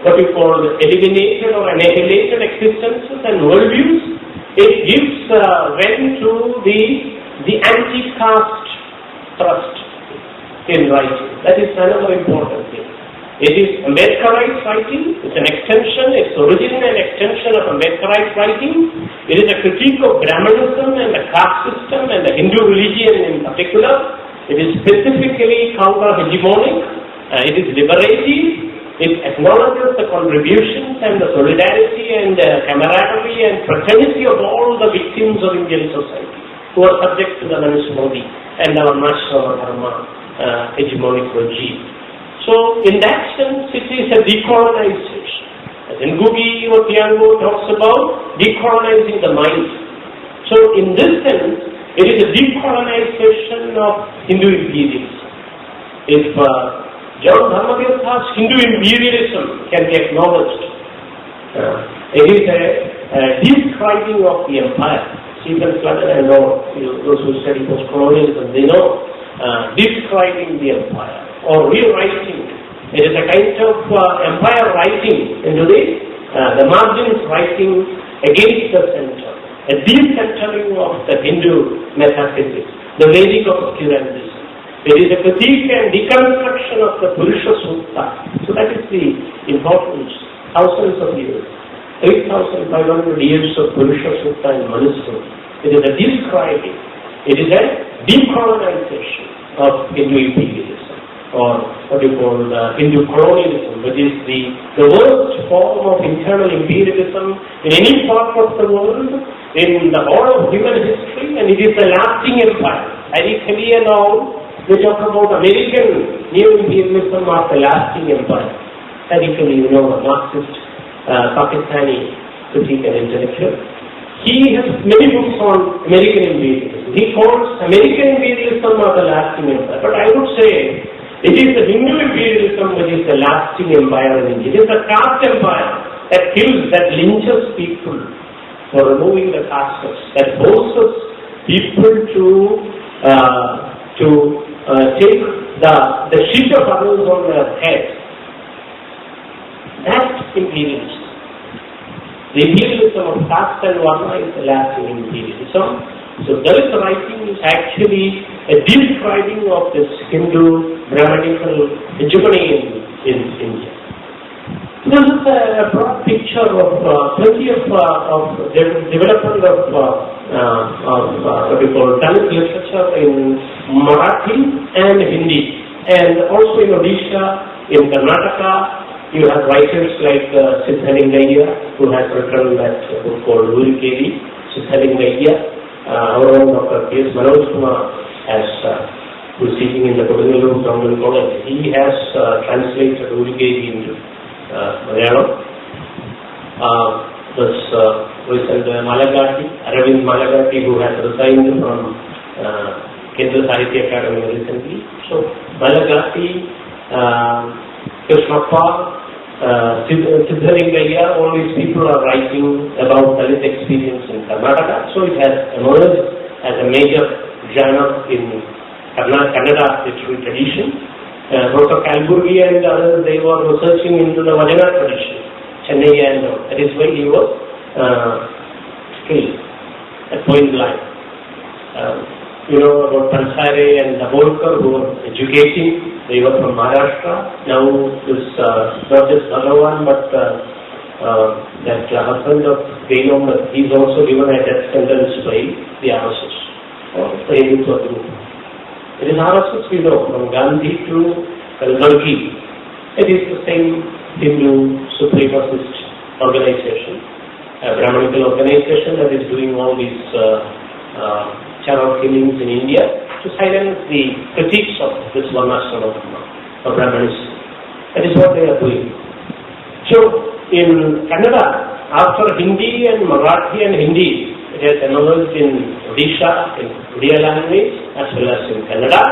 what we call eliminated or annihilated existences and worldviews. It gives vent to the anti-caste thrust in writing. That is another important thing. It is Ambedkarite writing. It's an extension, its origin and extension of Ambedkarite writing. It is a critique of Brahmanism and the caste system and the Hindu religion in particular. It is specifically counter-hegemonic. It is liberative. It acknowledges the contributions and the solidarity and camaraderie and fraternity of all the victims of Indian society who are subject to the Modi and our national dharma hegemonic regime. So, in that sense, it is a decolonization. As Ngugi or Tiango talks about decolonizing the mind. So, in this sense, it is a decolonization of Hindu imperialism. If John Dharmavirtha's Hindu imperialism can be acknowledged, it is a describing of the empire. Stephen Flatten and all, those who study post-colonialism, they know describing the empire or rewriting. It is a kind of empire writing into the margins writing against the center, a decentering of the Hindu metaphysics, the Vedic obscurantism. There is a critique and deconstruction of the Purusha Sutta. So that is the importance. Thousands of years, 3,500 years of Purusha Sutta in Manuscript. It is a describing, it is a decolonization of Hindu imperialism, or what you call Hindu colonialism, which is the worst form of internal imperialism in any part of the world, in the whole of human history, and it is a lasting empire. Radically and all, we talk about American neo-imperialism as a lasting empire. Radically, a Marxist, Pakistani critic and intellectual. He has many books on American imperialism. He calls American imperialism as a lasting empire. But I would say it is the Hindu imperialism which is the lasting empire in India. It is the caste empire that kills, that lynches people for removing the castes, that forces people to take the shit of others on their heads. That's imperialism. The imperialism of caste and varna is the lasting imperialism. So Dalit writing is actually a describing of this Hindu grammatical hegemony in India. This is a broad picture of plenty of development of what we call Dalit literature in Marathi and Hindi, and also in Odisha, in Karnataka. You have writers like Siddhalingayya, who has written that book called Urikeli, Siddhalingayya. Our own Dr. P.S. Manoj Kumar who is teaching in the Govt College, he has translated Urikeli into Malayalam. This recent Malagati, Aravind Malagati, who has resigned from Kendra Sahitya Academy recently. So Malagati, Krishnappa, Siddhalingayya, all these people are writing about Dalit experience in Karnataka. So it has emerged as a major genre in Kannada literary tradition. Dr. Kalburgi and others, they were researching into the Vajana tradition, Chennai and all. That is why he was killed at point blank. About Pansare and Nabolkar, who were educating, they were from Maharashtra. Now this not just Bhagavan, but that husband of Venom, he is also given a death sentence by the RSS, or the Hindutva group. It is RSS we know, from Gandhi to Kalburgi. It is the same Hindu supremacist organization, a Brahmanical organization that is doing all these terror killings in India to silence the critiques of this Varnashram of Brahmanism. That is what they are doing. So, in Kannada, after Hindi and Marathi and Hindi, it has emerged in Odisha, in Odia language, as well as in Kannada.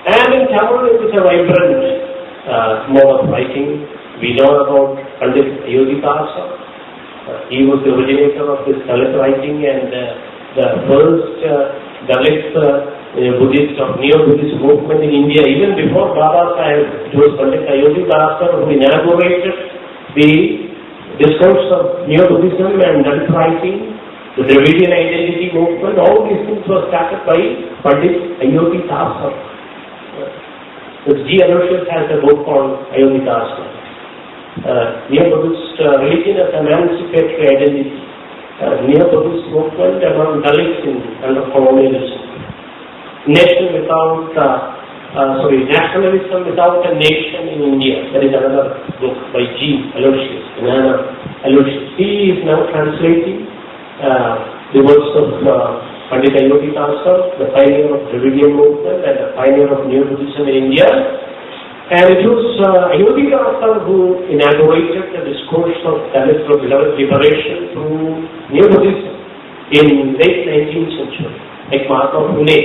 And in Tamil, it is a vibrant mode of writing. We know about Pandit Ayodhya. He was the originator of this Dalit writing, and the first Dalit Buddhist or Neo-Buddhist movement in India, even before Baba Sahib, it was Pandit Ayodhya who inaugurated the discourse of Neo-Buddhism and Dalit writing, the Dravidian identity movement. All these things were started by Pandit Ayodhya. This G. Aloysius has a book called Ayodhya. Neo-Buddhist religion as emancipatory identity. Neo-Buddhist movement among Dalits under colonialism. Nation without Nationalism Without a Nation in India. That is another book by G. Aloysius. He is now translating the works of Pandit Ayodhya Thakur, the pioneer of Dravidian movement and the pioneer of New Buddhism in India. And it was Ayodhya Thakur who inaugurated the discourse of Dalit for beloved liberation through New Buddhism in late 19th century, like Mahatma Phule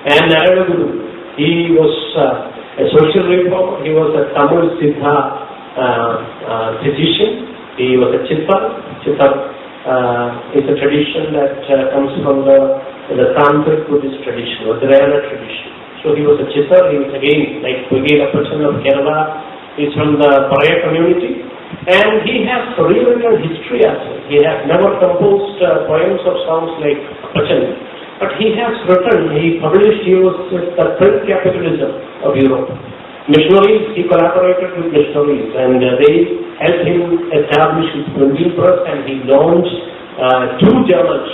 and Narayana Guru. He was a social reformer. He was a Tamil Siddha physician. He was a Chittar. It's a tradition that comes from the Tantric Buddhist tradition or Dhyana tradition. So he was a Chittar. He was again like a person of Kerala. He's from the Paraya community, and he has really a history as well. He has never composed poems or songs like Apachan, but he has written. He published. He was with the print capitalism of Europe. Missionaries, he collaborated with missionaries, and they helped him establish his printing press, and he launched two journals,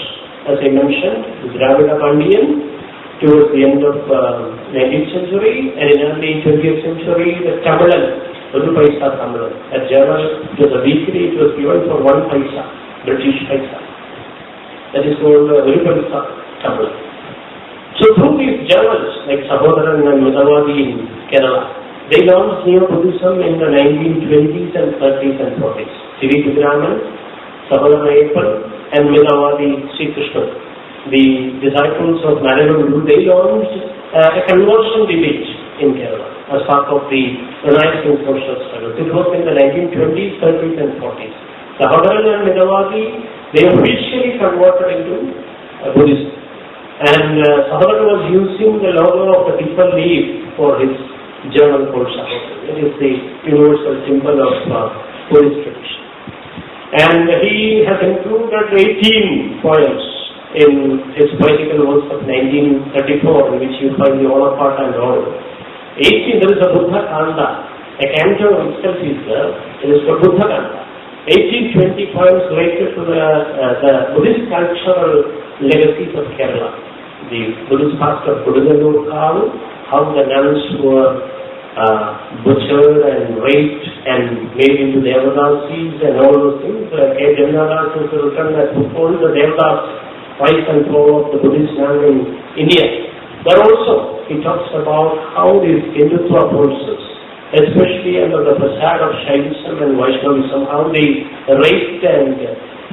as I mentioned, Dravida Pandian towards the end of 19th century, and in early 20th century, the Tamilan, Oru Paisa Tamilan. That journal, it was a weekly, it was given for 1 paisa, British paisa. That is called Oru Paisa Tamilan. So through these journals, like Sahodaran and Midavadi in Kerala, they launched Neo-Buddhism in the 1920s and 30s and 40s. Sri Vigraman, Sahodaran Ayyappan, and Midavadi Sri Krishna, the disciples of Narayana Guru, they launched a conversion debate in Kerala as part of the Renaissance social struggle. It was in the 1920s, 30s and 40s. Sahodaran and Midavadi, they officially converted into Buddhism. And Sahodaran was using the logo of the people leaf for his journal called Sahodaran. It is the universal symbol of Buddhist tradition. And he has included 18 poems in his poetical works of 1934, in which you find the All Apart and All. 18, there is a Buddha Kanda. A canto itself is there. It is called Buddha Kanda. 18-20 poems related to the Buddhist cultural legacies of Kerala. The Buddhist past of Buddhanur Kavu, how the nuns were butchered and raped and made into Devadasis and all those things. K. Jannadas has written that all the Devadas rise and fall of the Buddhist nun in India. But also, he talks about how these Hindutva forces, especially under the facade of Shaivism and Vaishnavism, how they raped and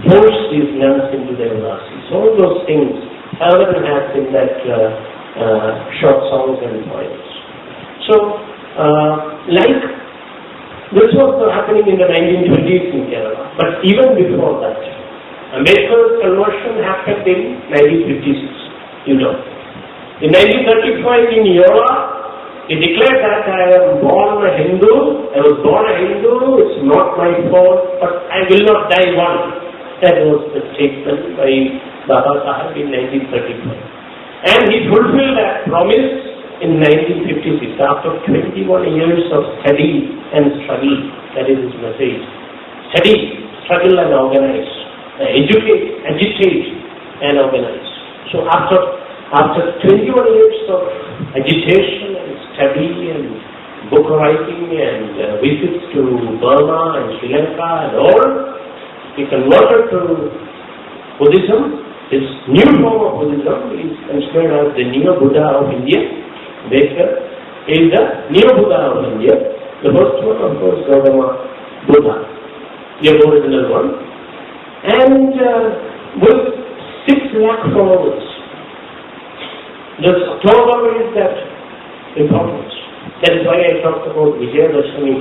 forced these nuns into Devadasis. All those things Sahodaran has in that short songs and poems. So, this was happening in the 1920s in Kerala, but even before that, Ambedkar's conversion happened in 1956, you know. In 1935 in Yola, he declared that I am born a Hindu, I was born a Hindu, it's not my fault, but I will not die one. That was the statement by Baba Sahib in 1935. And he fulfilled that promise in 1956, after 21 years of study and struggle. That is his message. Study, struggle and organize. Educate, agitate and organize. So after 21 years of agitation and study and book writing and visits to Burma and Sri Lanka and all, he converted to Buddhism. His new form of Buddhism is considered as the Neo-Buddha of India. Baker is the Neo-Buddha of India. The first one, of course, Gautama Buddha, the original one. And with 6 lakh followers. The slogan is that importance. That is why I talked about Vijayadashami.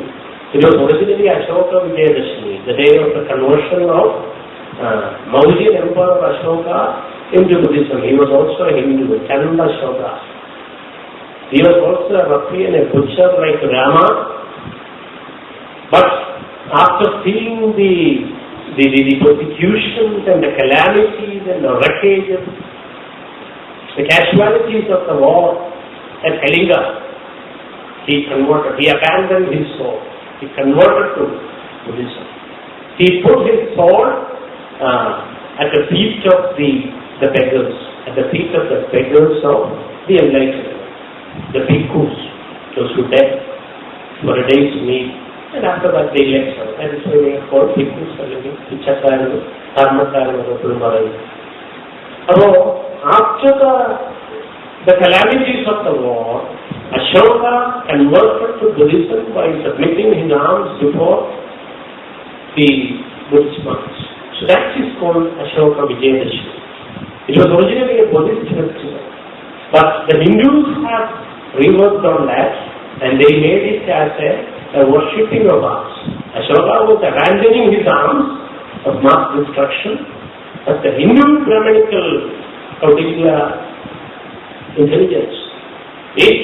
It was originally Ashoka Vijayadashami, the day of the conversion of Mauryan Emperor Ashoka into Buddhism. He was also a Hindu, Chanda Ashoka. He was also a ruffian, a butcher like Rama. But after seeing the persecutions and the calamities and the wreckage, the casualties of the war at Kalinga, he converted. He abandoned his soul. He converted to Buddhism. He put his soul at the feet of the beggars, at the feet of the beggars of the enlightenment, the bhikkhus. those who died for a day's meal, and after that they left her. That is why they are called victims for living. So after the calamities of the war, Ashoka converted to Buddhism by submitting his arms before the Buddhist monks. So that is called Ashoka Vijayadashmi. It was originally a Buddhist festival, but the Hindus have reworked on that and they made it as a worshipping of arms. Ashoka was abandoning his arms of mass destruction, but the Hindu Brahmanical Kautilya intelligence, it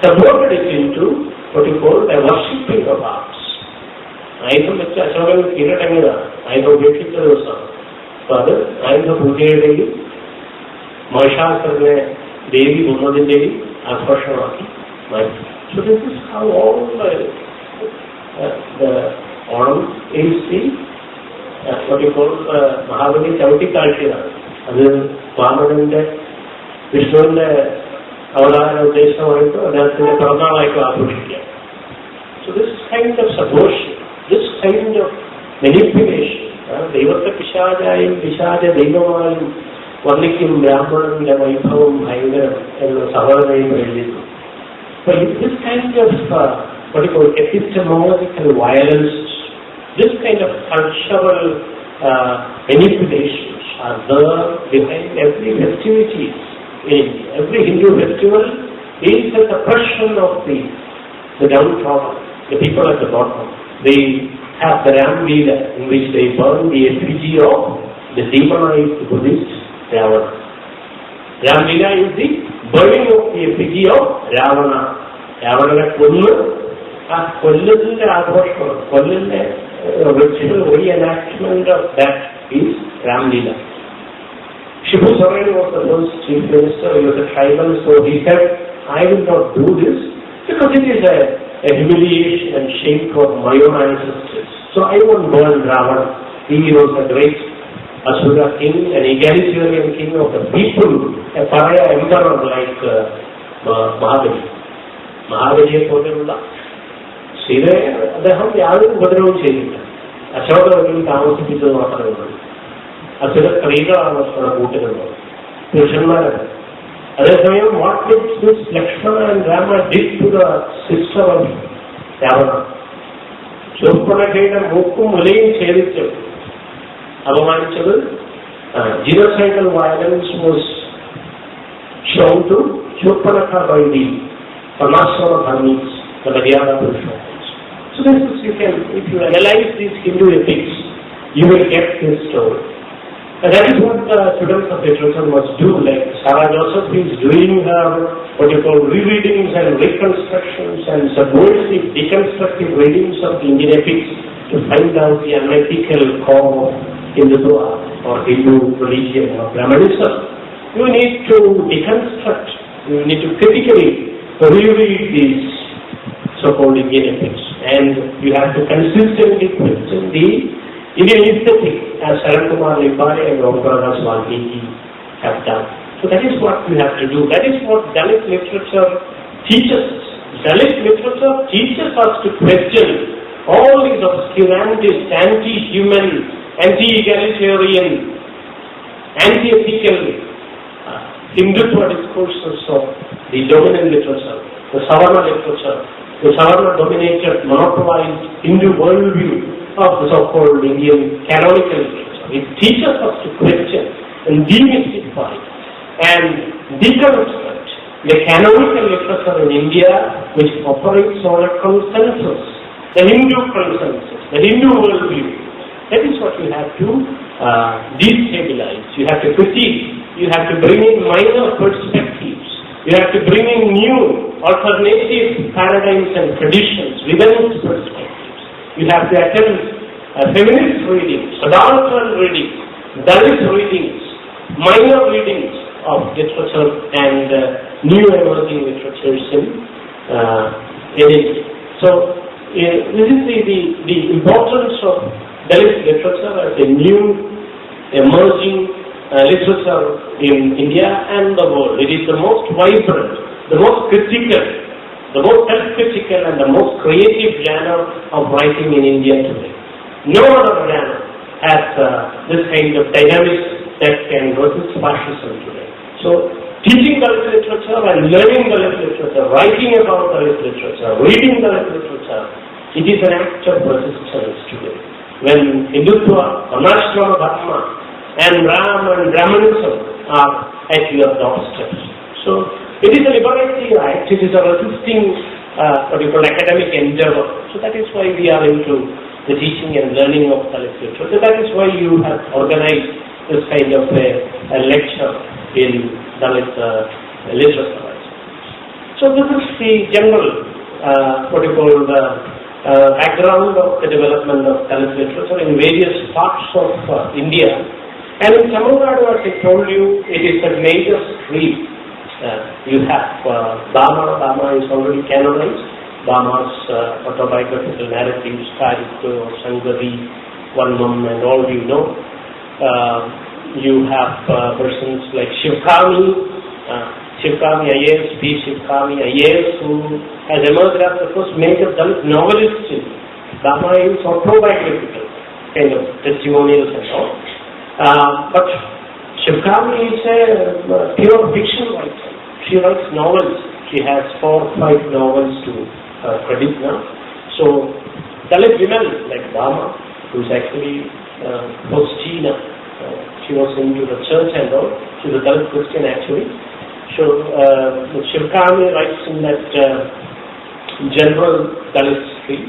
converted it into what you call a worshipping of arms. ആയുധം വെച്ച് അശോകൻ കീഴടങ്ങിയതാണ്, ആയുധം ഉപേക്ഷിച്ച ദിവസമാണ്. അപ്പൊ അത് ആയുധ പൂജയുടെയും മഹിഷാസുരനെ ദേവി കൊന്നതിന്റെയും ആഘോഷമാക്കി മാറ്റി. So this is how all the Onam is the what you call Mahabali ചവിട്ടിക്കാഴ്ചയാണ്. അത് വാമനന്റെ വിഷ്ണുവിന്റെ അവതാര ഉദ്ദേശമായിട്ട് അദ്ദേഹത്തിന്റെ പിറന്നാളായിട്ട് ആഘോഷിക്കുക. So this kind of subversion, this kind of manipulation, ദൈവത്തെ പിശാചായും പിശാച ദൈവമായും വർണ്ണിക്കും ബ്രാഹ്മണന്റെ വൈഭവം ഭയങ്കരം എന്ന് സഹോദരയും എഴുതിയിരുന്നു. So this kind of what you call epistemological violence, this kind of cultural manipulations are there behind every festivity. Every Hindu festival is the suppression of the downtrodden, the people at the bottom. They have the Ram Leela in which they burn the effigy of the demonized Buddhist Ravana. Ram Leela is the burning of the effigy of Ravana. Ravana konnu kollinte aaghosam, kollinte ritual reenactment of that is Ram Leela. Shibu Soren was the first chief minister, he was a tribal, so he said, I will not do this because it is a humiliation and shame for my own ancestors. So I won't burn Ravana. He was a great Asura king, an egalitarian king of the people, a pariah emperor like Mahabali. Mahabaliയെ പോലെയുള്ള ശിവയെ അദ്ദേഹം യാതൊരു ഉപദ്രവവും ചെയ്തില്ല. അശോകവനിൽ താമസിപ്പിച്ചത് മാത്രമേ ഉള്ളൂ. അസുര സ്ത്രീകളാണ് കൂട്ടുന്നത്, പുരുഷന്മാരല്ല. അതേസമയം what this Lakshmana and Rama did to the sister of Ravana, ശൂർപ്പണഖയുടെ മൂക്കും മുലയും ഛേദിച്ച് അപമാനിച്ചത്. genocidal violence was shown to Shurpanakha by the Parnaswara Dharmis, the Maryada Purushottas. So this is, if you analyze these Hindu epics, you will get this story. And that is what the students of literature must do. Like Sarah Joseph is doing her what you call rereadings and reconstructions and subversive, deconstructive readings of the Indian epics to find out the unethical core of Hindutva or Hindu religion or Brahmanism. You need to deconstruct, you need to critically reread these so-called Indian epics, and you have to consistently question the Indian aesthetic as Sarankumar Limbare and Ramdas Valmiki have done. So that is what we have to do. That is what Dalit literature teaches us. Dalit literature teaches us to question all these obscurantists, anti-human, anti-egalitarian, anti-ethical Hindutva discourses of the dominant literature, the Savarna literature, the Savarna-dominated, monopolized Hindu worldview of the so-called Indian canonical literature. It teaches us to question and demystify and deconstruct the canonical literature in India, which operates on a consensus, the Hindu consensus, the Hindu worldview. That is what you have to destabilize. You have to critique. You have to bring in minor perspectives. You have to bring in new alternative paradigms and traditions within its perspectives. You have to attempt feminist readings, subaltern readings, Dalit readings, minor readings of literature and new emerging literatures in India. So this is the importance of Dalit literature as a new emerging literature in India and the world. It is the most vibrant, the most critical, the most self-critical and the most creative genre of writing in India today. No other genre has this kind of dynamics that can resist fascism today. So, teaching Dalit literature and learning Dalit literature, writing about Dalit literature, reading Dalit literature, it is an act of resistance today. When Hindutva, Varnashrama Dharma, and Ram and Brahmanism are at your doorsteps. So, it is a liberating act, it is a resisting academic endeavor. So that is why we are into the teaching and learning of Dalit literature. So that is why you have organized this kind of a lecture in Dalit literature. So this is the general background of the development of Dalit literature in various parts of India. And in Tamil Nadu, as I told you, it is a major stream. You have Bama is already canonized. Bama's autobiographical narratives, Karikku, Sangadi, Vannam, and all you know. You have persons like Shivkami IAS, P. Shivkami IAS, who has emerged as the first major Dalit novelist. Bama is autobiographical, kind of testimonials and all. But Shivkami is a pure fiction writer. She writes novels. She has 4 or 5 novels to credit now. So, Dalit women like Bama, who is actually Faustina, she was into the church and all. She is a Dalit Christian actually. So, Shivkami writes in that general Dalit stream.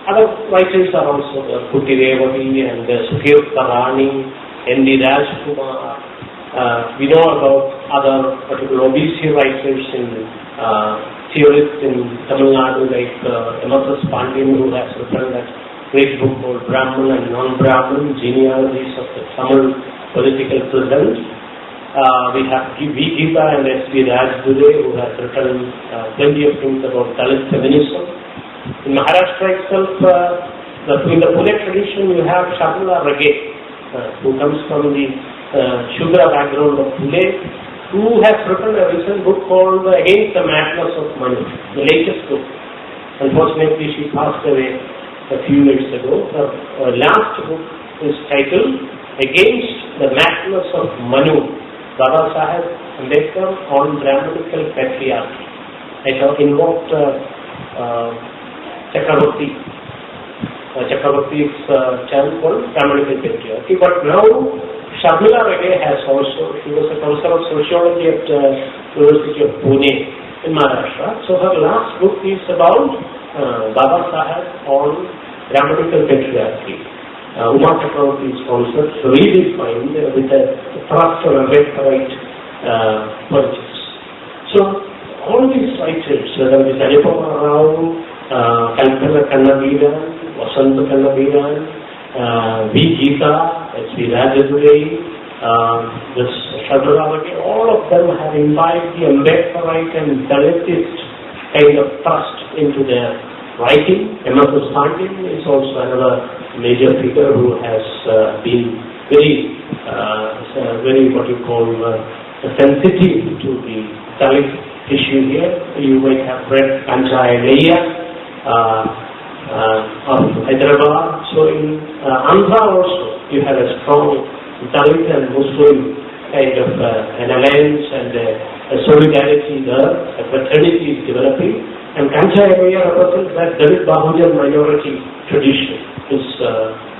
Other writers are also Putti Revati and Sufir Tarani, N.D. Rajkumar. We know about other particular OBC writers in theorists in Tamil Nadu like M.S. Pandian, who has written that great book called Brahman and Non-Brahman, Genealogies of the Tamil Political Present. We have V. Geeta and S.P. Rajdure, who has written plenty of things about Dalit feminism. In Maharashtra itself, in the Pune tradition, you have Shabula Rage, who comes from the Shudra background of Pune, who has written a recent book called Against the Madness of Money, the latest book. Unfortunately, she passed away a few years ago. Her last book is titled Against the Madness of Manu, Baba Saheb Ambedkar on Brahmanical Patriarchy. I have invoked Chakravarti's chant called Brahmanical Patriarchy. But now Shabila Rage has also, she was a professor of sociology at University of Pune in Maharashtra. So her last book is about Baba Saheb on Brahmanical Patriarchy. Uma Chakravarti sponsored, redefined with a thrust on Ambedkarite politics. So all these writers, whether it is Anupama Rao, Kalpana Kannabiran, Vasanta Kannabiran, V. Geeta, S.V. Rajadure, this Shadravati, all of them have imbibed the Ambedkarite and Dalitist kind of thrust into their writing. M.S. Pandian is also another major figure who has been very what you call sensitive to the Dalit issue here. You might have read Panchayaleya of Hyderabad. So in Andhra also you have a strong Dalit and Muslim kind of an alliance and a solidarity there. A fraternity is developing, and Panchayaleya represents that Dalit bahujan minority tradition. Is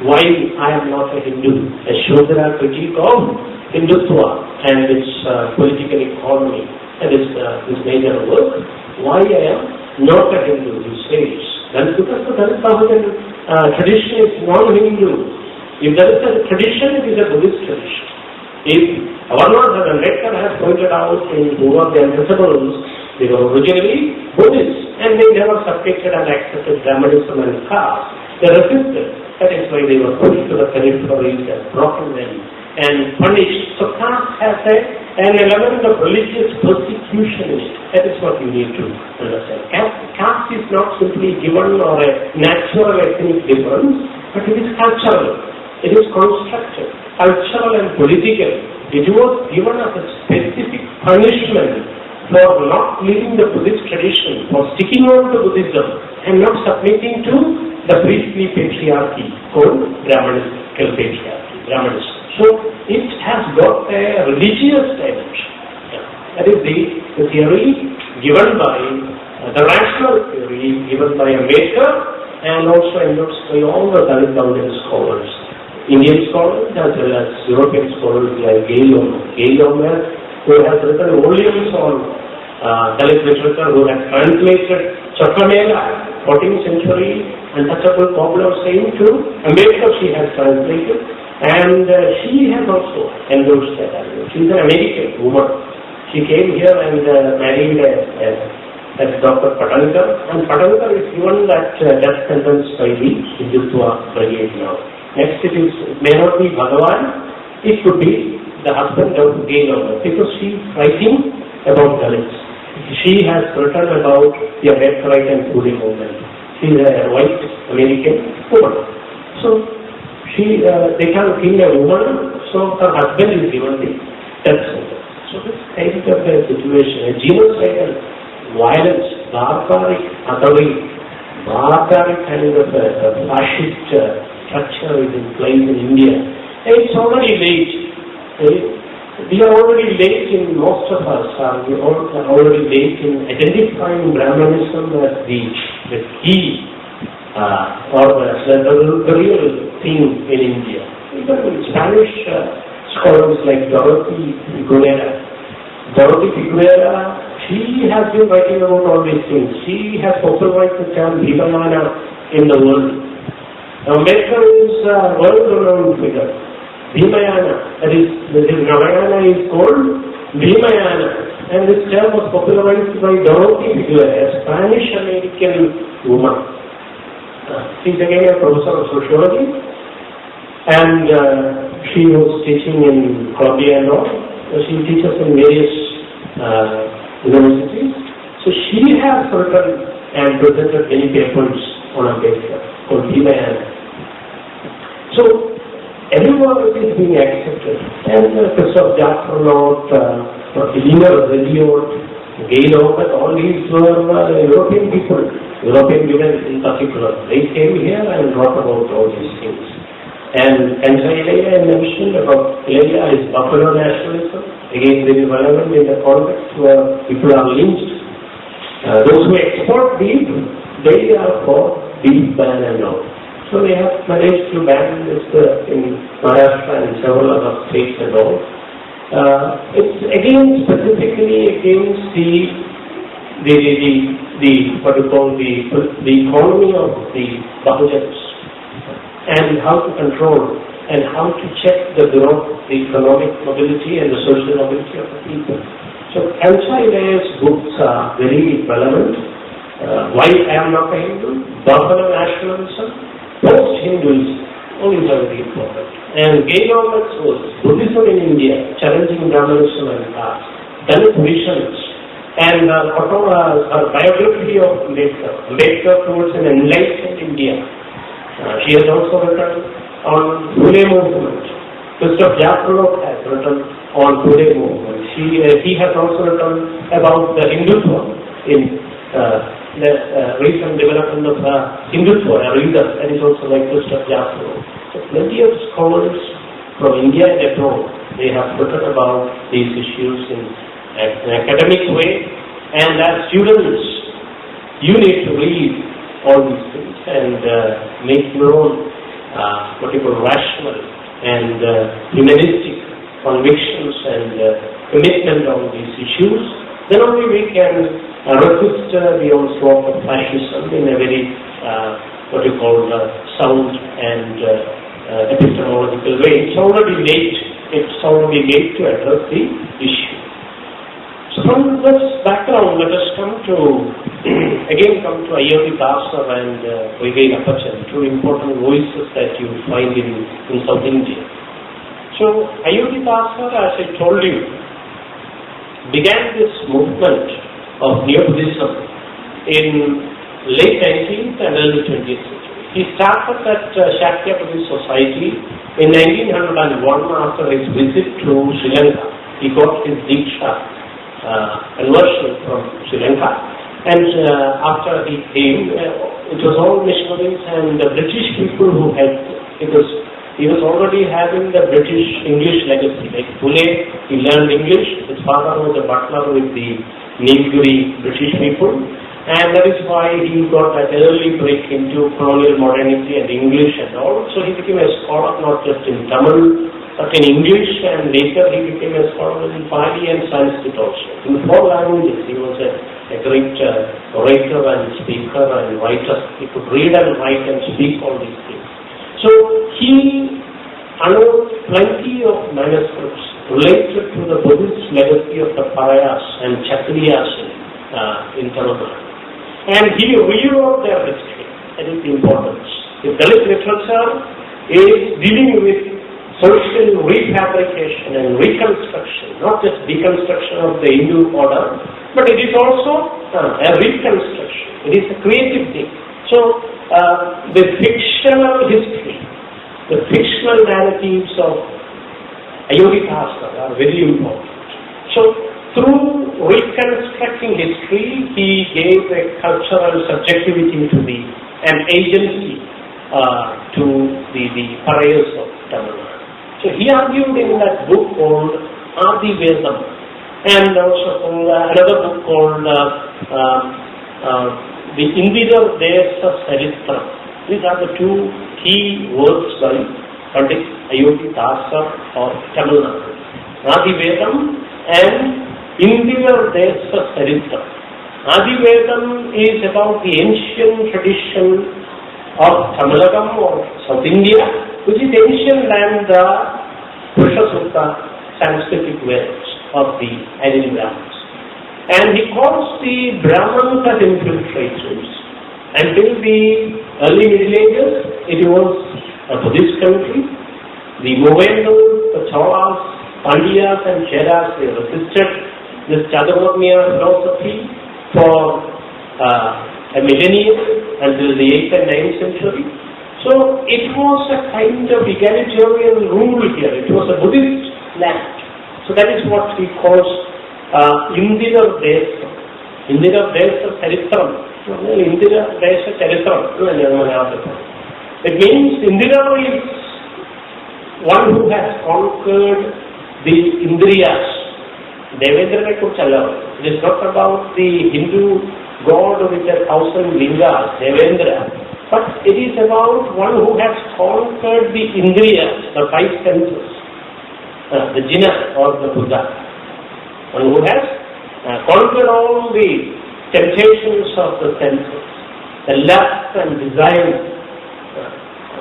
why I am not a Hindu. A Shudra critique of Hindutva and its political economy. That is this major work. Why I am not a Hindu, he says. That is because the Dalit bahujan tradition is non-Hindu. If there is a tradition, it is a Buddhist tradition. If Varnas and Ambedkar has pointed out in who are their principles, they were originally Buddhists and they never subjected and accepted Brahmanism and caste. They resisted. That is why they were pushed to the peripheries and brought in and punished. So caste has an element of religious persecution in it. That is what you need to understand. Caste is not simply given or a natural ethnic difference, but it is cultural. It is constructed, cultural and political. It was given as a specific punishment for not leaving the Buddhist tradition, for sticking on to Buddhism and not submitting to the priestly patriarchy called Brahmanical patriarchy, Brahmanism. So it has got a religious dimension. That is the theory given by, the rational theory given by Ambedkar and also endorsed by all the Dalit scholars, Indian scholars as well as European scholars like Govt, who has written volumes on Dalit literature, who has translated Chakramela, 14th century untouchable popular saying to Ambedkar she has translated, and she has also endorsed that argument. She is an American woman. She came here and married as Dr. Patankar, and Patankar is given that death sentence by the Hindutva brigade now. Next it may not be Bhagavan, it could be the husband of Govt, because she is writing about Dalits. She has written about the Ambedkarite and Pune movement. She is a white American woman. So they can kill a woman, so her husband is given the death sentence. So this kind of a situation, a genocidal violence, barbaric kind of a fascist structure is in place in India. And it's already late. We are already late in, most of us are already late in identifying Brahmanism as the key or the real thing in India. Even Spanish scholars like Dorothy Figuera, she has been writing about all these things. She has popularized the term Vimayana in the world. Now, Ambedkar is a world-renowned figure. Vimayana, that is, Ramayana is called Vimayana, and this term was popularized by Dorothy Figuera, a Spanish-American woman. She is again a professor of sociology, and she was teaching in Columbia and all. She teaches in various universities. So she has written and presented many papers on Ambedkar called Vimayana. So everyone is being accepted. And Professor Jaffarnot, Elena Reliot, Govt, all these were European people, European women in particular. They came here and wrote about all these things. And I mentioned about Leia is buffalo nationalism, again very relevant in the context where people are lynched. Those who export beef, they are for beef ban and all. So they have managed to ban this in Maharashtra and several other states and all. It's again specifically against the what you call the economy of the bahujans, and how to control and how to check the growth, the economic mobility and the social mobility of the people. So Ajay's books are very relevant. Why I am not a Hindu? Buffalo nationalism, post-Hinduism, all these are very important. And Govt's was Buddhism in India, challenging Brahmanism and caste, Dalit visions, and her biography of Ambedkar towards an enlightened India. She has also written on Pune movement. Christoph Jaffarnot has written on Pune movement. He has also written about the Hindutva in the recent development of Hindutva, a reader that is also like Christoph Jaffarnot. So plenty of scholars from India and abroad, they have written about these issues in an academic way, and as students, you need to read all these things and make your own what you call rational and humanistic convictions and commitment on these issues. Then only we can resist the onslaught of fascism in a very what you call sound and epistemological way. It's already late. It's already late to address the issue. So from this background, let us come to Ayodhi Dasar and Vijay Apachan, two important voices that you find in South India. So Ayodhi Dasar, as I told you, began this movement of Neo-Buddhism in late 19th and early 20th century. He started at Shakya Buddhist Society in 1901 after his visit to Sri Lanka. He got his Diksha conversion from Sri Lanka. And after he came, it was all missionaries and the British people who helped, because he was already having the British English legacy. Like Pune, he learned English. His father was a butler with the Nilgiri British people, and that is why he got that early break into colonial modernity and English and all. So he became a scholar not just in Tamil but in English, and later he became a scholar in Pali and Sanskrit also. In 4 languages, he was a great orator and speaker and writer. He could read and write and speak all these things. So he unearthed plenty of manuscripts related to the Buddhist legacy of the Parayas and Chakriyas in Tamil Nadu. And he rewrote their history. That is the importance. The Dalit literature is dealing with social refabrication and reconstruction, not just deconstruction of the Hindu order, but it is also a reconstruction. It is a creative thing. So the fictional history, the fictional narratives of Ayodhya are very important. So through reconstructing history, he gave a cultural subjectivity to an agency to the Parayas of Tamil Nadu. So he argued in that book called Adivedam, and also another book called the Indira Desa Saritra. These are the 2 key works by Pandit Ayodhya of Tamil Nadu. Adivedam and Indira Desa Saritra. Adivedam is about the ancient tradition of Tamilagam or South India, which is ancient land, the Purusha Sutta Sanskritic words of the Ajay Brahmins. And he calls the Brahmins as infiltrators. Until the early Middle Ages, it was a Buddhist country. The Mohendos, the Cholas, Pandyas and Cheras, they resisted this Chaturvarnya philosophy for a millennium until the 8th and 9th century. So it was a kind of egalitarian rule here. It was a Buddhist land. So that is what he calls Indira Desa. Indira Desa Charitram. Indira Desa Charitram. It means Indira is one who has conquered the Indriyas. Devendra it is not about the Hindu god with 1,000 lingas, Devendra, but it is about one who has conquered the Indriyas, the 5 senses, the Jina or the Buddha. One who has conquered all the temptations of the senses, the lust and desire.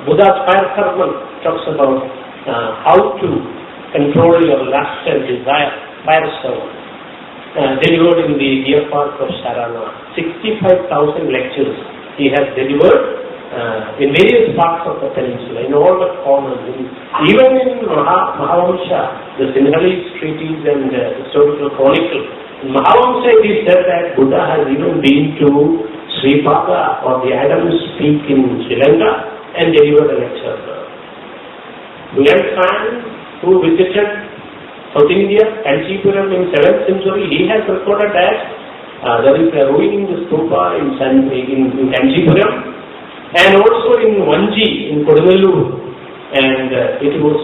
Buddha's fire sermon talks about how to control your lust and desire. Fire sermon. Delivered in the deer park of Sarana. 65,000 lectures he has delivered in various parts of the peninsula, in all the corners. Even in Mahavamsa, the Sinhalese treatise and historical chronicle, in Mahavamsa it is said that Buddha has even been to Sripada or the Adams Peak in Sri Lanka and delivered a lecture. Buddhist man who visited South India, Kanchipuram in 7th century, he has recorded that there is a ruin in the stupa in Kanchipuram and also in Vanji in Kodunallur, and it was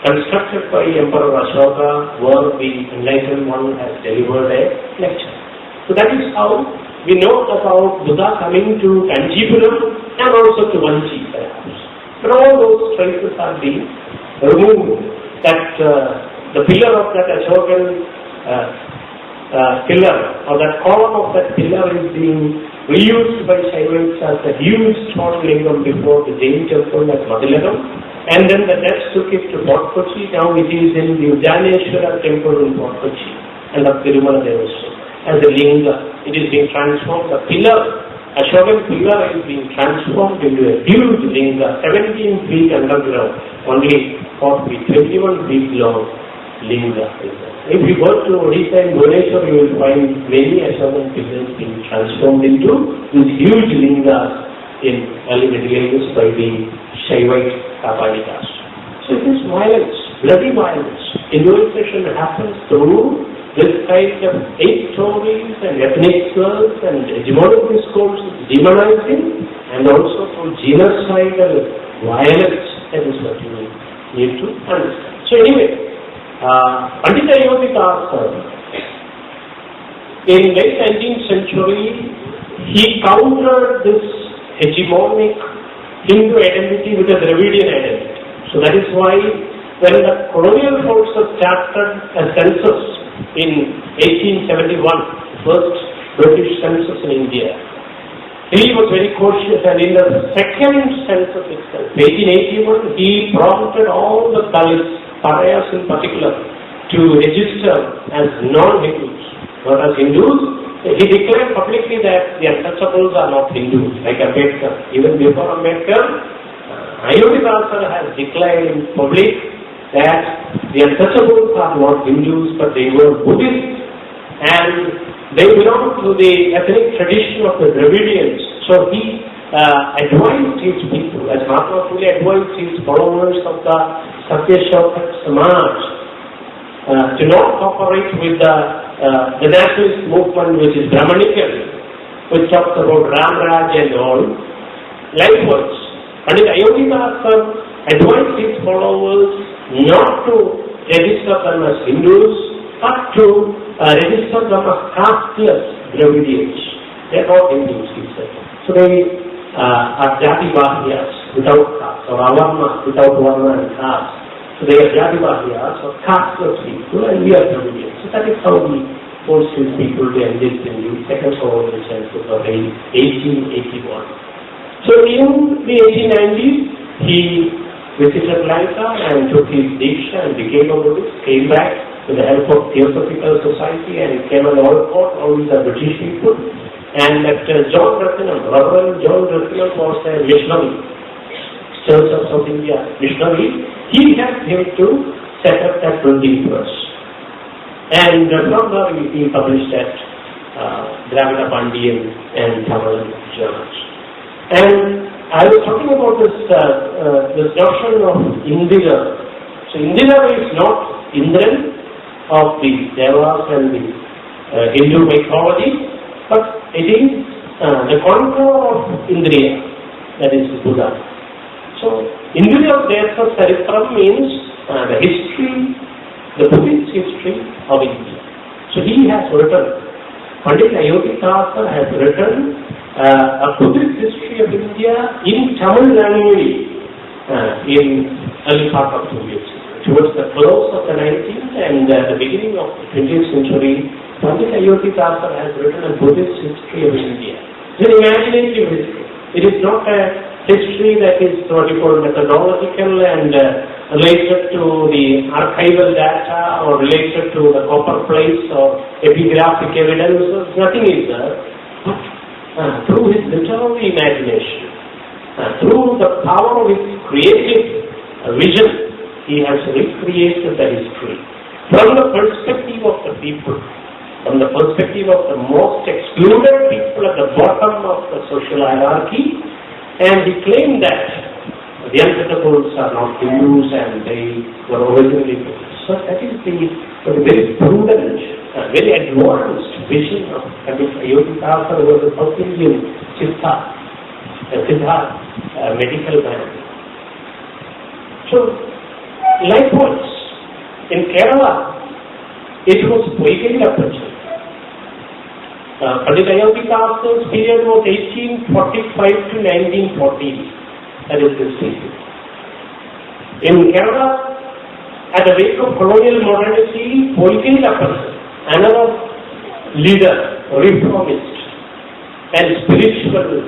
constructed by Emperor Ashoka, where the enlightened one has delivered a lecture. So that is how we know about Buddha coming to Kanchipuram and also to Vanji perhaps. But all those traces are being removed. That the pillar of that Ashokan pillar, or that column of that pillar is being reused by Shaivites as a huge stone lingam before the Jain temple at Madhilagam, and then the Dutch took it to Fort Kochi. Now it is in the Ujjaneshwara temple in Fort Kochi and the Tirumala Devaswam as a linga. It is being transformed. The pillar, Ashokan pillar, is being transformed into a huge linga, 17 feet underground, only 4 feet, 21 feet long linga. If you go to Odisha and Bhubaneswar, you will find many Ashokan pillars being transformed into these huge lingas in early Middle Ages by the Shaivite Kapalikas. So it is violence, bloody violence. Innovation happens through this kind of hate stories and ethnic slurs and hegemonic discourses demonizing and also through genocidal violence. That is what you need to understand. So anyway, Pandit Ajay Sekher, in late 19th century, he countered this hegemonic Hindu identity with a Dravidian identity. So that is why when the colonial forces started a census in 1871, the first British census in India, he was very cautious, and in the second census itself, 1881, he prompted all the Dalits, pariahs in particular, to register as non-Hindus, not as Hindus. He declared publicly that the untouchables are not Hindus, like Ambedkar. Even before Ambedkar, Ajay Sekher has declared in public that the untouchables are not Hindus, but they were Buddhists, and they belong to the ethnic tradition of the Dravidians. So he advised his people, as Mahatma Phule advised his followers of the Satyashodak Samaj, to not cooperate with the nationalist movement, which is Brahmanical, which talks about Ram Raj and all. Likewise, Pandit Ajay Sekher advised his followers not to register them as Hindus, but to register them as casteless Dravidians. They are not Hindus, he said. So they are Jati Bahyas without caste, or Avarna without Varna and caste. So they are Jati Bahyas, or casteless people, and we are Dravidians. So that is how he forced his people to enlist in the second colonial census of 1881. So in the 1890s, he visited Lanka and took his Diksha and became a Buddhist, came back with the help of Theosophical Society, and came an all the British people. And that John Rathinam, Reverend John Rathinam, was a missionary, Church of South India missionary. He helped him to set up that printing press. And from there he published that Dravida Pandian and Tamil journals. And I was talking about this notion of Indira. So Indira is not Indran of the Devas and the Hindu mythology, but it is the conqueror of Indriya, that is Buddha. So Indriya Desa Sarithram means the history, the Buddhist history of India. So he has written, Pandit Ajay Sekher has written a Buddhist history of India in Tamil language in early part of 20th century. Towards the close of the 19th and the beginning of the 20th century, Pandit Ajay Sekher has written a Buddhist history of India. It's an imaginative history. It is not a history that is what you call methodological and related to the archival data or related to the copper plates or epigraphic evidences. Nothing is there. Through his literary imagination, through the power of his creative vision, he has recreated the history from the perspective of the people, from the perspective of the most excluded people at the bottom of the social hierarchy, and he claimed that the untouchables are not Hindus and they were originally Buddhists. So that is the very prudent, very advanced vision of Pandit Ajay Sekher was a South Indian Siddha, medical man. So likewise, in Kerala, it was poetic literature. Pandit Ajay Sekher's period was 1845 to 1940. That is his period. In Kerala, at the wake of colonial modernity, poetic literature, another leader, reformist, and spiritual,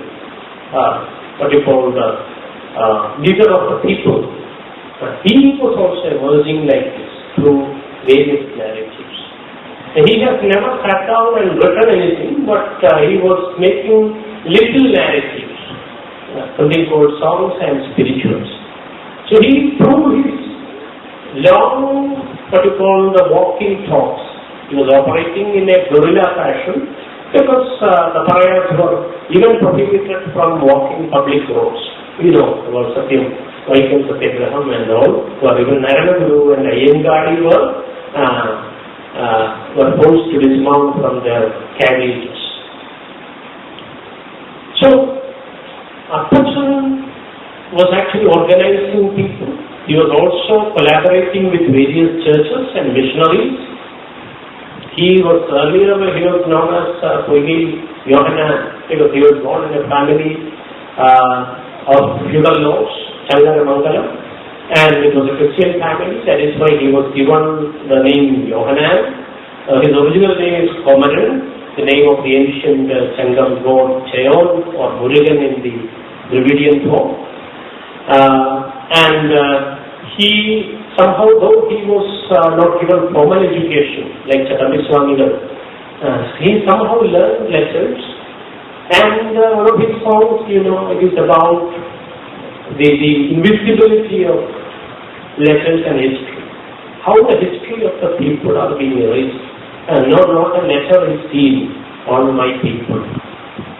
leader of the people, he was also emerging like this through various narratives. And he has never sat down and written anything, but he was making little narratives, something called songs and spirituals. So he, through his long, the walking talks, he was operating in a guerrilla fashion because the pariahs were even prohibited from walking public roads. You know about Satyam, Vaikam Satyagraham and all, or even Naranaguru and Ayyangadi were were forced to dismount from their carriages. So, Appasan was actually organizing people. He was also collaborating with various churches and missionaries. He was known as Puigi Yohanan, because he was born in a family of feudal lords, Changaramangala, and it was a Christian family. That is why he was given the name Yohanan. His original name is Komaran, the name of the ancient Sangam god Chayon or Murugan in the Dravidian form. He somehow, though he was not given formal education like Chattamiswamigal, he somehow learned letters. And one of his songs, it is about the invisibility of letters and history. How the history of the people are being erased. And not a letter is seen on my people.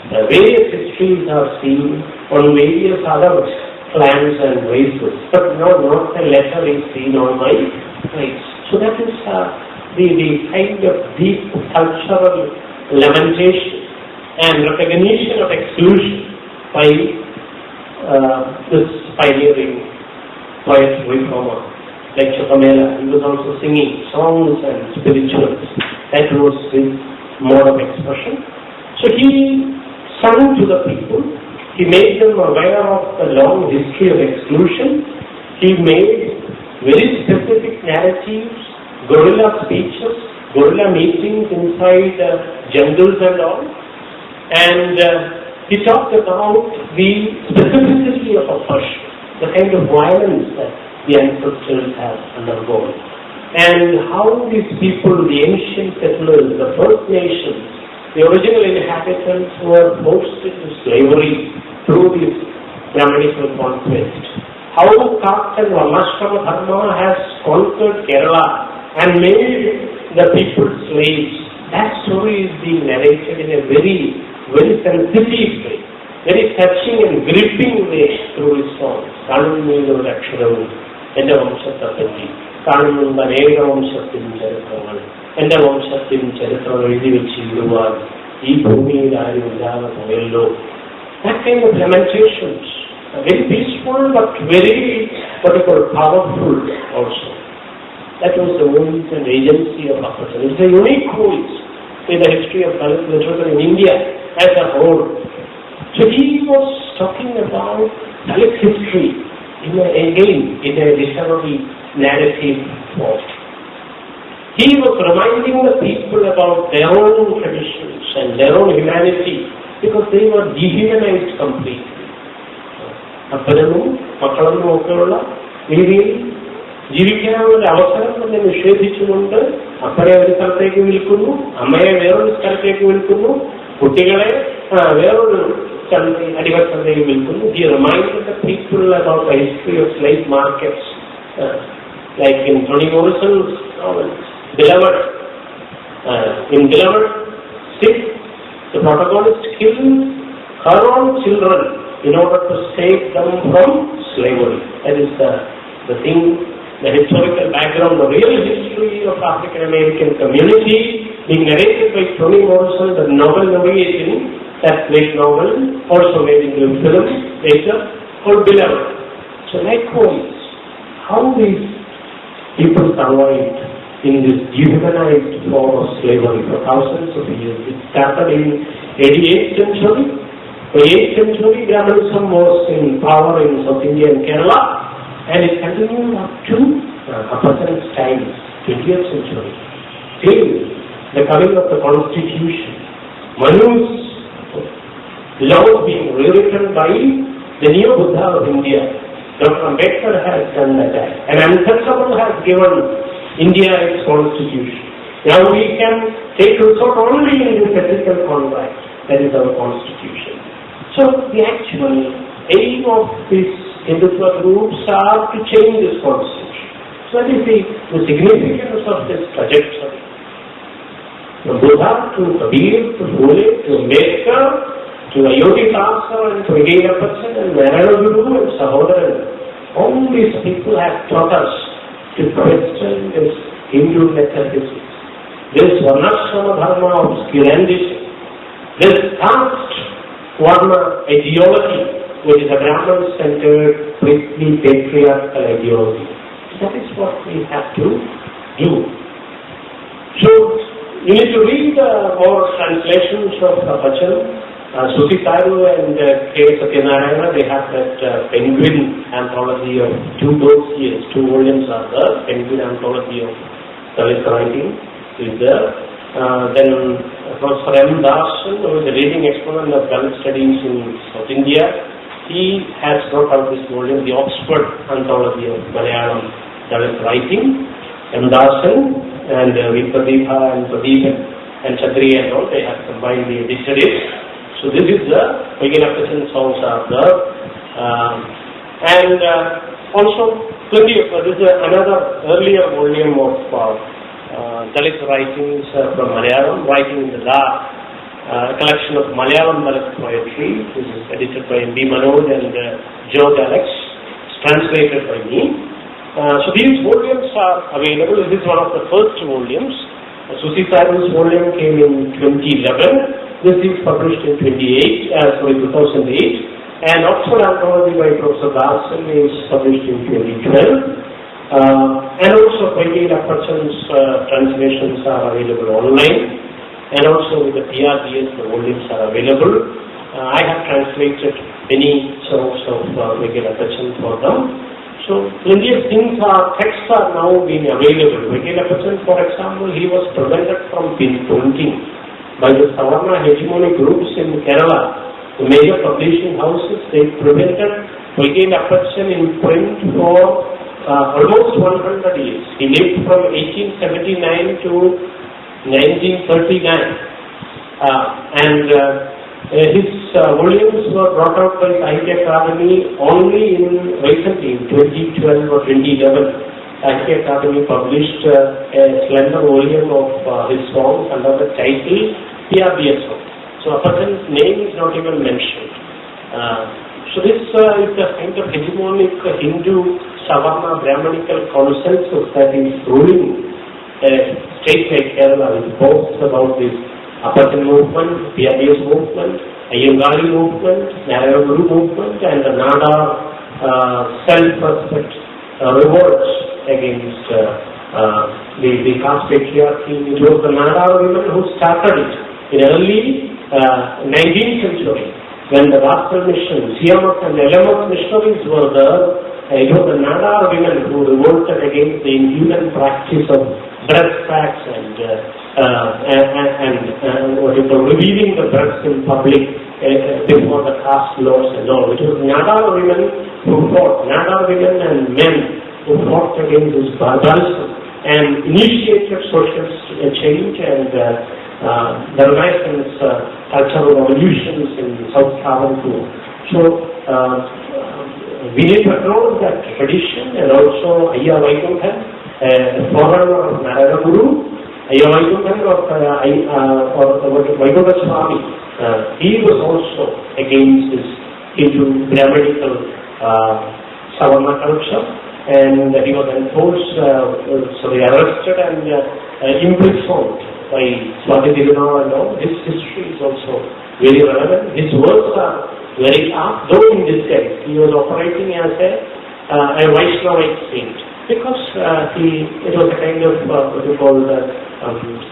Various histories are seen on various other clans and races, but not a letter is seen on my race. So that is the kind of deep cultural lamentation and recognition of exclusion by this pioneering poet reformer like Chokamela. He was also singing songs and spirituals. That was his mode of expression. So he sang to the people. He made them aware of the long history of exclusion. He made very specific narratives, guerrilla speeches, guerrilla meetings inside jungles and all. And he talked about the specificity of oppression, the kind of violence that the ancestors have undergone, and how these people, the ancient settlers, the First Nations, the original inhabitants were forced into slavery through this Brahmanical conquest. How caste and Varnashrama Dharma has conquered Kerala and made the people slaves. That story is being narrated in a very, very sensitive way, very touching and gripping way through his songs. Kanunnu Aksharam, Enda Vamshathapati, Kanunnu Aneka Vamshathin Charithamal, Enda Vamshathin Charithamal Ezhi Vechi Iruvar, Ee Bhumiyil Aarum Illada Poyallo. That kind of lamentations, very peaceful but very, powerful also. That was the voice and agency of Appasan. It's a unique voice in the history of Dalit literature in India as a whole. So he was talking about Dalit history in a literary narrative form. He was reminding the people about their own traditions and their own humanity because they were dehumanized completely. Apparanum, Makkalanum okkulla രീതിയിൽ ജീവിക്കാനുള്ള അവസരം തന്നെ നിഷേധിച്ചുകൊണ്ട് അപ്പനെ ഒരു സ്ഥലത്തേക്ക് വിൽക്കുന്നു, അമ്മയെ വേറൊരു സ്ഥലത്തേക്ക് വിൽക്കുന്നു, കുട്ടികളെ വേറൊരു അടിമച്ചന്തയിൽ വിൽക്കുന്നു. He reminded the people about the history of slave markets, like in Toni Morrison's novel, Beloved. In Beloved 6, the protagonist killed her own children in order to save them from slavery. That is the thing, the historical background, the real history of African American community being narrated by Toni Morrison, the novel narrating that great novel, also made into a film later, called Beloved. So likewise, how these people survived in this dehumanized form of slavery for thousands of years. It started in 88th century. The 8th century, Brahmanism was in power in South India and Kerala, and it continued up to Appasan's time, 20th century, till the coming of the constitution. Manu's laws being rewritten by the new Buddha of India. Dr. Ambedkar has done that. And untouchable has given India its constitution. Now we can take resort only in this ethical conduct. That is our constitution. So the actual aim of these Hindutva groups are to change this constitution. So that is the significance of this trajectory. From Buddha to Kabir to Phule to Ambedkar to Ayodhi Thakur and to Ajay Sekher and Ernakulam and Sahodaran. All these people have taught us to question this Hindu metaphysics this Varnashrama dharma of scientism, this caste Varna ideology, which is a Brahman-centered, priestly, patriarchal ideology. That is what we have to do. So, you need to read more translations of Bachan. Susi Saru and K. Satyanarayana, they have that penguin anthology of 2 books, yes, 2 volumes are there. Penguin anthology of Dalit writing is there. Then Professor M. Dasan, who is a leading exponent of Dalit studies in South India, he has brought out this volume, the Oxford anthology of Malayalam Dalit writing. M. Dasan and Vipadipha and Pradeep and Chandriya and all, they have combined the edited it. So this is the Egalitarian songs are there, and also plenty of this is another earlier volume of Dalit writings from Malayalam, writing in the dark, collection of Malayalam Dalit poetry. This is edited by M.B. Manoj and George Alex, translated by me. So these volumes are available. This is one of the first volumes. Susi Saru's volume came in 2011. This is published in 2008, and Oxford Anthology by Professor Dasan is published in 2012. And also Vaidhi Lapachan's translations are available online, and also with the PRDS the volumes are available. I have translated many songs of Vaidhi Lapachan for them. So plenty of things texts are now being available. Vaidhi Lapachan, for example, he was prevented from printing by the Savarna hegemonic groups in Kerala. The major publishing houses, they prevented Vaidhi Lapachan in print for almost 100 years. He lived from 1879 to 1939. And his volumes were brought out by Sahitya Academy only recently, in 2012 or 2011. Sahitya Academy published a slender volume of his songs under the title PRDS song. So a person's name is not even mentioned. So this is the kind of hegemonic Hindu Savarna Brahmanical consensus that is ruling a state like Kerala, which boasts about this Apatan movement, PRDS movement, Ayyangari movement, Narayana Guru movement, and the Nada self-respect revolts against the caste patriarchy. It was the Nada women who started it in early 19th century, when the gospel missions, Siamak and Elamak missionaries were there. It was the Nada women who revolted against the inhuman practice of breast facts and revealing the breasts in public before the caste laws and all. It was Nada women who fought, Nada women and men who fought against this barbarism and initiated social change and the Renaissance cultural revolutions in South Travancore. So we need to acknowledge that tradition, and also Ayya Vaikunthan, a forerunner of Narayana Guru, Ayya Vaikunthan or Vaikuntha Swami, he was also against this Hindu Brahmanical Savarna culture, and he was enforced, so they arrested and imprisoned by Swati Divina and all. His history is also very relevant. His works are very apt, though in disguise. He was operating as a Vaishnavite saint, because it was a kind of what you call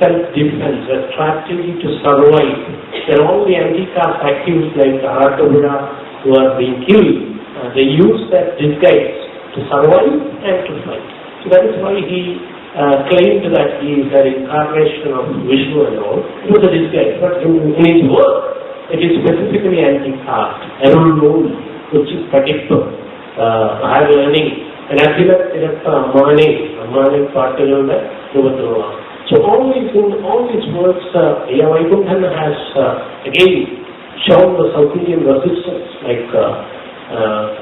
self-defense, a strategy to survive. When all the anti-caste activists like Arakabuda were being killed, they used that disguise to survive and to fight. So that is why he claimed that he is an incarnation of Vishnu and all. It was a disguise, but in his work, it is specifically anti-caste, Ernakulam, which is particular, higher learning, and Ammane Partilunda, So all these works, Ayya Vaikunthan has again shown the South Indian resistance, like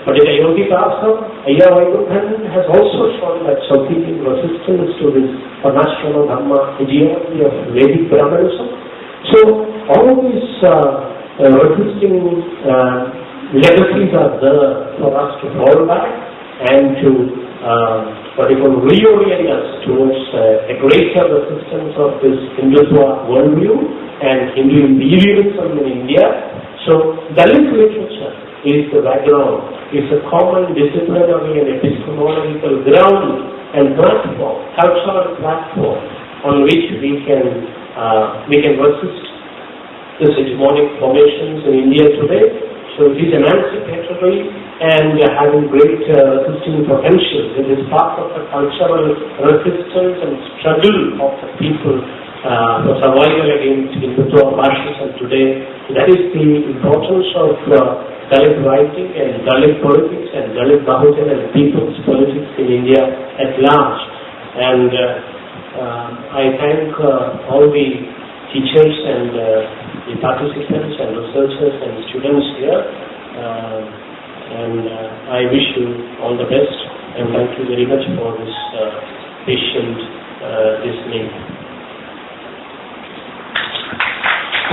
Padita Yogi Asam, Ayya Vaikunthan has also shown that South Indian resistance to this Varnashrama Dhamma ideology of Vedic Brahmanism. So all these resisting legacies are there for us to fall back and to reorient us towards a a greater resistance of this Hindutva worldview and Hindu imperialism in India. So Dalit literature is the background, is a common disciplinary and epistemological ground and platform, cultural platform on which we can resist the hegemonic formations in India today. So it is emancipatory and having great resisting potential. It is part of the cultural resistance and struggle of the people for survival against Hindutva fascism today. That is the importance of Dalit writing and Dalit politics and Dalit bahujan and people's politics in India at large. And I thank all the teachers and the participants and researchers and students here, and I wish you all the best, and thank you very much for this patient listening.